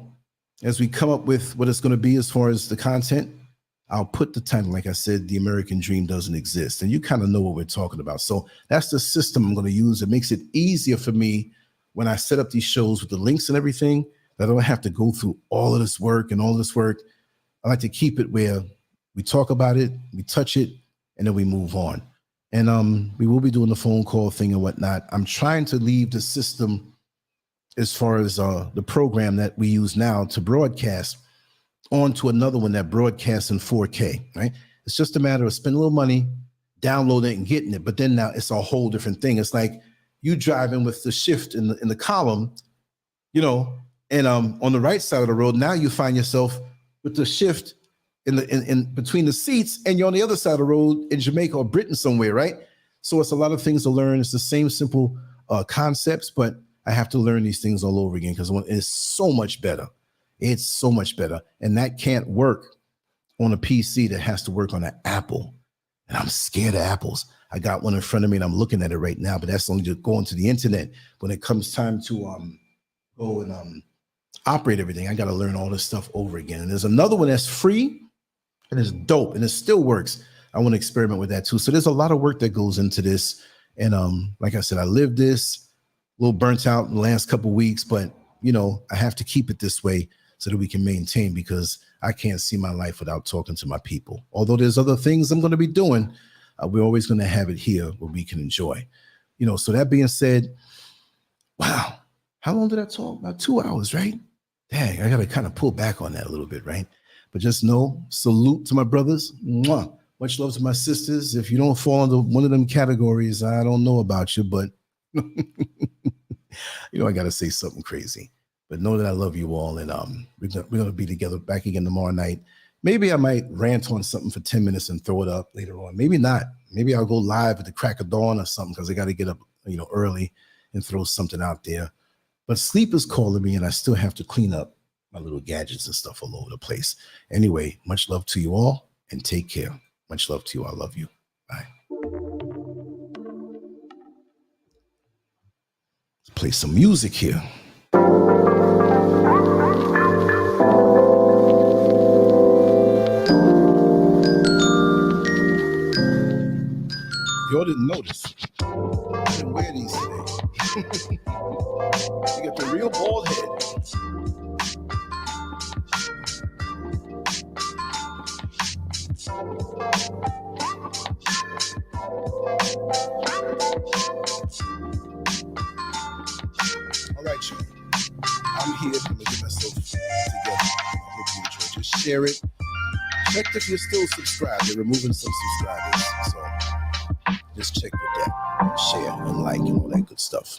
as we come up with what it's going to be as far as the content, I'll put the title, like I said, The American Dream Doesn't Exist. And you kind of know what we're talking about. So that's the system I'm going to use. It makes it easier for me when I set up these shows with the links and everything, that I don't have to go through all of this work and all this work. I like to keep it where we talk about it, we touch it, and then we move on. And we will be doing the phone call thing and whatnot. I'm trying to leave the system as far as the program that we use now to broadcast onto another one that broadcasts in 4K, right? It's just a matter of spending a little money, downloading it and getting it. But then now it's a whole different thing. It's like you driving with the shift in the column, and on the right side of the road, now you find yourself with the shift in between the seats, and you're on the other side of the road in Jamaica or Britain somewhere, right? So it's a lot of things to learn. It's the same simple concepts, but I have to learn these things all over again because it's so much better. It's so much better. And that can't work on a PC that has to work on an Apple. And I'm scared of Apples. I got one in front of me and I'm looking at it right now, but that's only just going to the internet. When it comes time to go and operate everything, I got to learn all this stuff over again. And there's another one that's free and it's dope and it still works. I want to experiment with that too. So there's a lot of work that goes into this. And like I said, I lived this, a little burnt out in the last couple of weeks, but I have to keep it this way so that we can maintain, because I can't see my life without talking to my people. Although there's other things I'm going to be doing, we're always going to have it here where we can enjoy. So that being said, wow, how long did I talk? About 2 hours, right? Dang, I got to kind of pull back on that a little bit, right? But just know, salute to my brothers. Mwah. Much love to my sisters. If you don't fall into one of them categories, I don't know about you, but I got to say something crazy. But know that I love you all, and we're going to be together back again tomorrow night. Maybe I might rant on something for 10 minutes and throw it up later on. Maybe not. Maybe I'll go live at the crack of dawn or something, because I got to get up, early and throw something out there. But sleep is calling me, and I still have to clean up my little gadgets and stuff all over the place. Anyway, much love to you all, and take care. Much love to you. I love you. Bye. Let's play some music here. Y'all didn't notice. I didn't wear these today. You got the real bald head. All right, y'all. I'm here. I'm gonna get myself together. I hope you enjoy. Just share it. Check if you're still subscribed. They're removing some subscribers, so just check with that. Share and like and all that good stuff.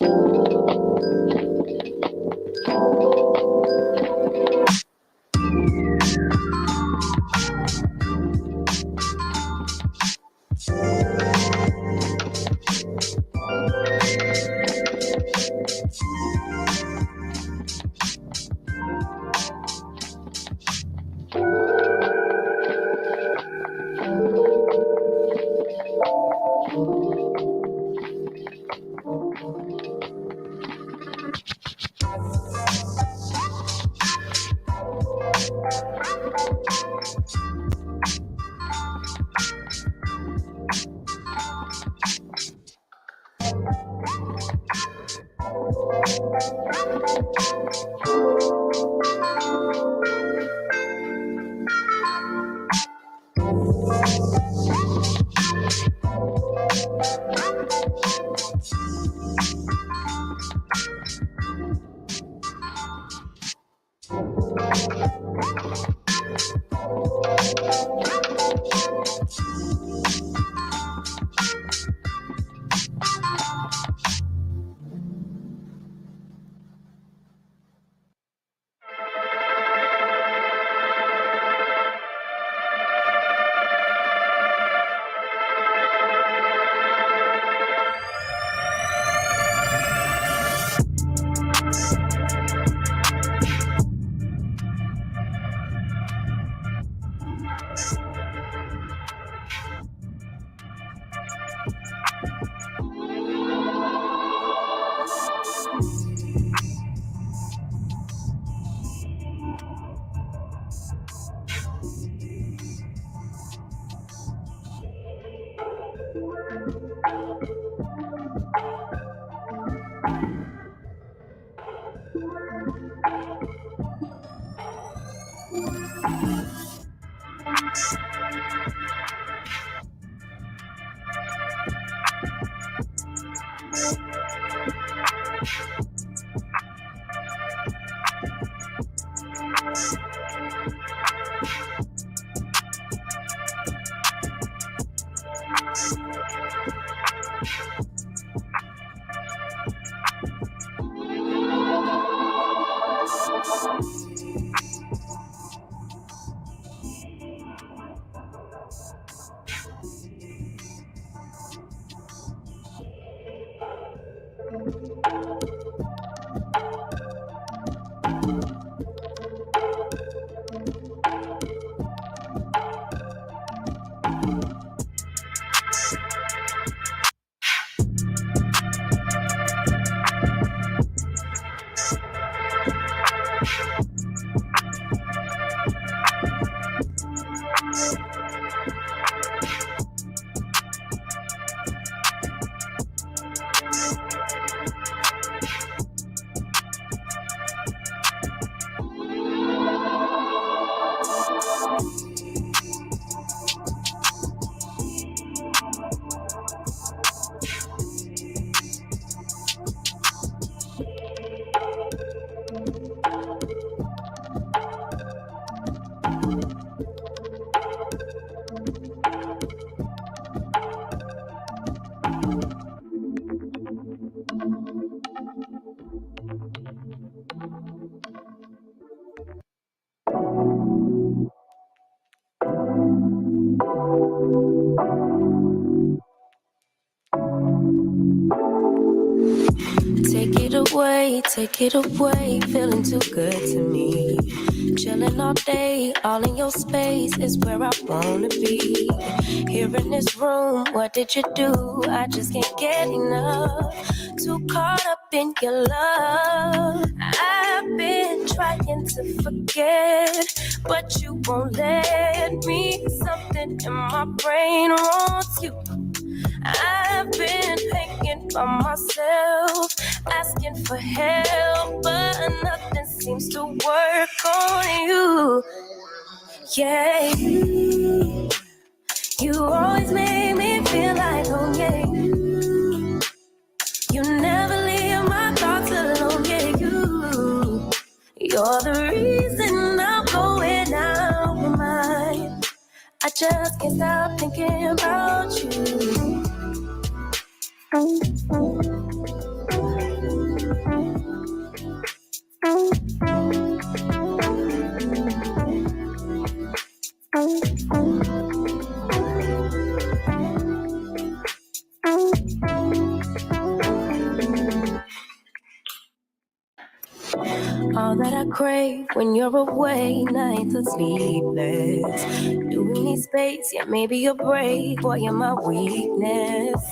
away, take it away. Feeling too good to me. Chilling all day, all in your space is where I wanna be. Here in this room, what did you do? I just can't get enough. Too caught up in your love. I've been trying to forget, but you won't let me. Something in my brain wants you. I've been hanging by myself, asking for help, but nothing seems to work on you. Yeah, you always make me feel like home. Yeah, you never leave my thoughts alone. Yeah, you're the reason I'm going out of my mind. I just can't stop thinking about you. All that I crave when you're away, nights are sleepless. Do we need space? Yeah, maybe a break. Boy, you're my weakness.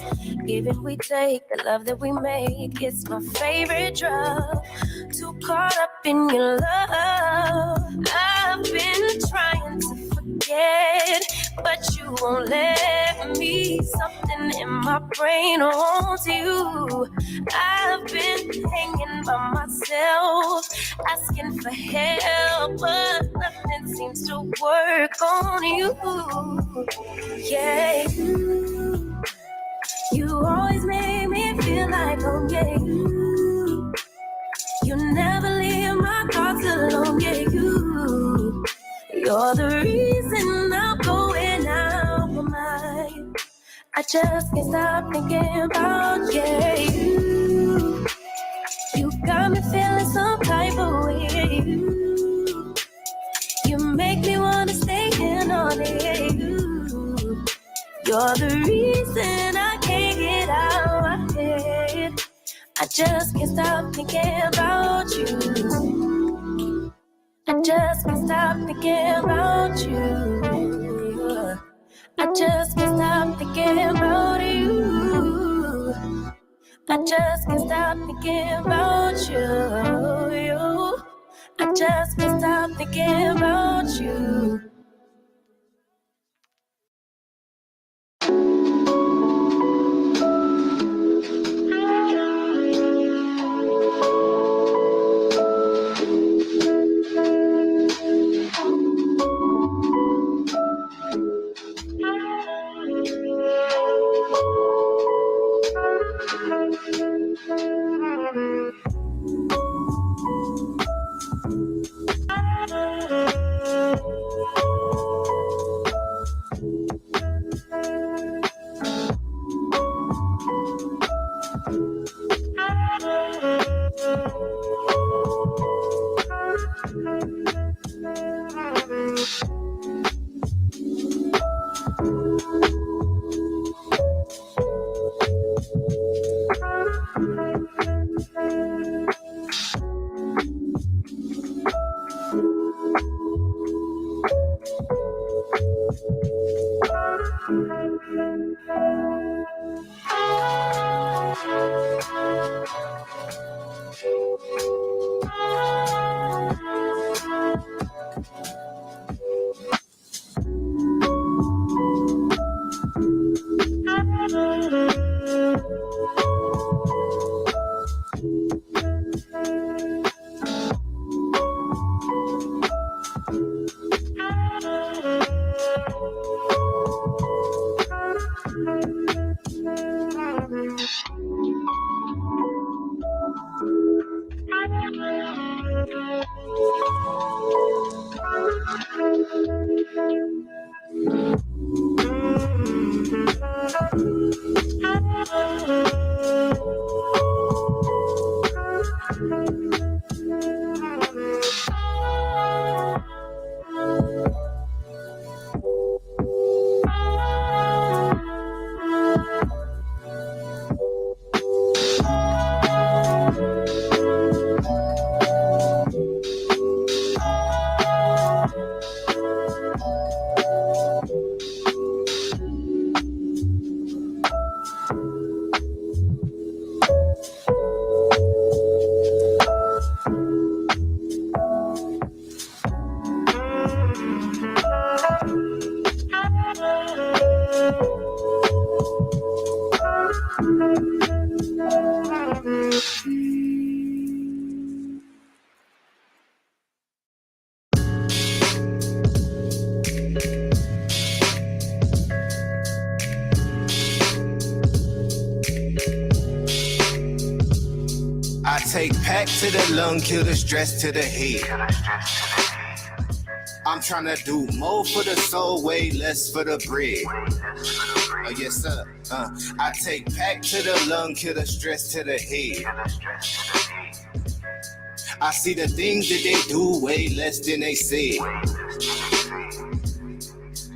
Give and we take, the love that we make, it's my favorite drug. Too caught up in your love. I've been trying to forget, but you won't let me. Something in my brain wants you. I've been hanging by myself, asking for help, but nothing seems to work on you. Yeah, you always make me feel like home. Yeah, you never leave my thoughts alone. Yeah, you're the reason I'm going out of my mind. I just can't stop thinking about you. You got me feeling some type of way. You make me wanna stay in all day. You're the reason I can't get out of my head. I just can't stop thinking about you. I just can't stop thinking about you. I just can't stop thinking about you. I just can't stop thinking about you. I just can't stop thinking about you. take pack to the lung, kill the stress to the head. I'm tryna do more for the soul, way less for the bread. Oh yes sir. I take pack to the lung, kill the stress to the head. I see the things that they do way less than they say.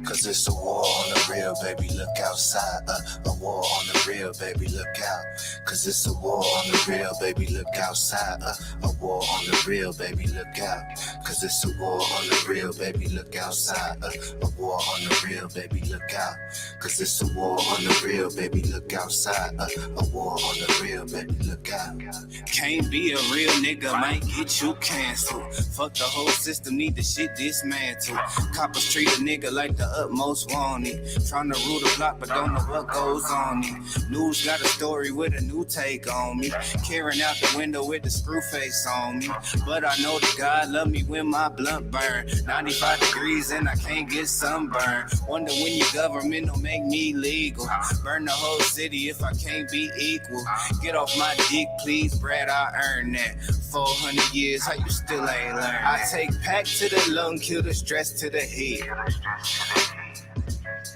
Cause it's a war on the real, baby, look outside. A war on the real, baby, look out. Cause it's a war on the real, baby, look outside. A war on the real, baby, look out. Cause it's a war on the real, baby, look outside. A war on the real, baby, look out. Cause it's a war on the real, baby, look outside. A war on the real, baby, look out. Can't be a real nigga, might get you canceled. Fuck the whole system, need the shit dismantled. Coppers treat a nigga like the utmost wanted. Tryna rule the block, but don't know what goes on it. News got a story with a new take on me. Carrying out the window with the screw face on me. But I know that God love me when my blunt burn. 95 degrees and I can't get sunburn. Wonder when your government will make me legal. Burn the whole city if I can't be equal. Get off my dick, please, Brad, I earned that. 400 years, how you still ain't learned? I take pack to the lung, kill the stress to the head.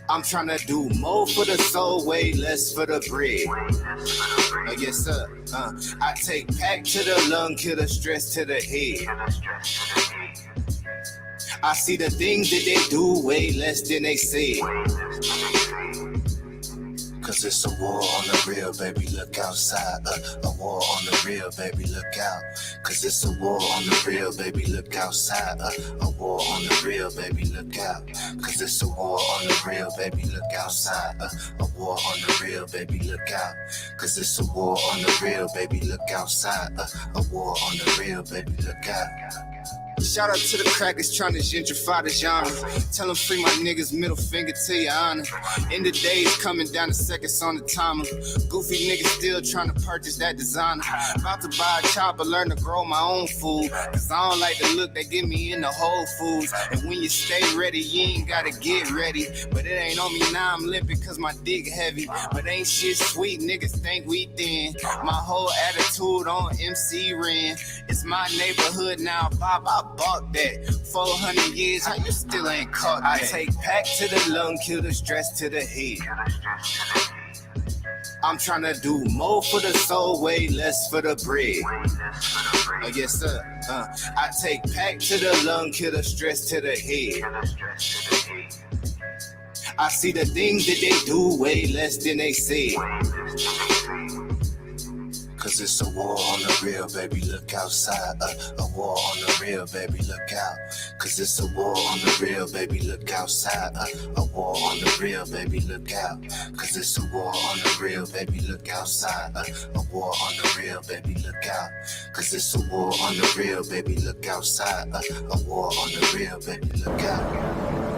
I'm tryna do more for the soul, way less for the bread. Oh yes sir. I take pack to the lung, kill the stress to the head. I see the things that they do way less than they say. Cause it's a war on the real, baby, look outside. A war on the real, baby, look out. Cause it's a war on the real, baby, look outside. A war on the real, baby, look out. Cause it's a war on the real, baby, look outside. A war on the real, baby, look out. Cause it's a war on the real, baby, look outside. A war on the real, baby, look out. Shout out to the crackers trying to gentrify the genre. Tell them free my niggas, middle finger to your honor. In the days coming down the seconds on the timer. Goofy niggas still trying to purchase that designer. About to buy a chopper, learn to grow my own food. Cause I don't like the look they give me in the Whole Foods. And when you stay ready, you ain't gotta get ready. But it ain't on me now, I'm limping cause my dick heavy. But ain't shit sweet, niggas think we thin. My whole attitude on MC Ren. It's my neighborhood now, Bob, I bought that. 400 years, how you still ain't caught that? I take pack to the lung, kill the stress to the head. I'm tryna do more for the soul, way less for the bread. Oh yes sir. I take pack to the lung, kill the stress to the head. I see the things that they do way less than they say. Cause it's a war on the real, baby, look outside. A war on the real, baby, look out. Cause it's a war on the real, baby, look outside. A war on the real, baby, look out. Cause it's a war on the real, baby, look outside. A war on the real, baby, look out. Cause it's a war on the real, baby, look outside. A war on the real, baby, look out.